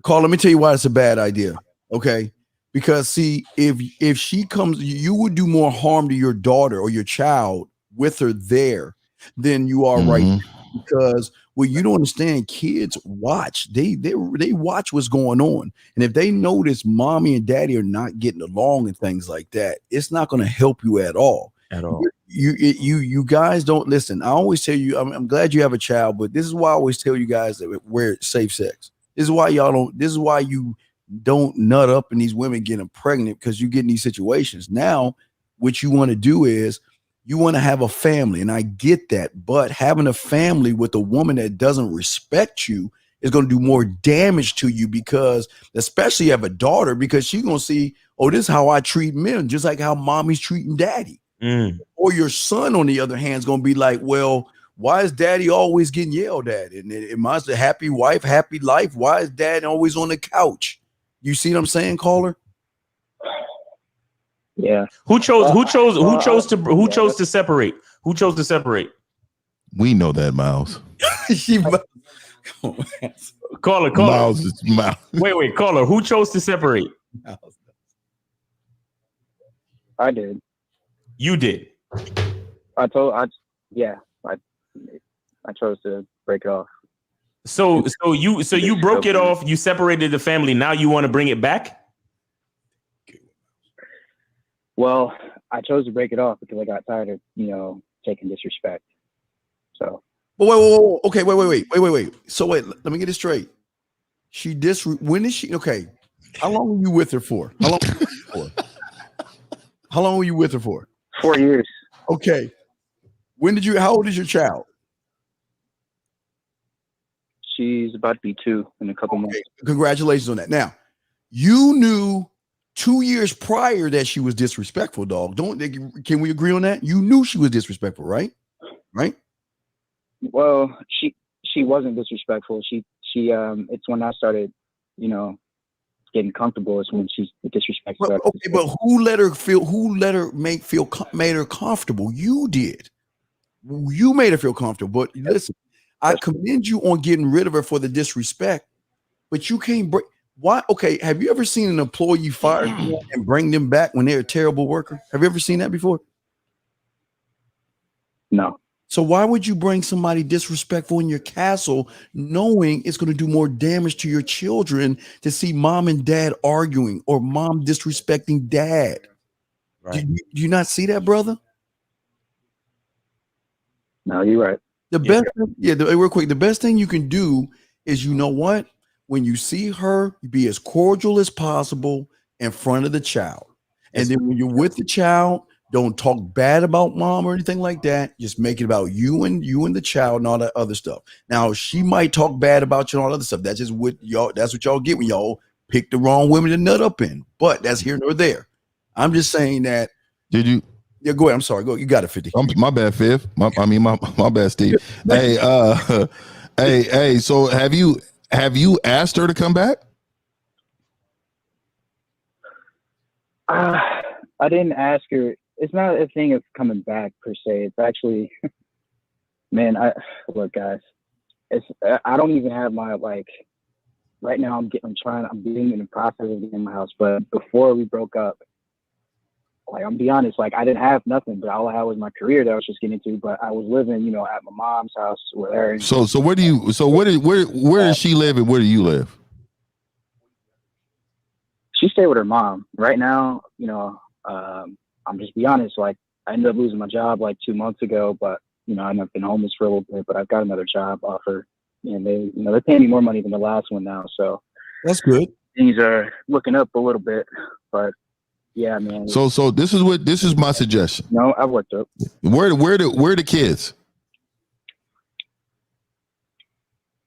Carl, let me tell you why it's a bad idea. Okay, because see, if she comes, you would do more harm to your daughter or your child with her there than you are right now. Because you don't understand, kids watch. They watch what's going on, and if they notice mommy and daddy are not getting along and things like that, it's not going to help you at all. You guys don't listen. I always tell you, I'm glad you have a child, but this is why I always tell you guys that wear safe sex. This is why y'all don't. This is why you don't nut up in these women getting pregnant, because you get in these situations. Now, what you want to do is you want to have a family, and I get that, but having a family with a woman that doesn't respect you is going to do more damage to you, because especially you have a daughter, because she's going to see, oh, this is how I treat men, just like how mommy's treating daddy. Or your son, on the other hand, is going to be like, well, why is daddy always getting yelled at? And am I a happy wife, happy life? Why is dad always on the couch? You see what I'm saying, caller? Yeah. Who chose to separate? Who chose to separate? We know that, Miles. Caller. Miles is Miles. Wait, caller. Who chose to separate? I did. You did. I chose to break it off. So you broke it off. You separated the family. Now you want to bring it back? Well, I chose to break it off because I got tired of, taking disrespect. So. Whoa. Okay, wait. So wait, let me get it straight. When is she? Okay. How long were you with her for? How long were you with her for? 4 years. Okay. How old is your child? She's about to be 2 in a couple months. Congratulations on that. Now, you knew 2 years prior that she was disrespectful, dog. Can we agree on that? You knew she was disrespectful, right? Right? Well, she wasn't disrespectful. She it's when I started, getting comfortable is when she's disrespectful. Okay, but made her comfortable? You did. You made her feel comfortable. But listen, I commend you on getting rid of her for the disrespect, but you can't break. Why? Okay, have you ever seen an employee fire and bring them back when they're a terrible worker? Have you ever seen that before? No. So why would you bring somebody disrespectful in your castle, knowing it's going to do more damage to your children to see mom and dad arguing or mom disrespecting dad? Right. Do you not see that, brother? No, you're right. Real quick, the best thing you can do is, you know what? When you see her, be as cordial as possible in front of the child. And then when you're with the child, don't talk bad about mom or anything like that. Just make it about you and the child and all that other stuff. Now, she might talk bad about you and all that other stuff. That's just what y'all get when y'all pick the wrong women to nut up in. But that's here nor there. I'm just saying that. Did you? Yeah, go ahead. I'm sorry. Go. You got it, 50. My bad, Fifth. My bad, Steve. Hey. So have you asked her to come back? I didn't ask her. It's not a thing of coming back per se. It's actually, man. Look, guys. I don't even have my right now. I'm being in the process of getting my house. But before we broke up, I'm be honest, I didn't have nothing, but all I had was my career that I was just getting into. But I was living, at my mom's house with her. So where does she live and where do you live? She stayed with her mom. Right now, I'm just be honest, I ended up losing my job 2 months ago, but I've been homeless for a little bit, but I've got another job offer, and they, they're paying me more money than the last one now. So that's good. Things are looking up a little bit, but yeah, man. So this is my suggestion. No, I've worked up. Where the kids?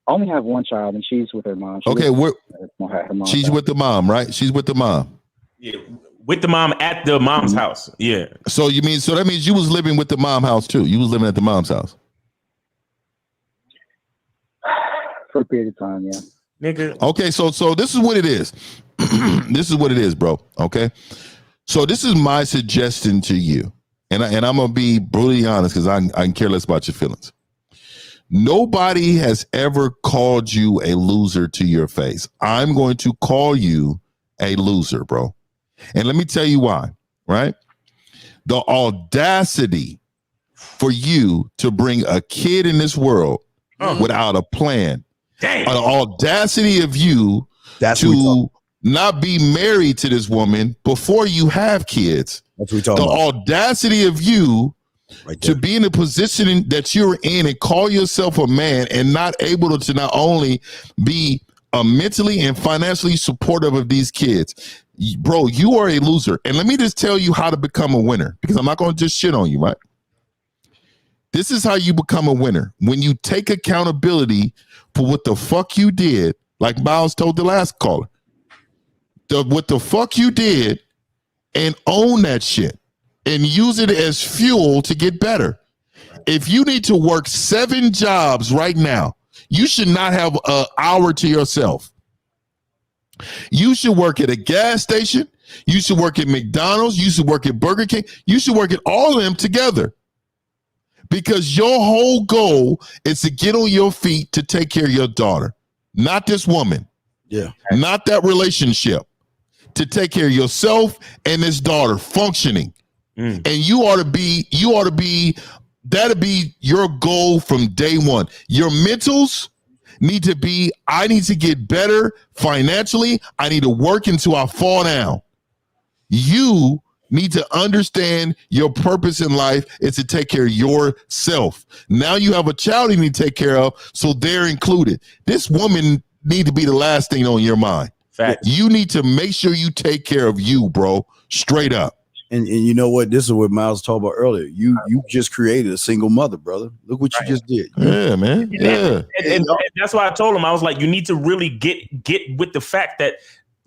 I only have one child, and she's with her mom. She's with the mom, right? She's with the mom. Yeah, with the mom at the mom's house. Yeah. So that means you was living with the mom house too. You was living at the mom's house for a period of time, yeah. Nigga. Okay, so this is what it is. This is what it is, bro. Okay. So this is my suggestion to you. And I'm gonna be brutally honest, because I can care less about your feelings. Nobody has ever called you a loser to your face. I'm going to call you a loser, bro. And let me tell you why, right? The audacity for you to bring a kid in this world without a plan. Damn. The audacity of you to not be married to this woman before you have kids. That's what we're talking about. The audacity of you to be in the position that you're in and call yourself a man and not able to not only be mentally and financially supportive of these kids, bro, you are a loser. And let me just tell you how to become a winner, because I'm not going to just shit on you, right? This is how you become a winner. When you take accountability for what the fuck you did, like Miles told the last caller, what the fuck you did, and own that shit and use it as fuel to get better. If you need to work 7 jobs right now, you should not have an hour to yourself. You should work at a gas station. You should work at McDonald's. You should work at Burger King. You should work at all of them together, because your whole goal is to get on your feet to take care of your daughter, not this woman. Yeah. Not that relationship. To take care of yourself and this daughter functioning. And you ought to be, that'll be your goal from day one. Your mentals need to be, I need to get better financially. I need to work until I fall down. You need to understand your purpose in life is to take care of yourself. Now you have a child you need to take care of, so they're included. This woman need to be the last thing on your mind. Fact. You need to make sure you take care of you, bro. Straight up. And you know what? This is what Miles talked about earlier. You just created a single mother, brother. Look what you just did. Yeah, man. Yeah. And that's why I told him, I was like, you need to really get with the fact that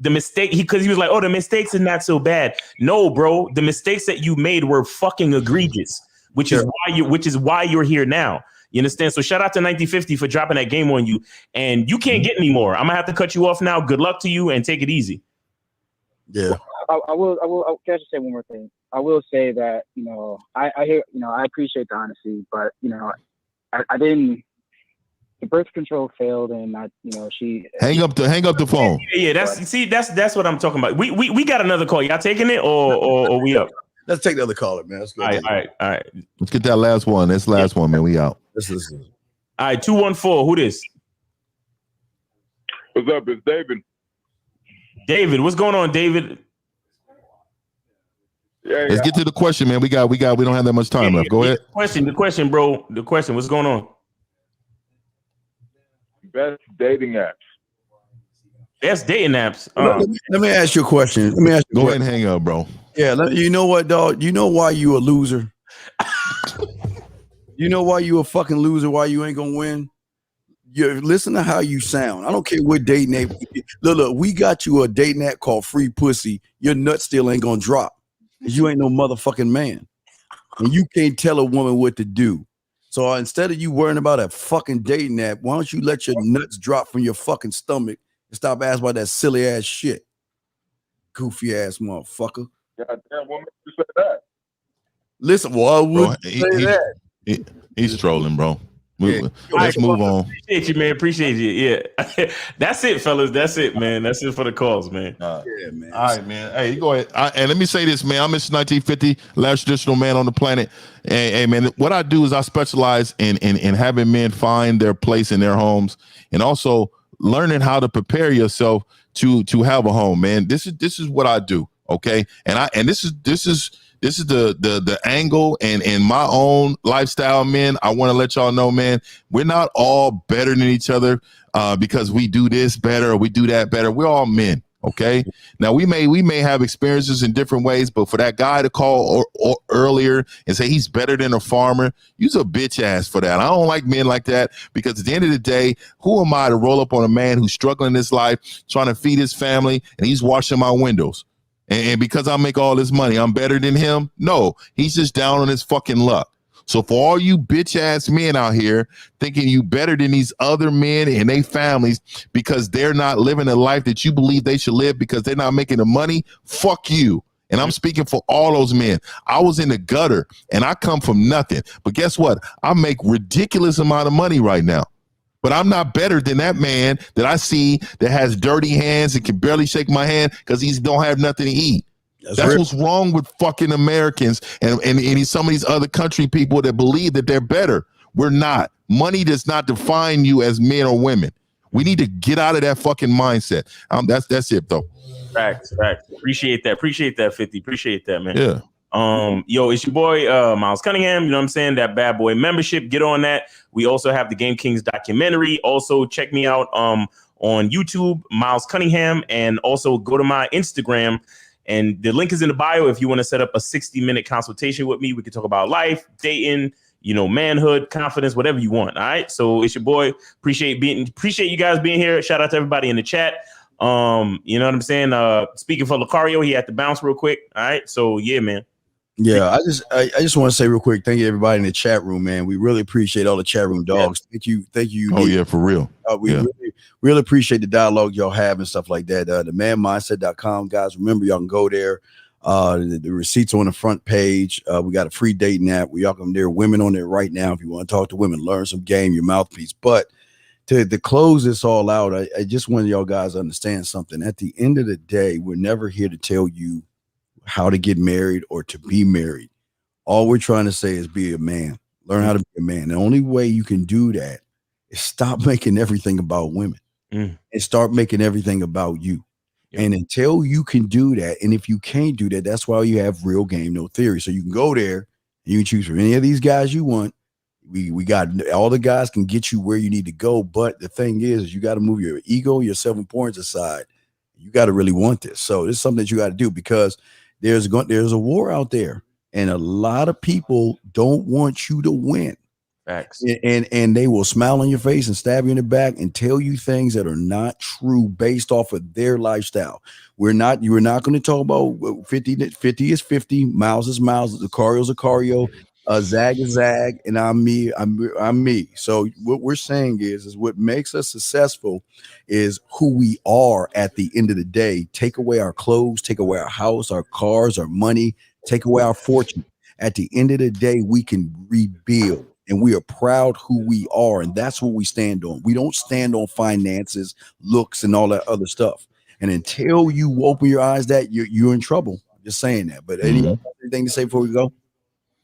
the mistake, because he was like, oh, the mistakes are not so bad. No, bro, the mistakes that you made were fucking egregious, which is why you're here now. You understand? So shout out to 1950 for dropping that game on you, and you can't get any more. I'm gonna have to cut you off now. Good luck to you, and take it easy. Yeah. I will. Can I just say one more thing? I will say that, I hear, I appreciate the honesty, but, I didn't. The birth control failed, and she hang up the phone. Yeah, that's what I'm talking about. We got another call. Y'all taking it or we up? Let's take the other caller, man. Let's go. All right. Let's get that last one. That's the last one, man. We out. Let's listen. All right, 214. Who this? What's up? It's David. David, what's going on, David? Yeah. Let's get to the question, man. We don't have that much time left. Go ahead. The question, bro. The question. What's going on? Best dating apps. Best dating apps. Let me ask you a question. Go ahead and hang up, bro. Yeah. You know what, dog? You know why you a loser? You know why you a fucking loser? Why you ain't gonna win? You listen to how you sound. I don't care what dating app. Look, we got you a dating app called Free Pussy. Your nut still ain't gonna drop. You ain't no motherfucking man, and you can't tell a woman what to do. So instead of you worrying about a fucking dating app, why don't you let your nuts drop from your fucking stomach and stop asking about that silly ass shit? Goofy ass motherfucker. Goddamn woman, you said that. Listen, why would you say that? He's trolling, bro. Let's move on. Appreciate you, man. Appreciate you. Yeah. That's it, fellas. That's it, man. That's it for the calls, man. Yeah, man. All right, man. Hey, go ahead. And let me say this, man. I'm Mr. 1950, last traditional man on the planet. Hey, man, what I do is I specialize in having men find their place in their homes, and also learning how to prepare yourself to have a home, man. This is what I do. Okay. And this is the angle and my own lifestyle, man. I want to let y'all know, man, we're not all better than each other because we do this better or we do that better. We're all men. Okay. Now we may have experiences in different ways, but for that guy to call or earlier and say he's better than a farmer, you's a bitch ass for that. I don't like men like that, because at the end of the day, who am I to roll up on a man who's struggling in his life, trying to feed his family, and he's washing my windows? And because I make all this money, I'm better than him? No, he's just down on his fucking luck. So for all you bitch ass men out here thinking you better than these other men and their families because they're not living the life that you believe they should live because they're not making the money, fuck you. And I'm speaking for all those men. I was in the gutter and I come from nothing. But guess what? I make ridiculous amount of money right now. But I'm not better than that man that I see that has dirty hands and can barely shake my hand because he don't have nothing to eat. That's what's wrong with fucking Americans and some of these other country people that believe that they're better. We're not. Money does not define you as men or women. We need to get out of that fucking mindset. That's it, though. Facts. Appreciate that, 50. Appreciate that, man. Yeah. Yo, it's your boy Miles Cunningham. You know what I'm saying? That bad boy membership. Get on that. We also have the Game Kings documentary. Also, check me out on on YouTube, Miles Cunningham, and also go to my Instagram. And the link is in the bio. If you want to set up a 60-minute consultation with me, we can talk about life, dating, manhood, confidence, whatever you want. All right. So it's your boy. Appreciate you guys being here. Shout out to everybody in the chat. You know what I'm saying? Speaking for Lucario, he had to bounce real quick. All right. So yeah, man. Yeah, I just want to say real quick, thank you everybody in the chat room, man. We really appreciate all the chat room dogs. Yeah. Thank you. Oh yeah, for real. We really appreciate the dialogue y'all have and stuff like that. TheManMindset.com, guys. Remember, y'all can go there. The receipts on the front page. We got a free dating app. Y'all can there. Women on there right now. If you want to talk to women, learn some game, your mouthpiece. But to close this all out, I just want y'all guys to understand something. At the end of the day, we're never here to tell you how to get married or to be married. All we're trying to say is be a man. Learn how to be a man. The only way you can do that is stop making everything about women and start making everything about you. Yep. And until you can do that, and if you can't do that, that's why you have Real Game No Theory. So you can go there and you can choose from any of these guys you want. We got all the guys can get you where you need to go. But the thing is you got to move your ego, your 7 points aside. You got to really want this. So it's something that you got to do because there's a war out there, and a lot of people don't want you to win. Facts. And they will smile on your face and stab you in the back and tell you things that are not true based off of their lifestyle. You are not going to talk about 50 is 50, Miles is Miles, Lucario is Lucario, Zag is Zag, and I'm me. So what we're saying is what makes us successful is who we are at the end of the day. Take away our clothes, take away our house, our cars, our money, take away our fortune. At the end of the day, we can rebuild, and we are proud who we are, and that's what we stand on. We don't stand on finances, looks, and all that other stuff. And until you open your eyes, that you're in trouble. Just saying that. But anything to say before we go?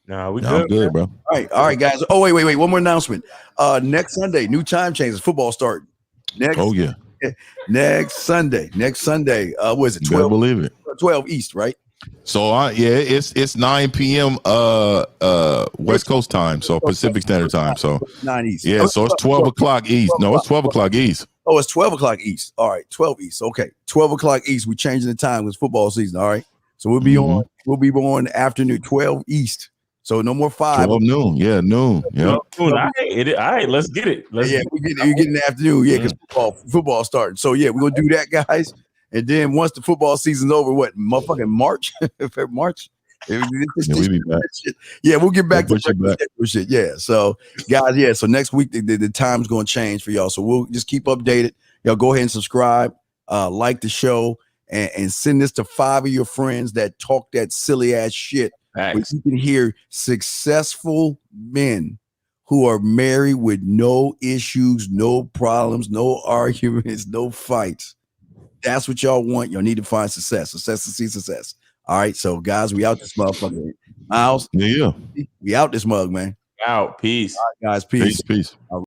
No, I'm good, bro. All right, guys. Oh, wait. One more announcement. Next Sunday, new time changes. Football start. Next Sunday. What is it? 12? Believe it. 12 East, right? So it's 9 p.m. West Coast time, so Pacific Standard Time. So 9 East. Yeah, so it's 12 o'clock East. No, it's 12 o'clock East. Oh, it's 12 o'clock East. All right, 12 East. Okay, 12 o'clock East. We're changing the time because football season. All right, so we'll be on afternoon 12 East. So no more 5. 12 noon. Yeah, noon. Yeah. All right, let's get it. We get in the afternoon. Yeah, because football starting. So yeah, we're gonna do that, guys. And then once the football season's over, motherfucking March? March? We'll be back. Yeah, we'll get back to shit. Yeah. So guys, so next week the time's gonna change for y'all. So we'll just keep updated. Y'all go ahead and subscribe, like the show, and send this to 5 of your friends that talk that silly ass shit. You can hear successful men who are married with no issues, no problems, no arguments, no fights. That's what y'all want. Y'all need to find success to see success. All right, so guys, we out this motherfucker. Miles, yeah, we out this mug, man. Out. Peace. All right, guys, peace. Peace.